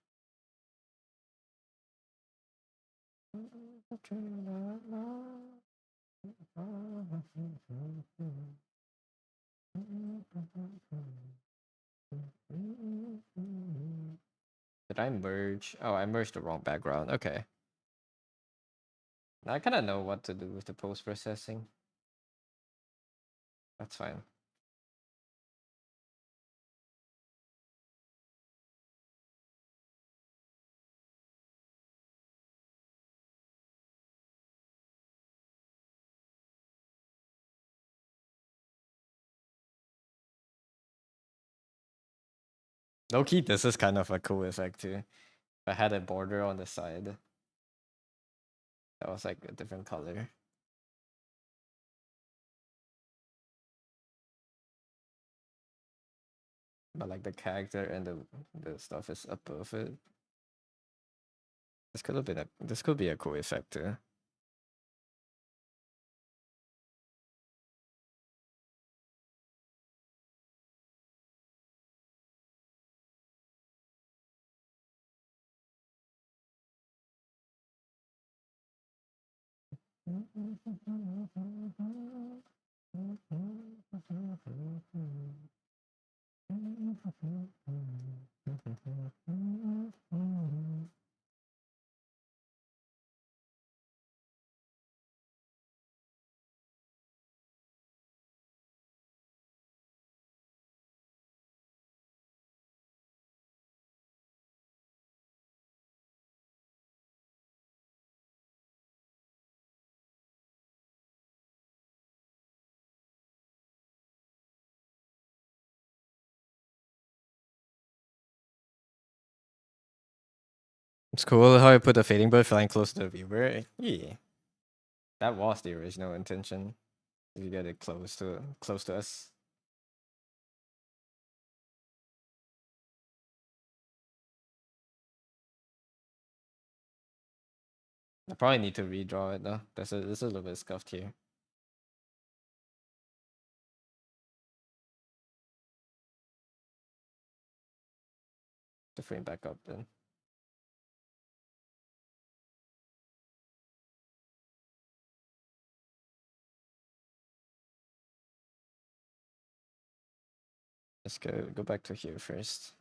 Did I merge? Oh, I merged the wrong background. Okay. Now I kind of know what to do with the post processing. That's fine. Low key, this is kind of a cool effect too. I had a border on the side that was like a different color. But like the character and the stuff is above it. This could be a cool effect too. It's cool how I put the fading bird flying close to the viewer. Yeah, that was the original intention. If you get it close to us. I probably need to redraw it though. There's a little bit scuffed here. To frame back up then. Let's go back to here first.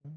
But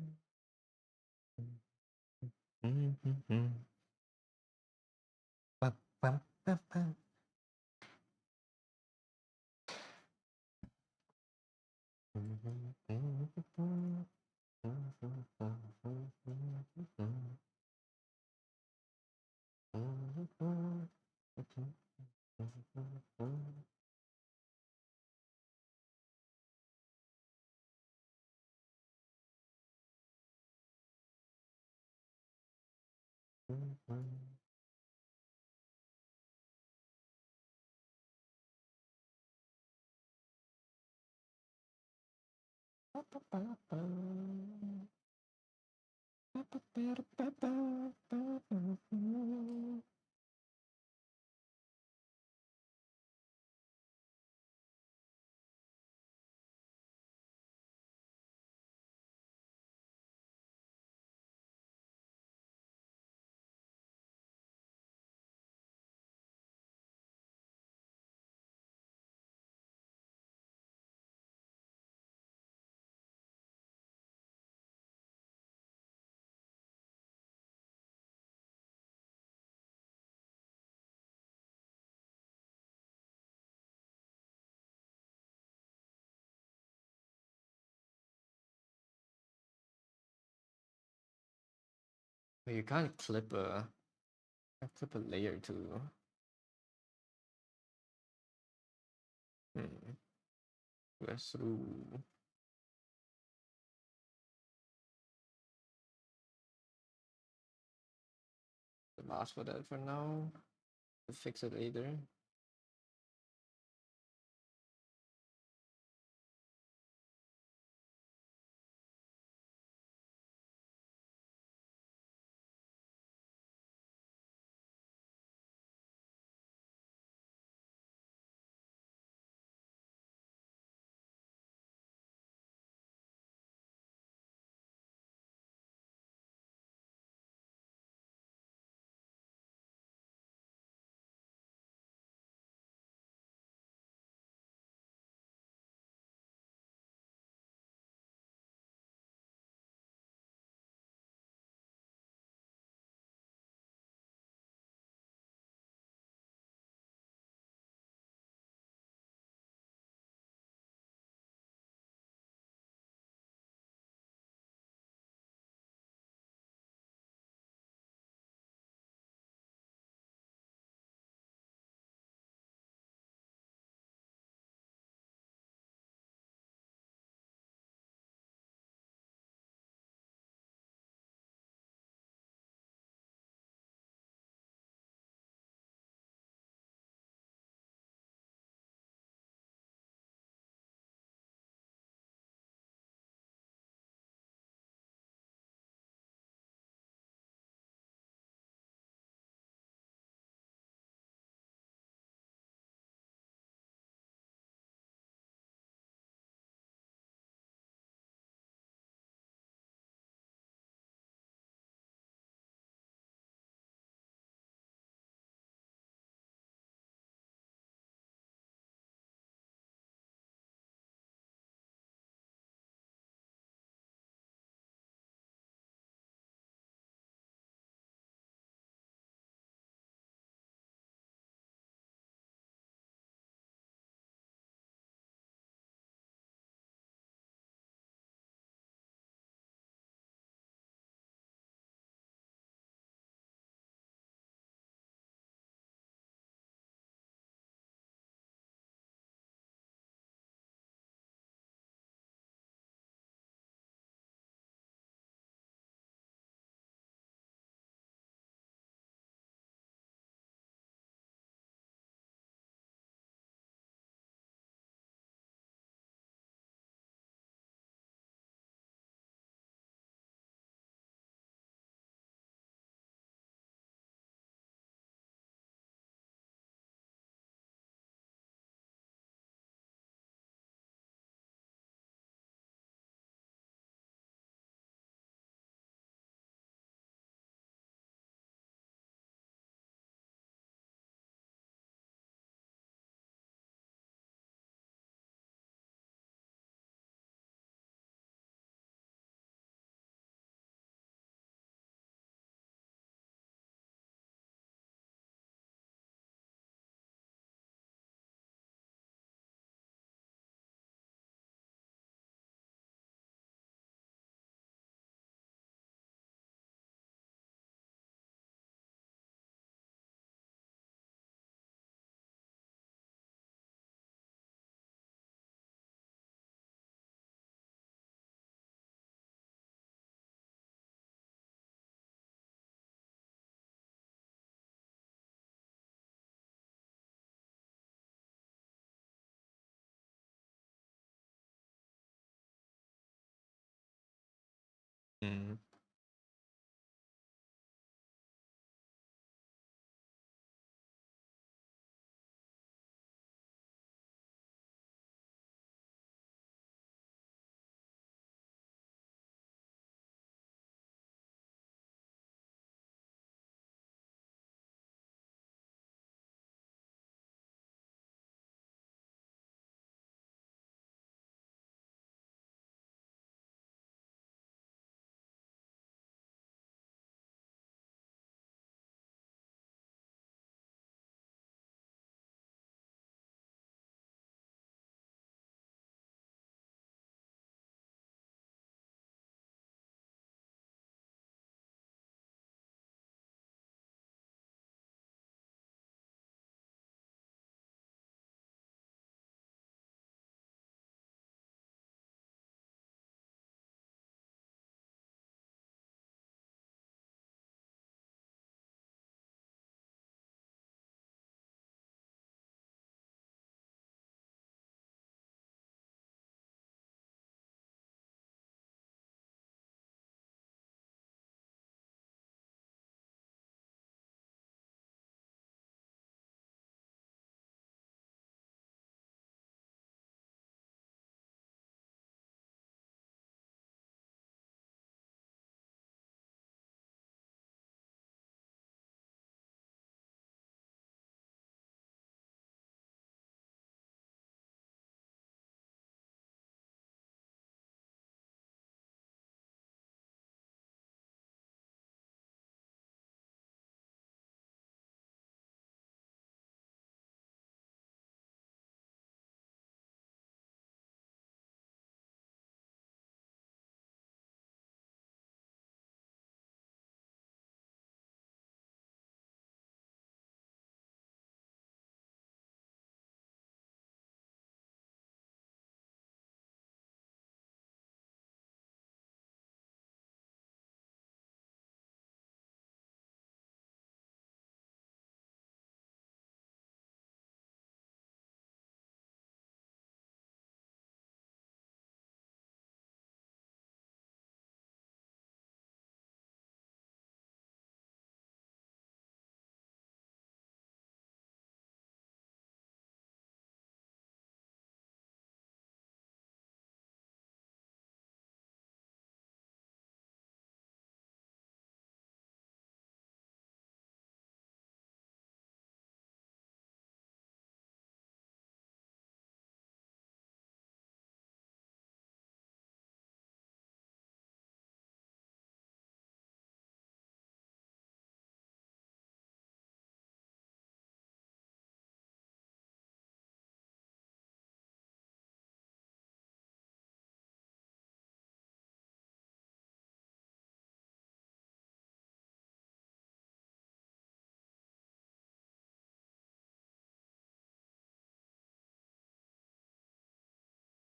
you can't clip a layer to go through. The mask for that for now. We'll fix it later. Mm.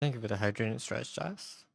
Thank you for the hydrated stretch, Jazz.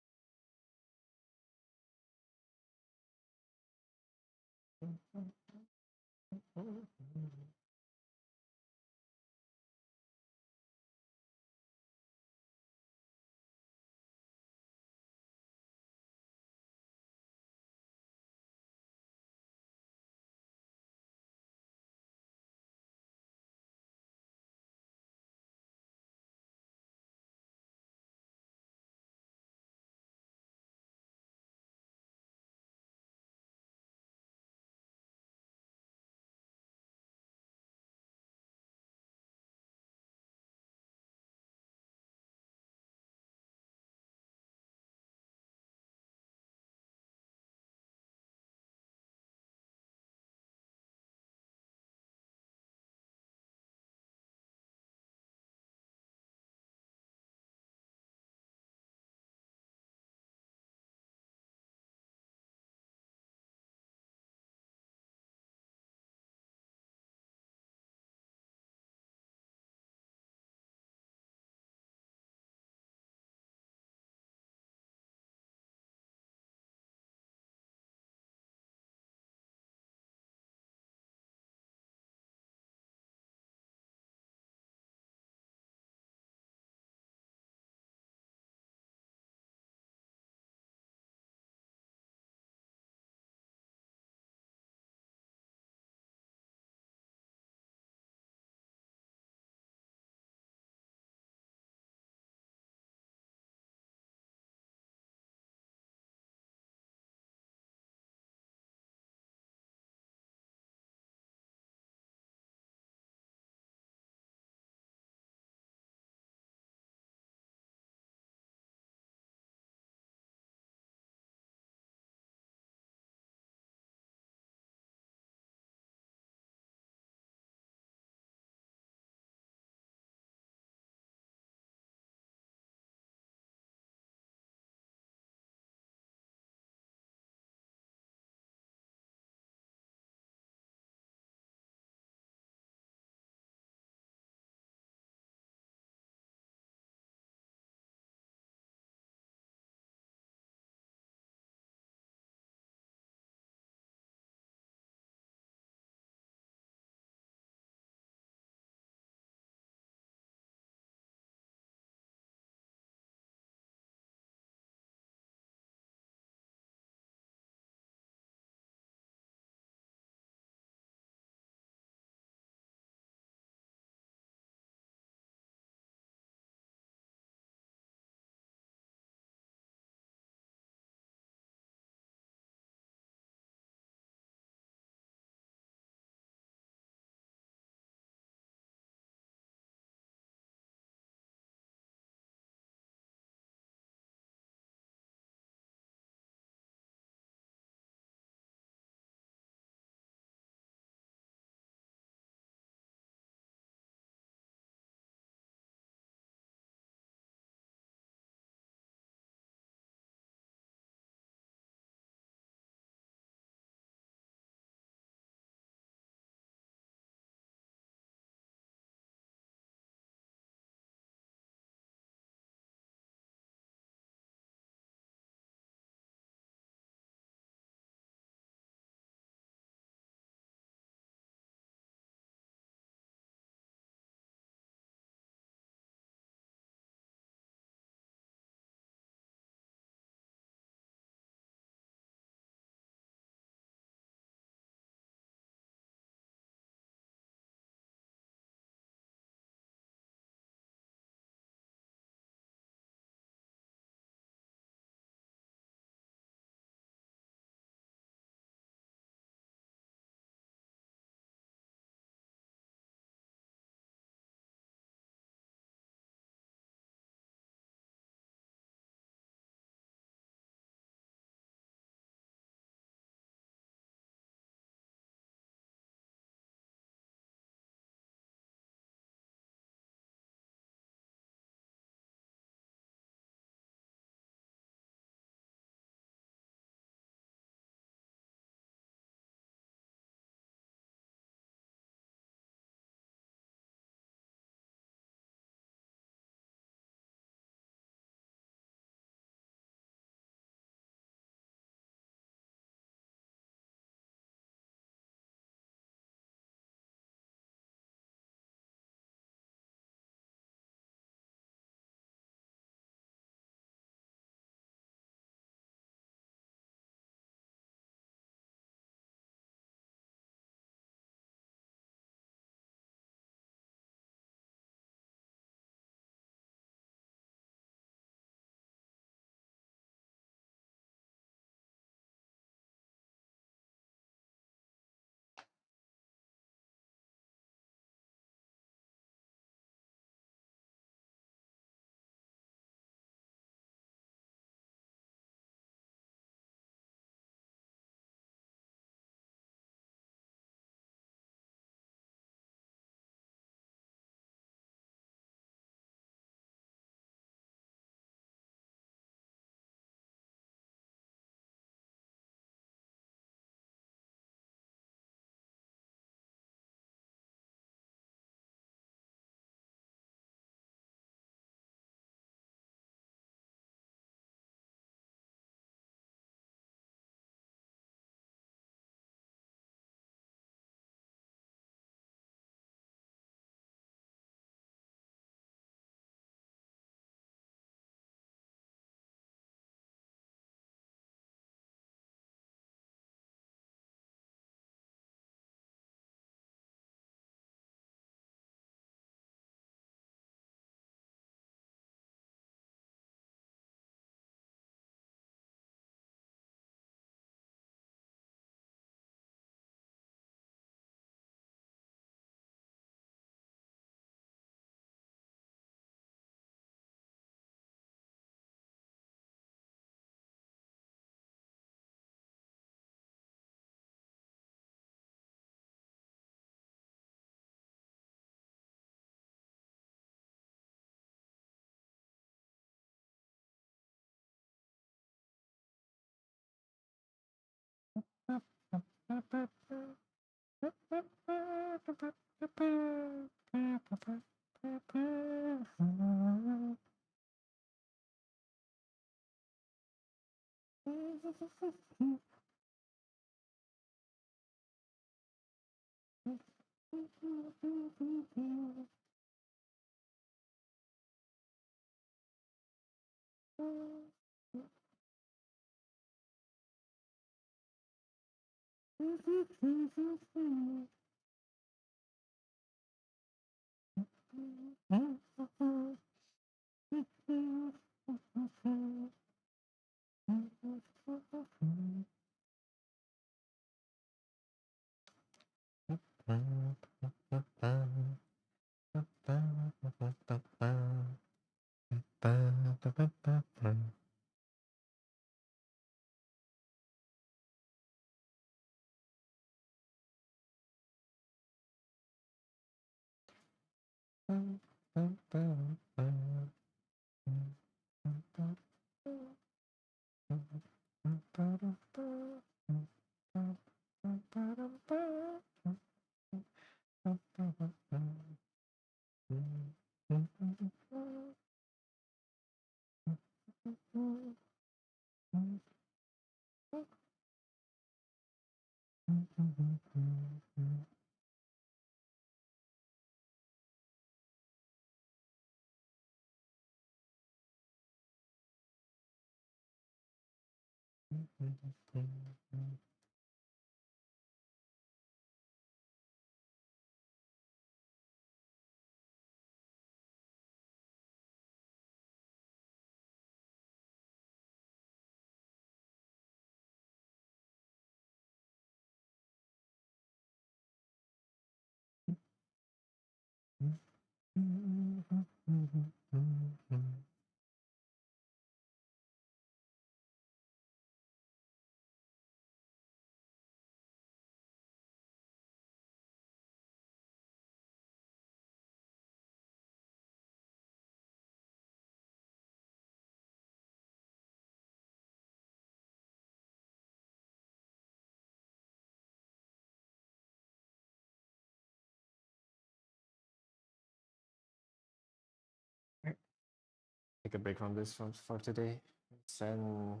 Take a break from this for today. Send,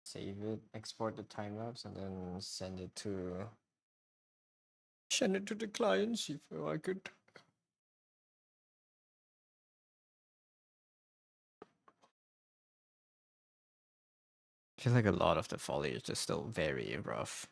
save it, export the time lapse, and then send it to the client. See if I could. I feel like a lot of the foliage is still very rough.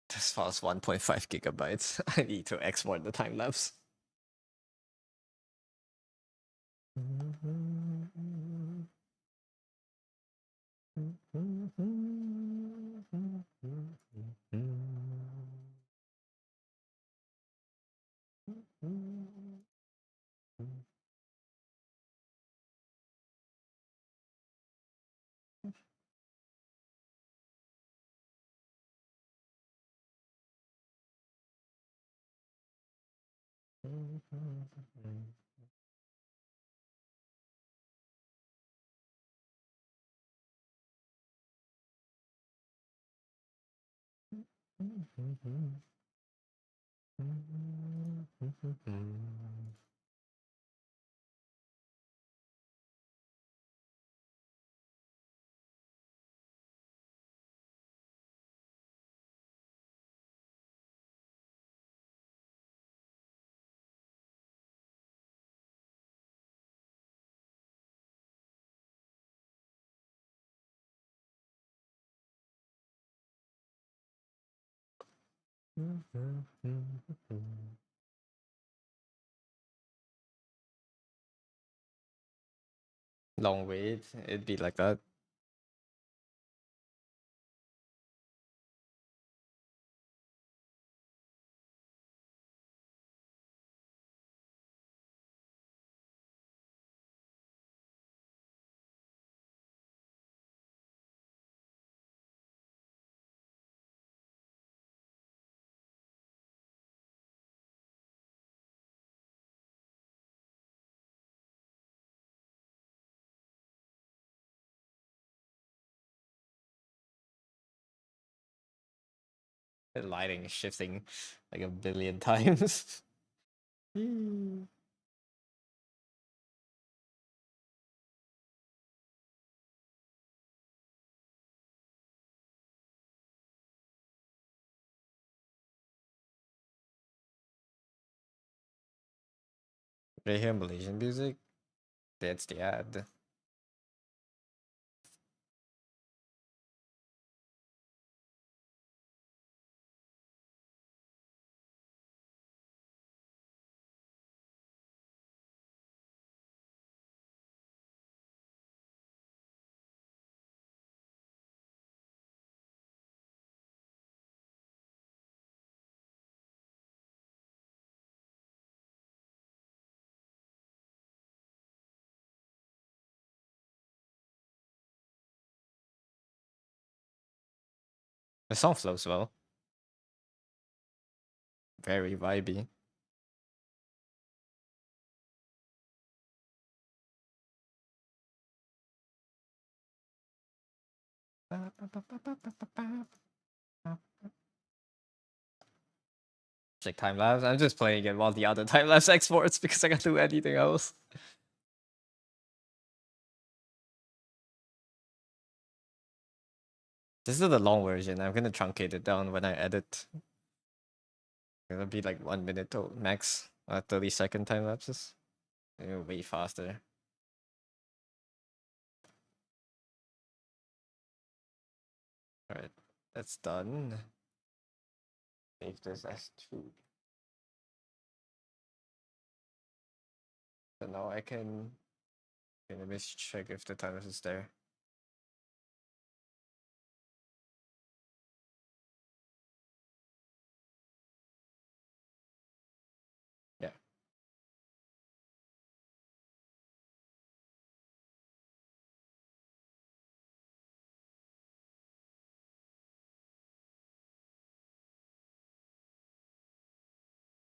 This file's 1.5 gigabytes. I need to export the time lapse. Long wait, it'd be like that. The lighting is shifting like a billion times. Mm. They hear Malaysian music? That's the ad. The song flows well. Very vibey. Check time lapse. I'm just playing it while the other time lapse exports because I can't do anything else. This is the long version. I'm gonna truncate it down when I edit. It'll be like 1 minute to max. 30-second time lapses. Way faster. Alright, that's done. Save this as 2. So now I can. Okay, let me check if the time is there. Yeah.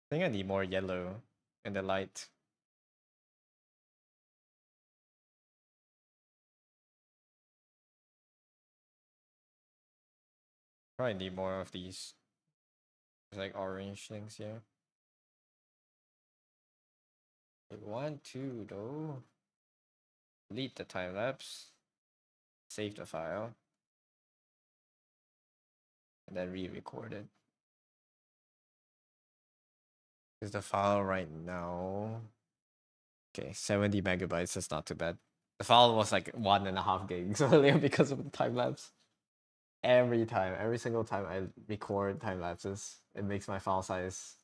I think I need more yellow in the light. Probably need more of these like orange things here. I want to though. Delete the time lapse. Save the file. And then re-record it. Is the file right now? Okay, 70 megabytes. That's not too bad. The file was like 1.5 gigs earlier because of the time lapse. Every time, every single time I record time lapses, it makes my file size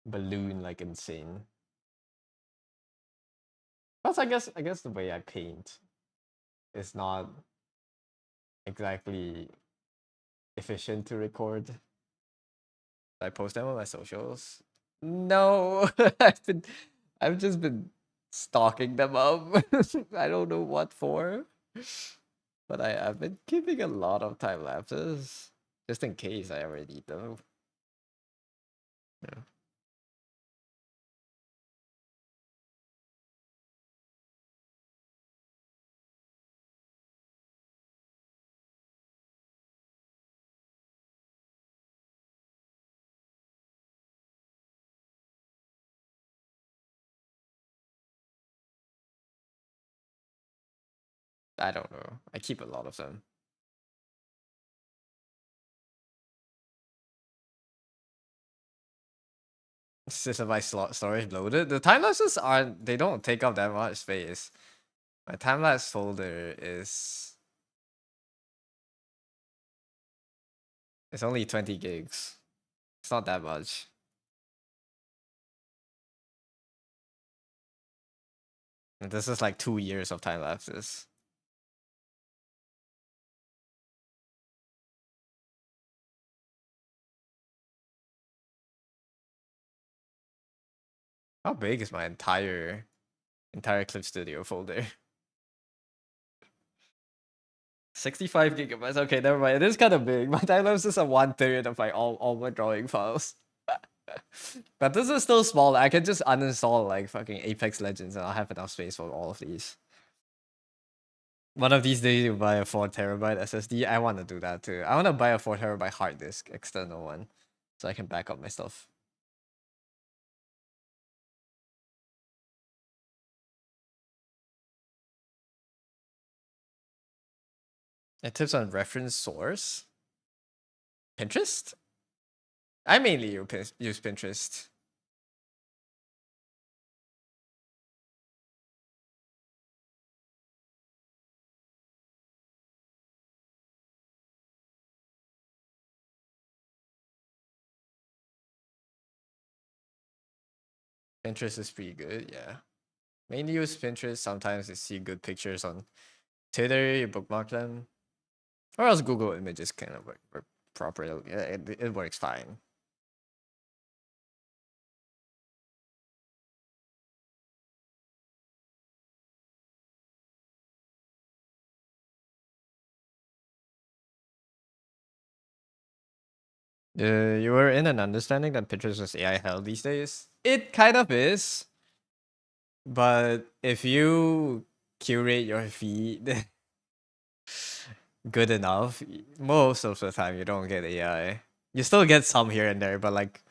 balloon like insane. Plus, I guess the way I paint is not exactly efficient to record. I post them on my socials. No, I've just been stalking them up. I don't know what for, but I've been keeping a lot of time lapses just in case I ever need them. Yeah. I don't know. I keep a lot of them. Since my storage loaded, the time lapses aren't. They don't take up that much space. My time lapse folder is. It's only 20 gigs. It's not that much. And this is like 2 years of time lapses. How big is my entire Clip Studio folder? 65 gigabytes. Okay, never mind. It is kind of big. My time lapse is a 1/3 of my all my drawing files. But this is still small. I can just uninstall like fucking Apex Legends and I'll have enough space for all of these. One of these days you buy a 4 TB SSD. I want to do that too. I want to buy a 4 TB hard disk, external one, so I can back up my stuff. And tips on reference source? Pinterest? I mainly use Pinterest. Pinterest is pretty good, yeah. Mainly use Pinterest. Sometimes you see good pictures on Twitter, you bookmark them. Or else Google Images kind of work properly. Yeah, it works fine. You were in an understanding that Pinterest is AI hell these days. It kind of is, but if you curate your feed good enough, most of the time you don't get AI. You still get some here and there, but like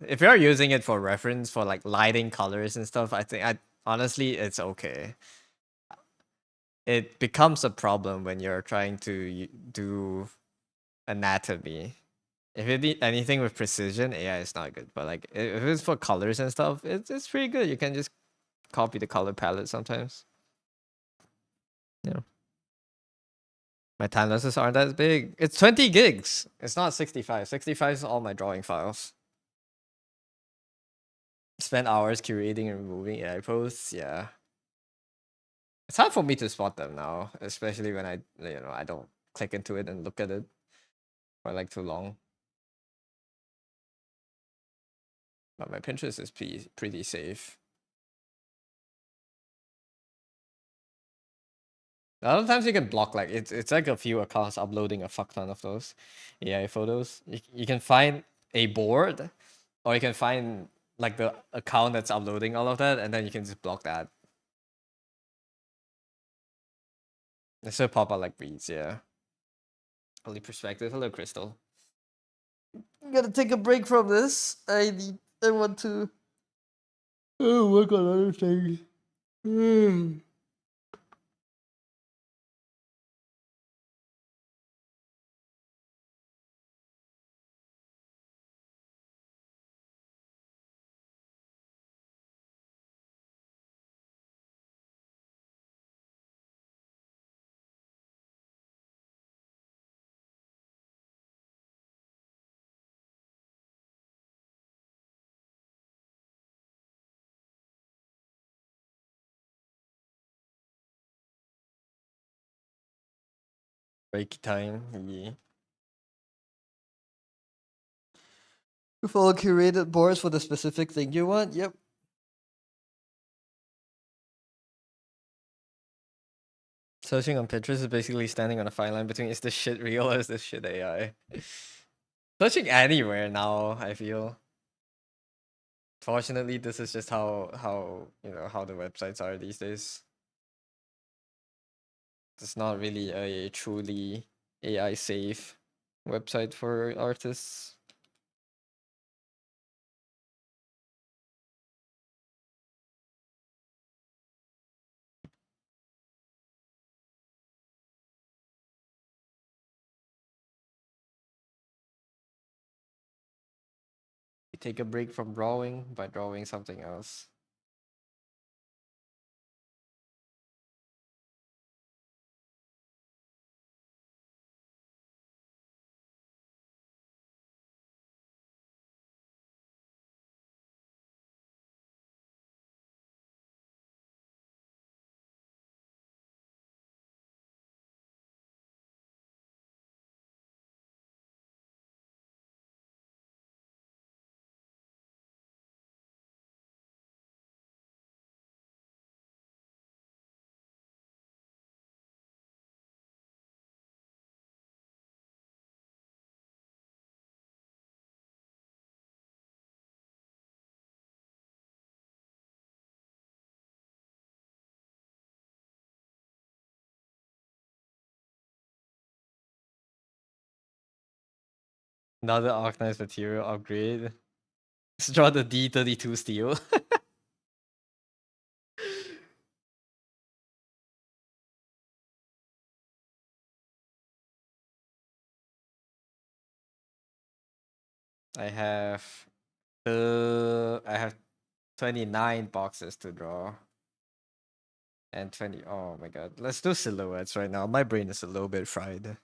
if you're using it for reference for like lighting colors and stuff, I honestly it's okay. It becomes a problem when you're trying to do anatomy. If you need anything with precision, AI is not good. But like if it's for colors and stuff, it's pretty good. You can just copy the color palette sometimes. Yeah. My time lapses aren't that big. It's 20 gigs. It's not 65. 65 is all my drawing files. Spend hours curating and removing AI posts. Yeah. It's hard for me to spot them now, especially when I don't click into it and look at it for like too long. But my Pinterest is pretty safe. A lot of times you can block like it's like a few accounts uploading a fuck ton of those AI photos. You can find a board, or you can find like the account that's uploading all of that, and then you can just block that. It should pop out like beads, yeah. Holy perspective. Hello, Crystal. I'm gonna take a break from this. I want to work on other things. Break time. Yeah. You follow curated boards for the specific thing you want. Yep. Searching on Pinterest is basically standing on a fine line between is this shit real or is this shit AI? Searching anywhere now, I feel. Fortunately, this is just how the websites are these days. It's not really a truly AI safe website for artists. You take a break from drawing by drawing something else. Another Arcanized material upgrade. Let's draw the D32 steel. I have I have 29 boxes to draw. And 20. Oh my god. Let's do silhouettes right now. My brain is a little bit fried.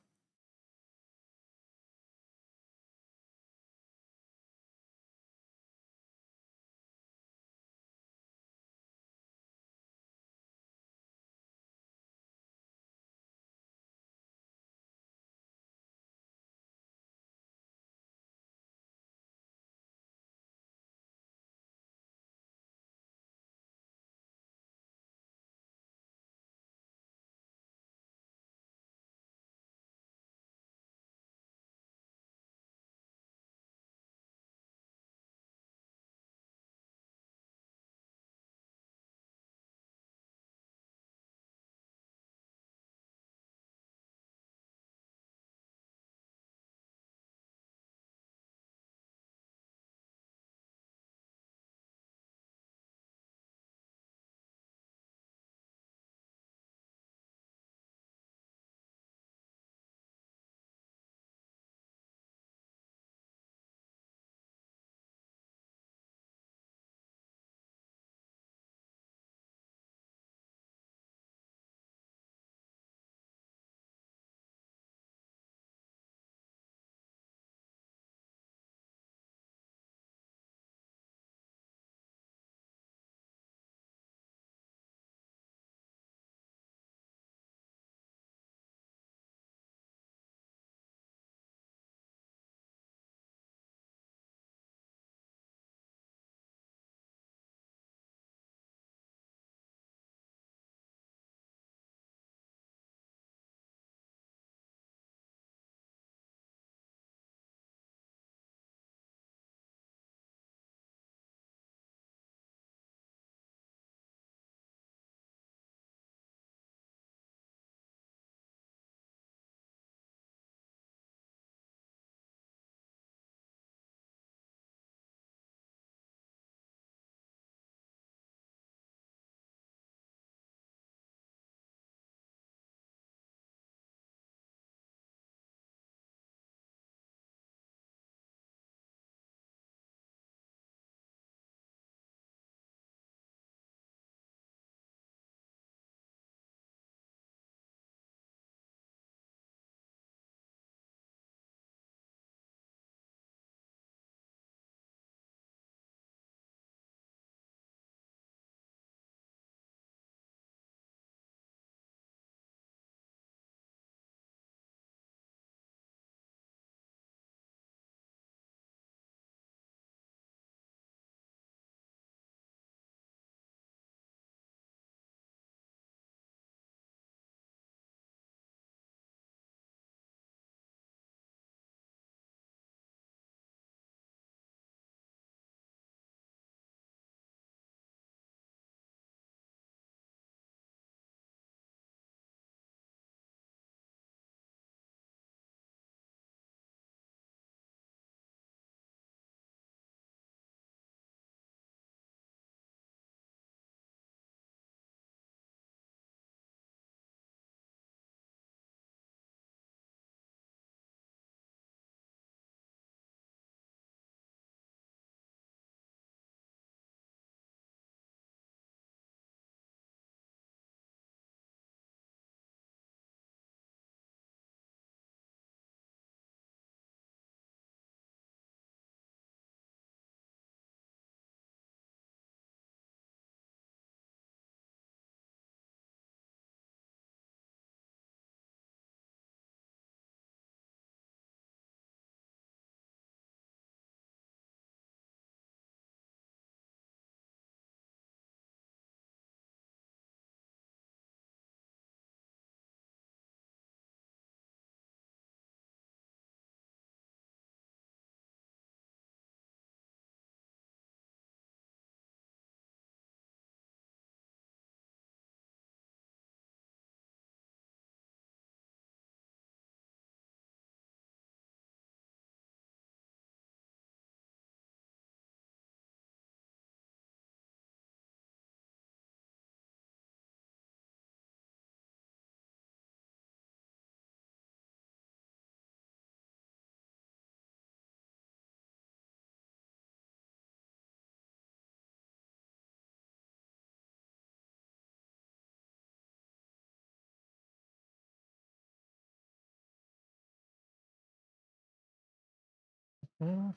Hello,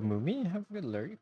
Mumi. Have a lurk.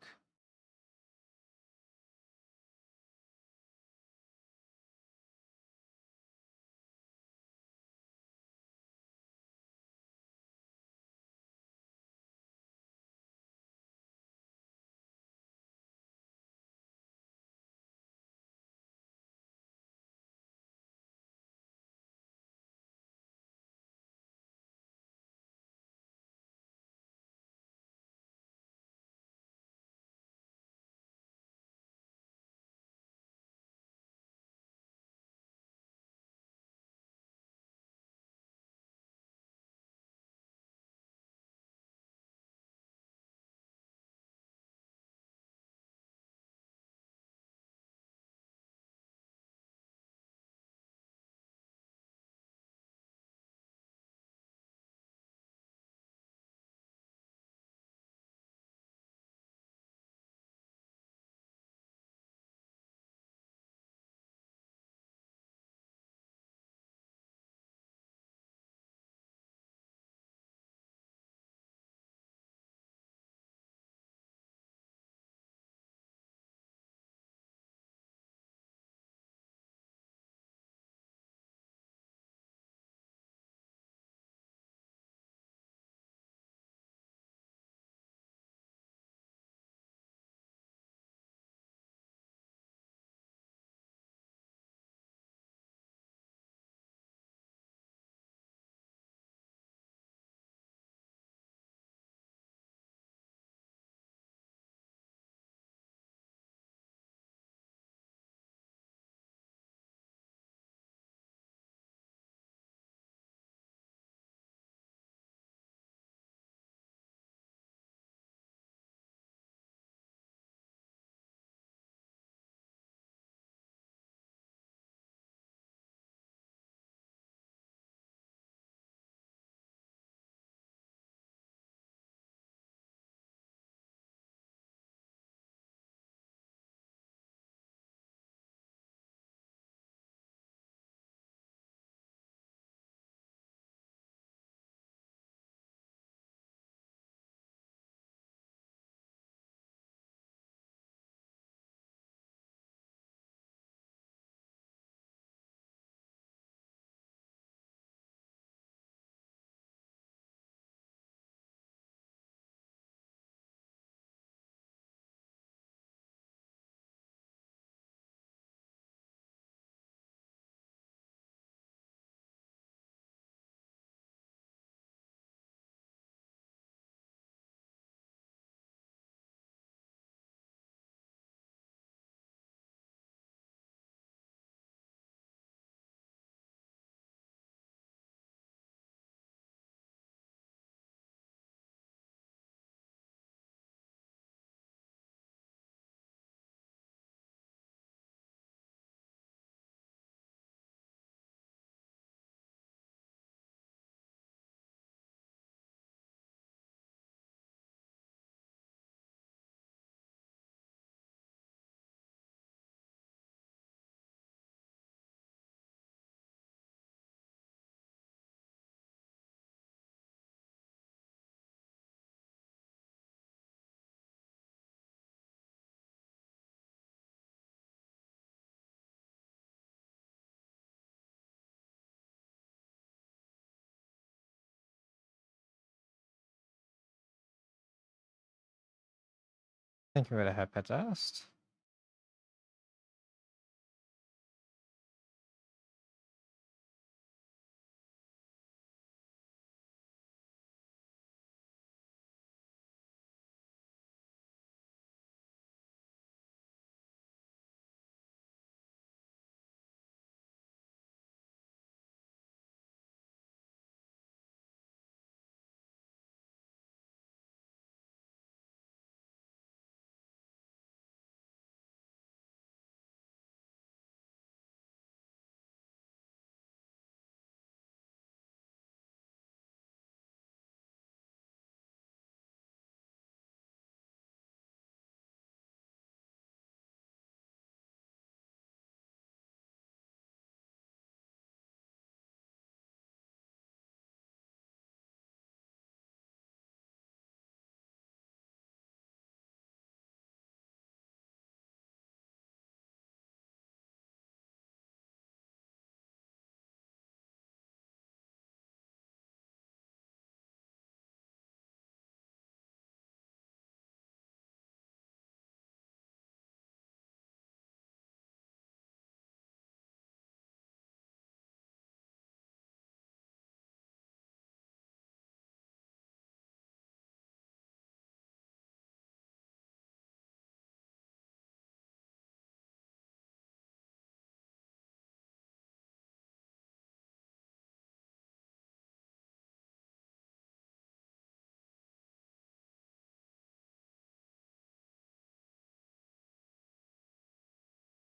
Thank you for the hepatast.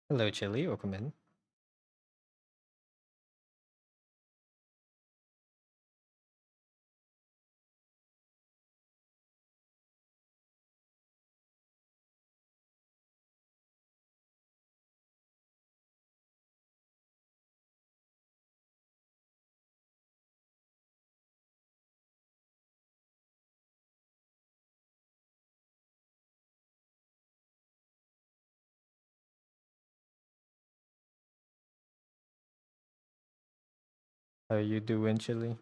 Hello, Chili. Welcome in. How you doing, Chili?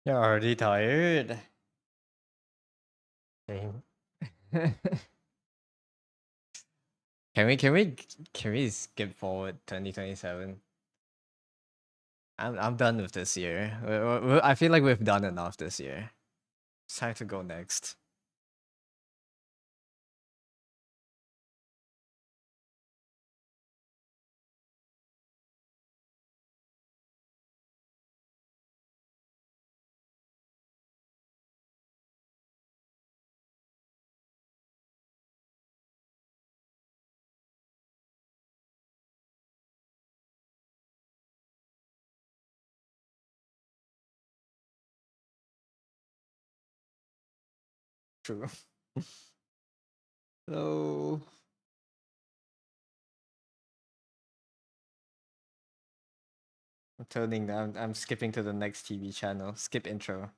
You're already tired. Same. Can we skip forward 2027? I'm done with this year. I feel like we've done enough this year. It's time to go next. True. So I'm skipping to the next TV channel. Skip intro.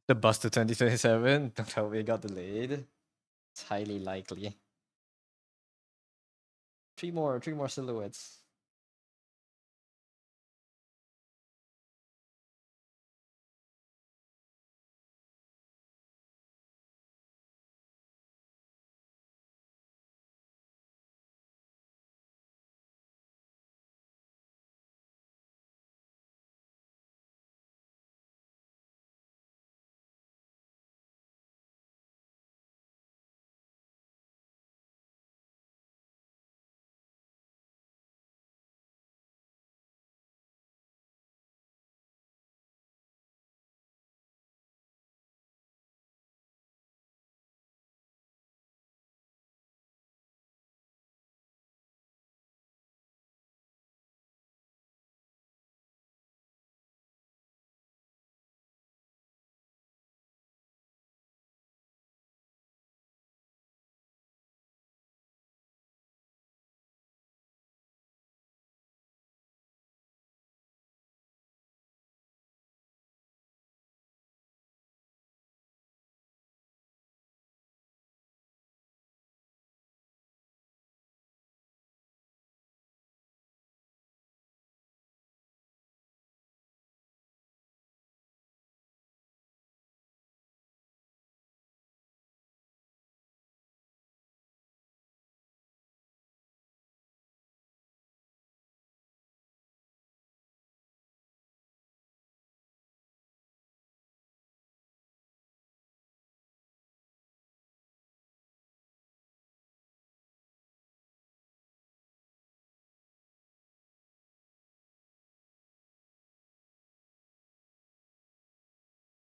The bus to 2027. Don't tell me it got delayed. It's highly likely. Three more silhouettes.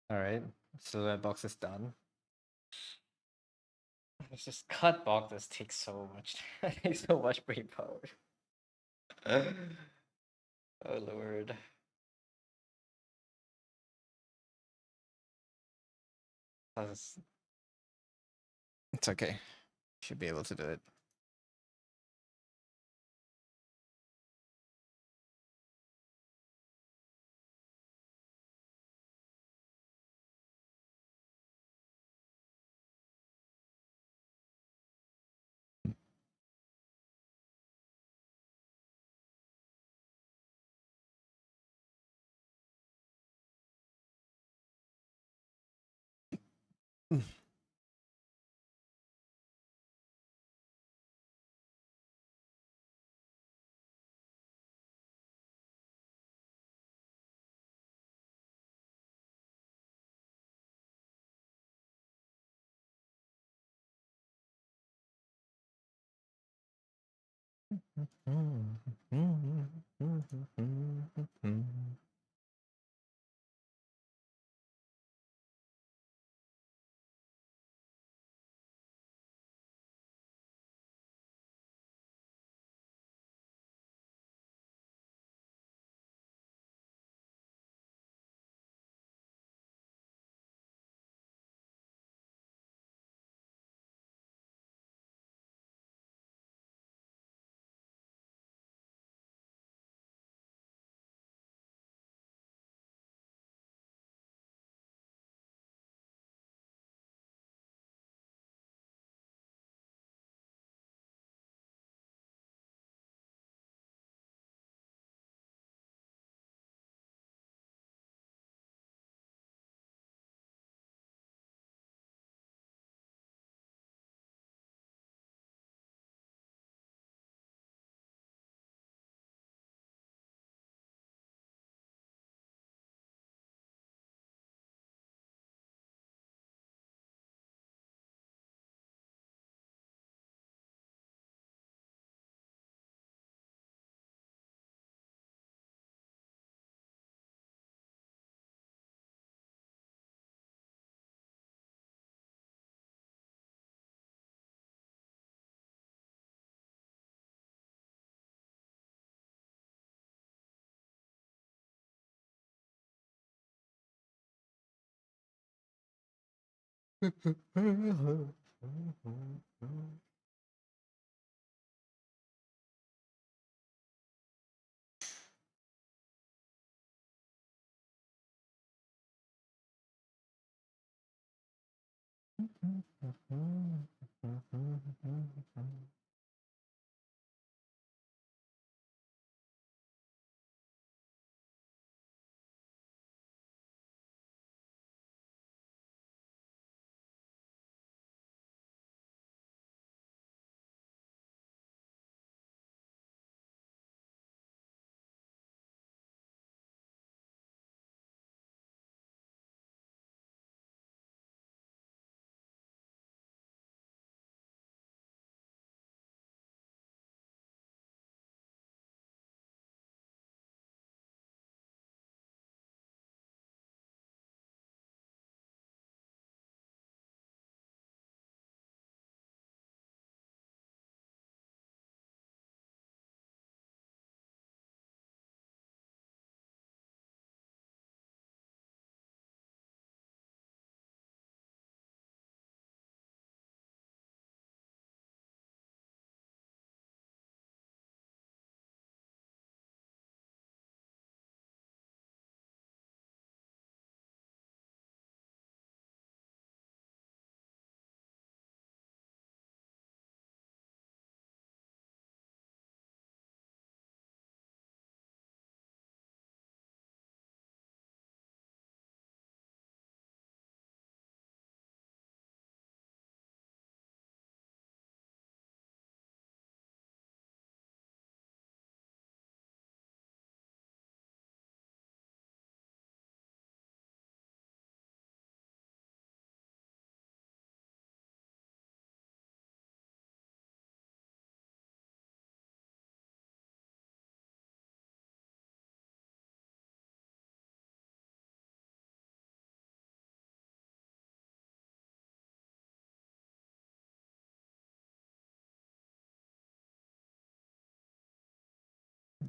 All right, so that box is done. It's just cut boxes takes so much, takes so much brain power. Oh lord. That's- It's okay. Should be able to do it.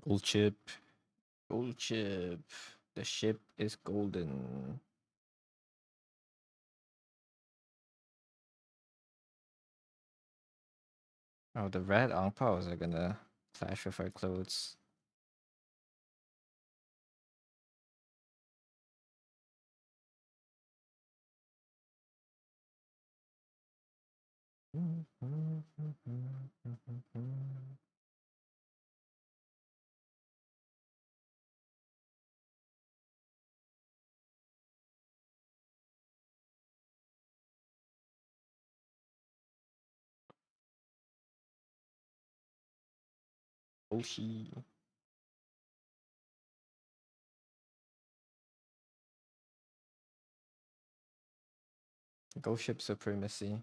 Gold chip. Gold chip. The ship is golden. Oh, the red ang paos are gonna clash with our clothes. Oshi. Ghost ship supremacy.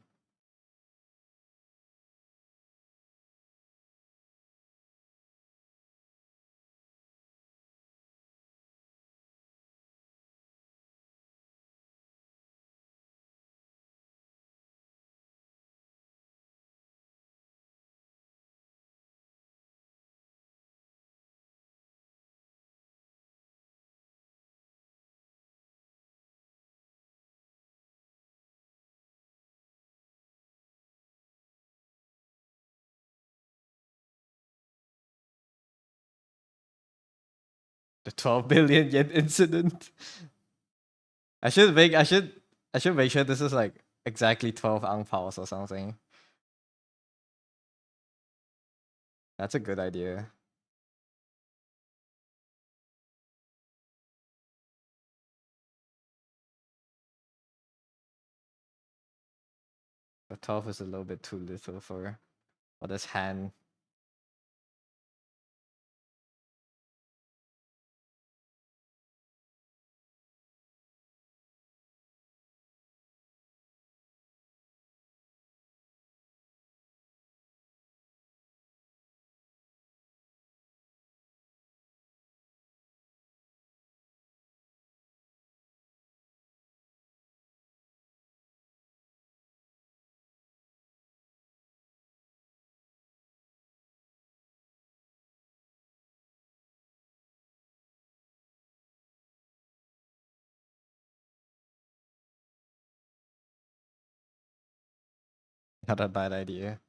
The 12 billion yen incident. I should make sure this is like exactly 12 ang paos or something. That's a good idea. But 12 is a little bit too little for this hand. Not a bad idea.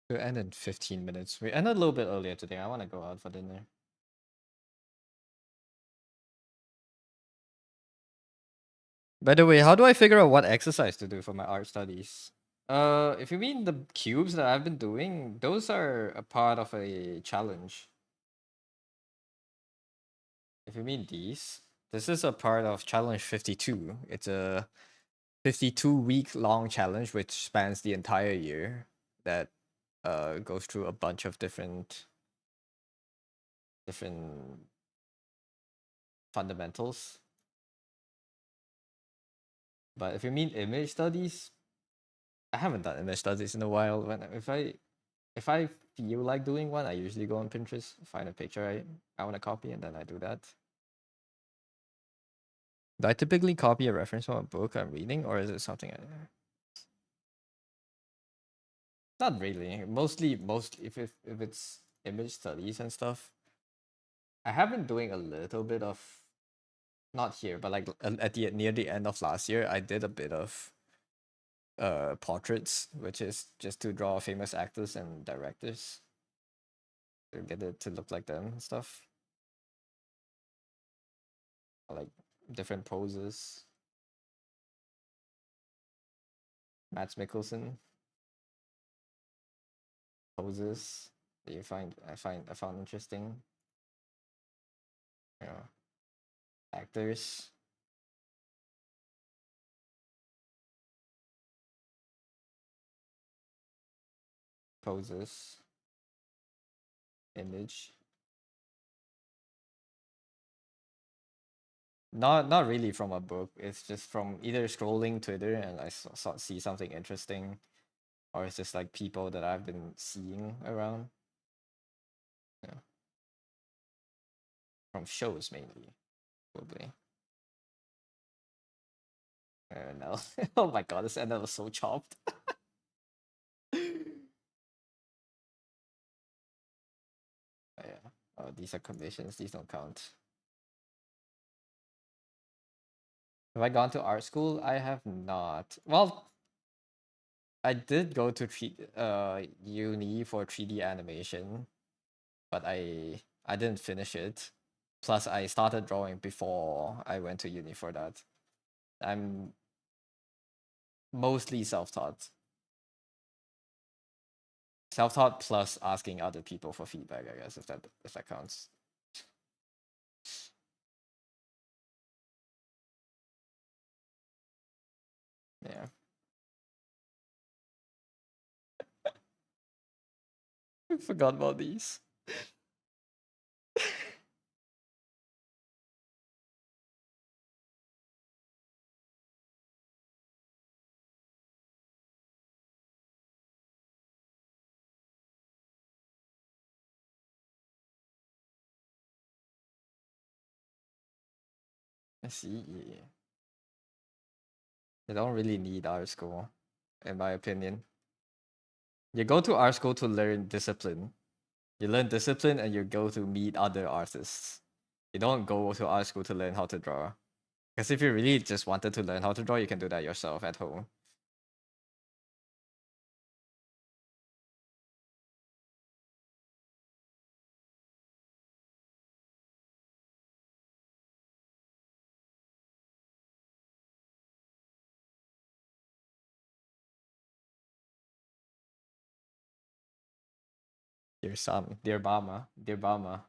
We end in 15 minutes. We ended a little bit earlier today. I want to go out for dinner. By the way, how do I figure out what exercise to do for my art studies? If you mean the cubes that I've been doing, those are a part of a challenge. If you mean these, this is a part of challenge 52. It's a 52-week long challenge which spans the entire year that goes through a bunch of different fundamentals. But if you mean image studies, I haven't done image studies in a while. If I feel like doing one, I usually go on Pinterest, find a picture I want to copy, and then I do that. Do I typically copy a reference from a book I'm reading, or is it something I? Not really. Most if it's image studies and stuff, I have been doing a little bit of, not here, but like at the near the end of last year, I did a bit of portraits, which is just to draw famous actors and directors to get it to look like them and stuff, like different poses. Mads Mikkelsen poses that I found interesting. You know, actors poses image. Not really from a book. It's just from either scrolling Twitter and I see something interesting, or it's just like people that I've been seeing around. Yeah, from shows mainly, probably. No. Oh my god, this ended was so chopped. Oh, yeah. Oh, these are commissions. These don't count. Have I gone to art school? I have not. Well, I did go to uni for 3D animation, but I didn't finish it. Plus, I started drawing before I went to uni for that. I'm mostly self-taught. Self-taught plus asking other people for feedback, I guess, if that counts. Yeah. I forgot about these. I see. You don't really need art school, in my opinion. You go to art school to learn discipline. You learn discipline and you go to meet other artists. You don't go to art school to learn how to draw. Because if you really just wanted to learn how to draw, you can do that yourself at home. Dear Sam, dear Bama, dear Bama.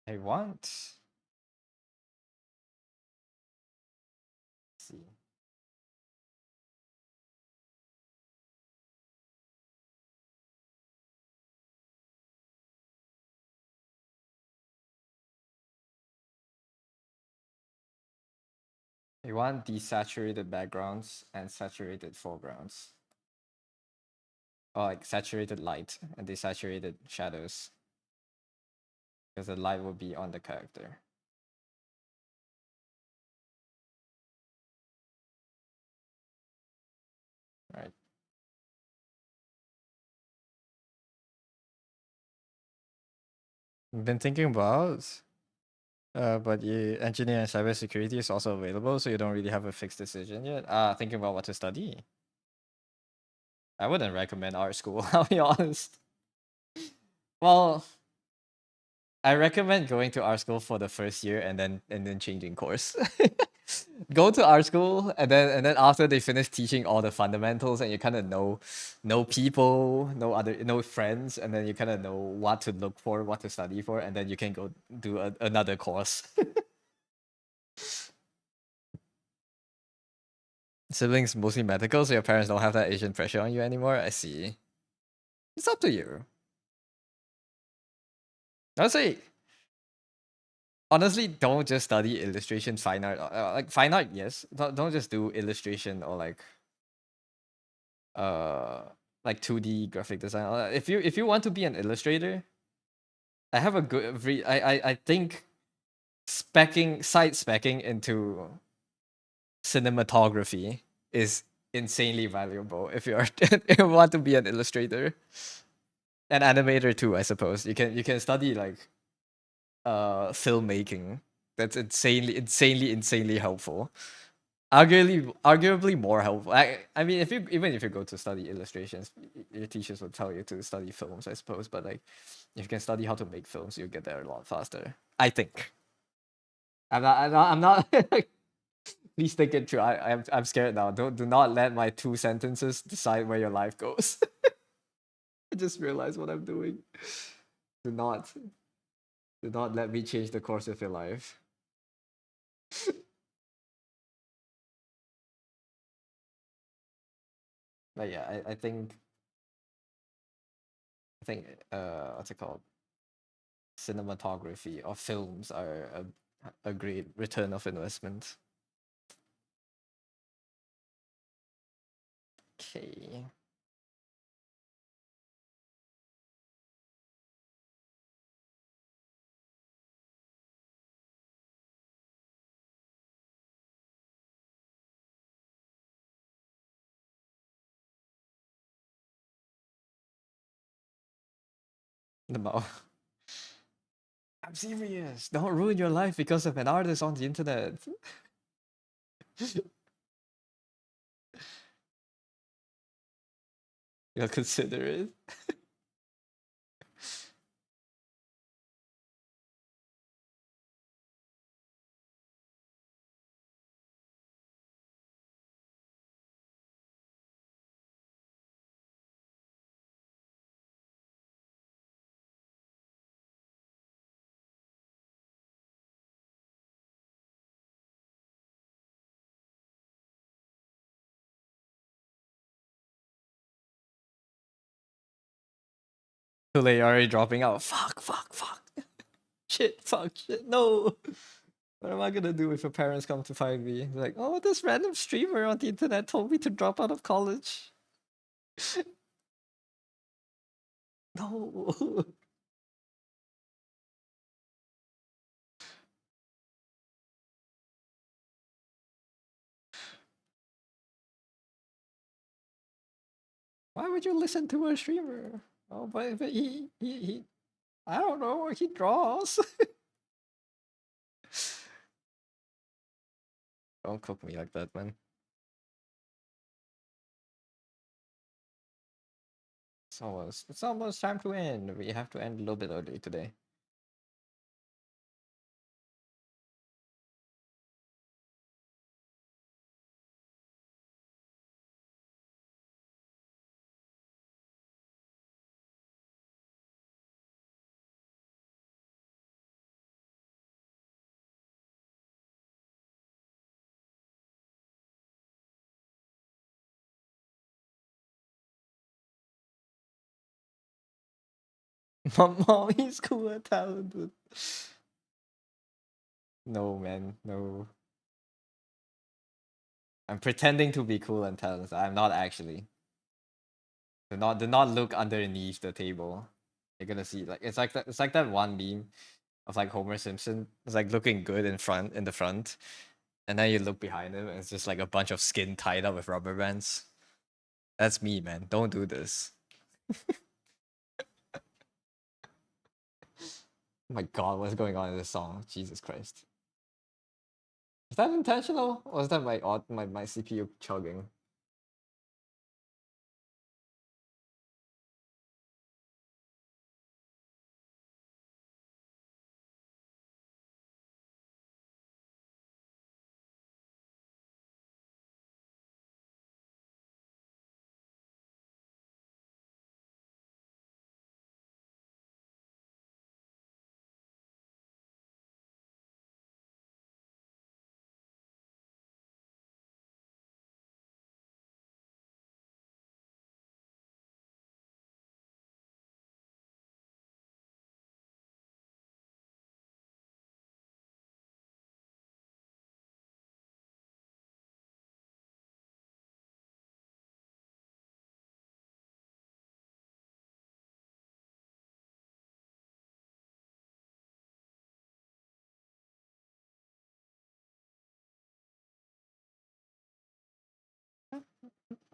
I want. Let's see. I want desaturated backgrounds and saturated foregrounds. Or like saturated light and desaturated shadows. Because the light will be on the character. Right. I've been thinking about, but you engineering and cybersecurity is also available, so you don't really have a fixed decision yet. Thinking about what to study. I wouldn't recommend art school, I'll be honest. Well, I recommend going to art school for the first year and then changing course. Go to art school, and then after they finish teaching all the fundamentals, and you kind of know people, know friends, and then you kind of know what to look for, what to study for, and then you can go do another course. Siblings mostly medical, so your parents don't have that Asian pressure on you anymore. I see. It's up to you. I would say honestly, don't just study illustration, fine art. Like fine art, yes. Don't just do illustration or uh like 2D graphic design. If you want to be an illustrator, I have a good I think side specking into cinematography is insanely valuable if you're if you want to be an illustrator. An animator too, I suppose. You can study like filmmaking. That's insanely helpful. Arguably more helpful. I mean, if you even if you go to study illustrations, your teachers will tell you to study films, I suppose. But like, if you can study how to make films, you'll get there a lot faster. I think. I'm not. Please think it through. I'm scared now. Do not let my 2 sentences decide where your life goes. I just realized what I'm doing. Do not do not let me change the course of your life. But yeah, I think what's it called? Cinematography or films are a great return of investment. Okay. The mouth. I'm serious. Don't ruin your life because of an artist on the internet. You'll consider it. So they already dropping out. Fuck. Shit, fuck, shit, no. What am I gonna do if your parents come to find me? They're like, oh, this random streamer on the internet told me to drop out of college. No. Why would you listen to a streamer? Oh, but he I don't know, he draws. Don't cook me like that, man. It's almost time to end. We have to end a little bit early today. My mom is cool and talented. No, man, no. I'm pretending to be cool and talented. I'm not actually. Do not look underneath the table. You're gonna see like it's like that one meme of like Homer Simpson. It's like looking good in the front, and then you look behind him and it's just like a bunch of skin tied up with rubber bands. That's me, man. Don't do this. Oh my god, what's going on in this song? Jesus Christ. Is that intentional? Or is that my CPU chugging?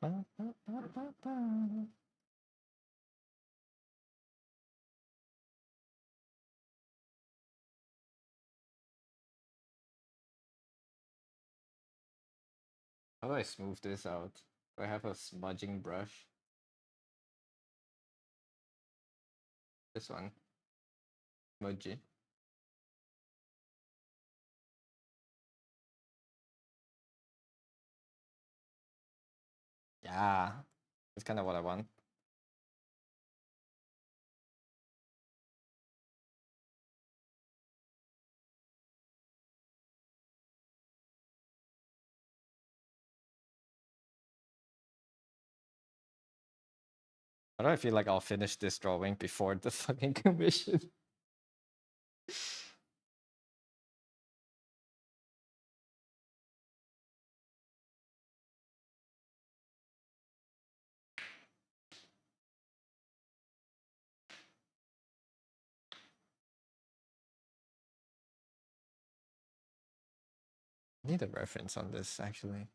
How do I smooth this out? Do I have a smudging brush? This one. Smudgy. Yeah. That's kind of what I want. Why do I feel like I'll finish this drawing before the fucking commission? I need a reference on this actually.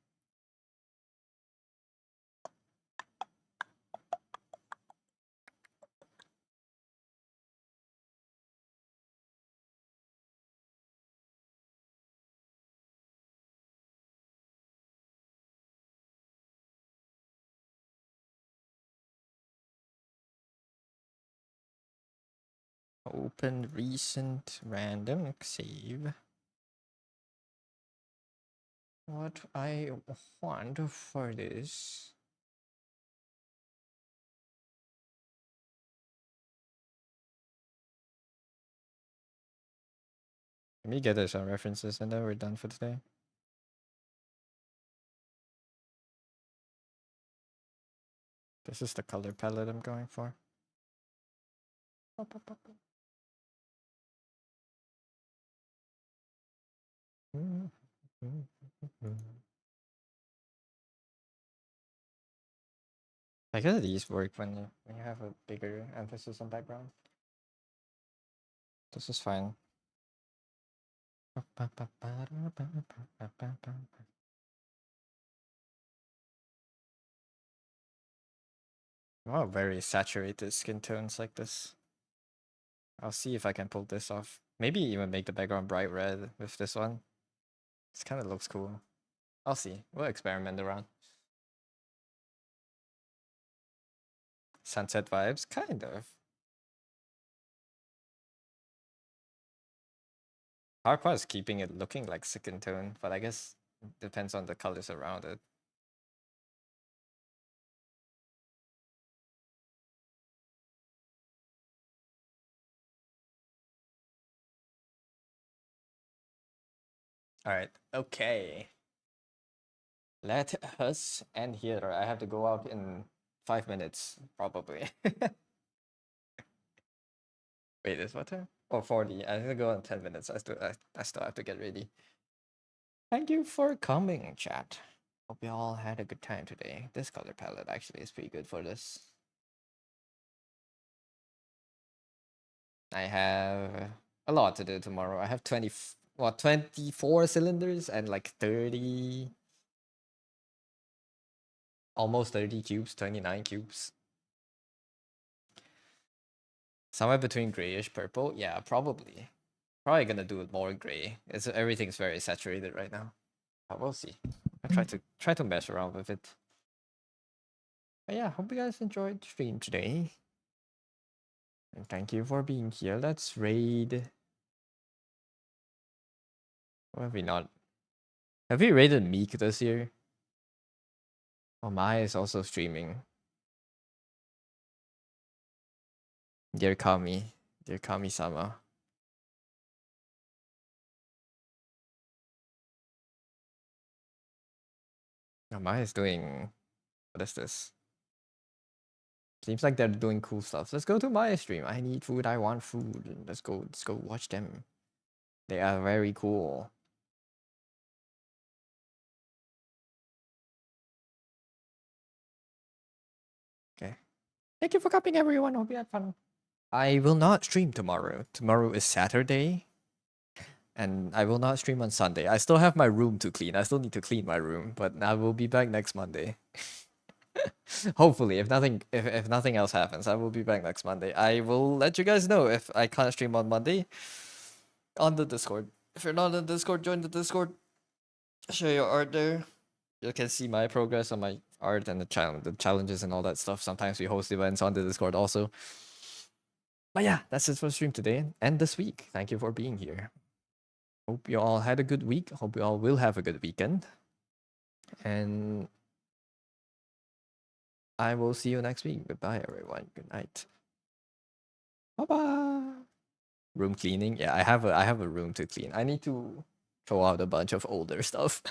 Open recent random save. What I want for this. Let me get us some references and then we're done for today. This is the color palette I'm going for. I guess these work when you have a bigger emphasis on background. This is fine. Wow, very saturated skin tones like this. I'll see if I can pull this off. Maybe even make the background bright red with this one. This kind of looks cool. I'll see. We'll experiment around. Sunset vibes? Kind of. Hard part is keeping it looking like skin tone, but I guess it depends on the colors around it. Alright, okay. Let us end here. I have to go out in 5 minutes, probably. Wait, is what time? Oh, 40. I have to go in 10 minutes. I still have to get ready. Thank you for coming, chat. Hope you all had a good time today. This color palette actually is pretty good for this. I have a lot to do tomorrow. I have 24 cylinders and like 30, almost 30 cubes, 29 cubes. Somewhere between grayish purple. Yeah, probably. Probably gonna do it more gray. Everything's very saturated right now. But we'll see. I try to mess around with it. But yeah, hope you guys enjoyed the stream today. And thank you for being here. Let's raid. What have we not? Have we raided Meek this year? Oh, Mai is also streaming. Dear Kami. Dear Kami-sama. Oh, Mai is doing... What is this? Seems like they're doing cool stuff. Let's go to my stream. I need food. I want food. Let's go watch them. They are very cool. Okay. Thank you for coming, everyone. Hope you had fun. I will not stream tomorrow. Tomorrow is Saturday. And I will not stream on Sunday. I still have my room to clean. I still need to clean my room, but I will be back next Monday. Hopefully, if nothing else happens, I will be back next Monday. I will let you guys know if I can't stream on Monday on the Discord. If you're not on the Discord, join the Discord. Share your art there. You can see my progress on my art and the challenges and all that stuff. Sometimes we host events on the Discord also. But yeah, that's it for the stream today and this week. Thank you for being here. Hope you all had a good week. Hope you all will have a good weekend. And I will see you next week. Goodbye, everyone. Good night. Bye bye. Room cleaning. Yeah, I have a room to clean. I need to throw out a bunch of older stuff.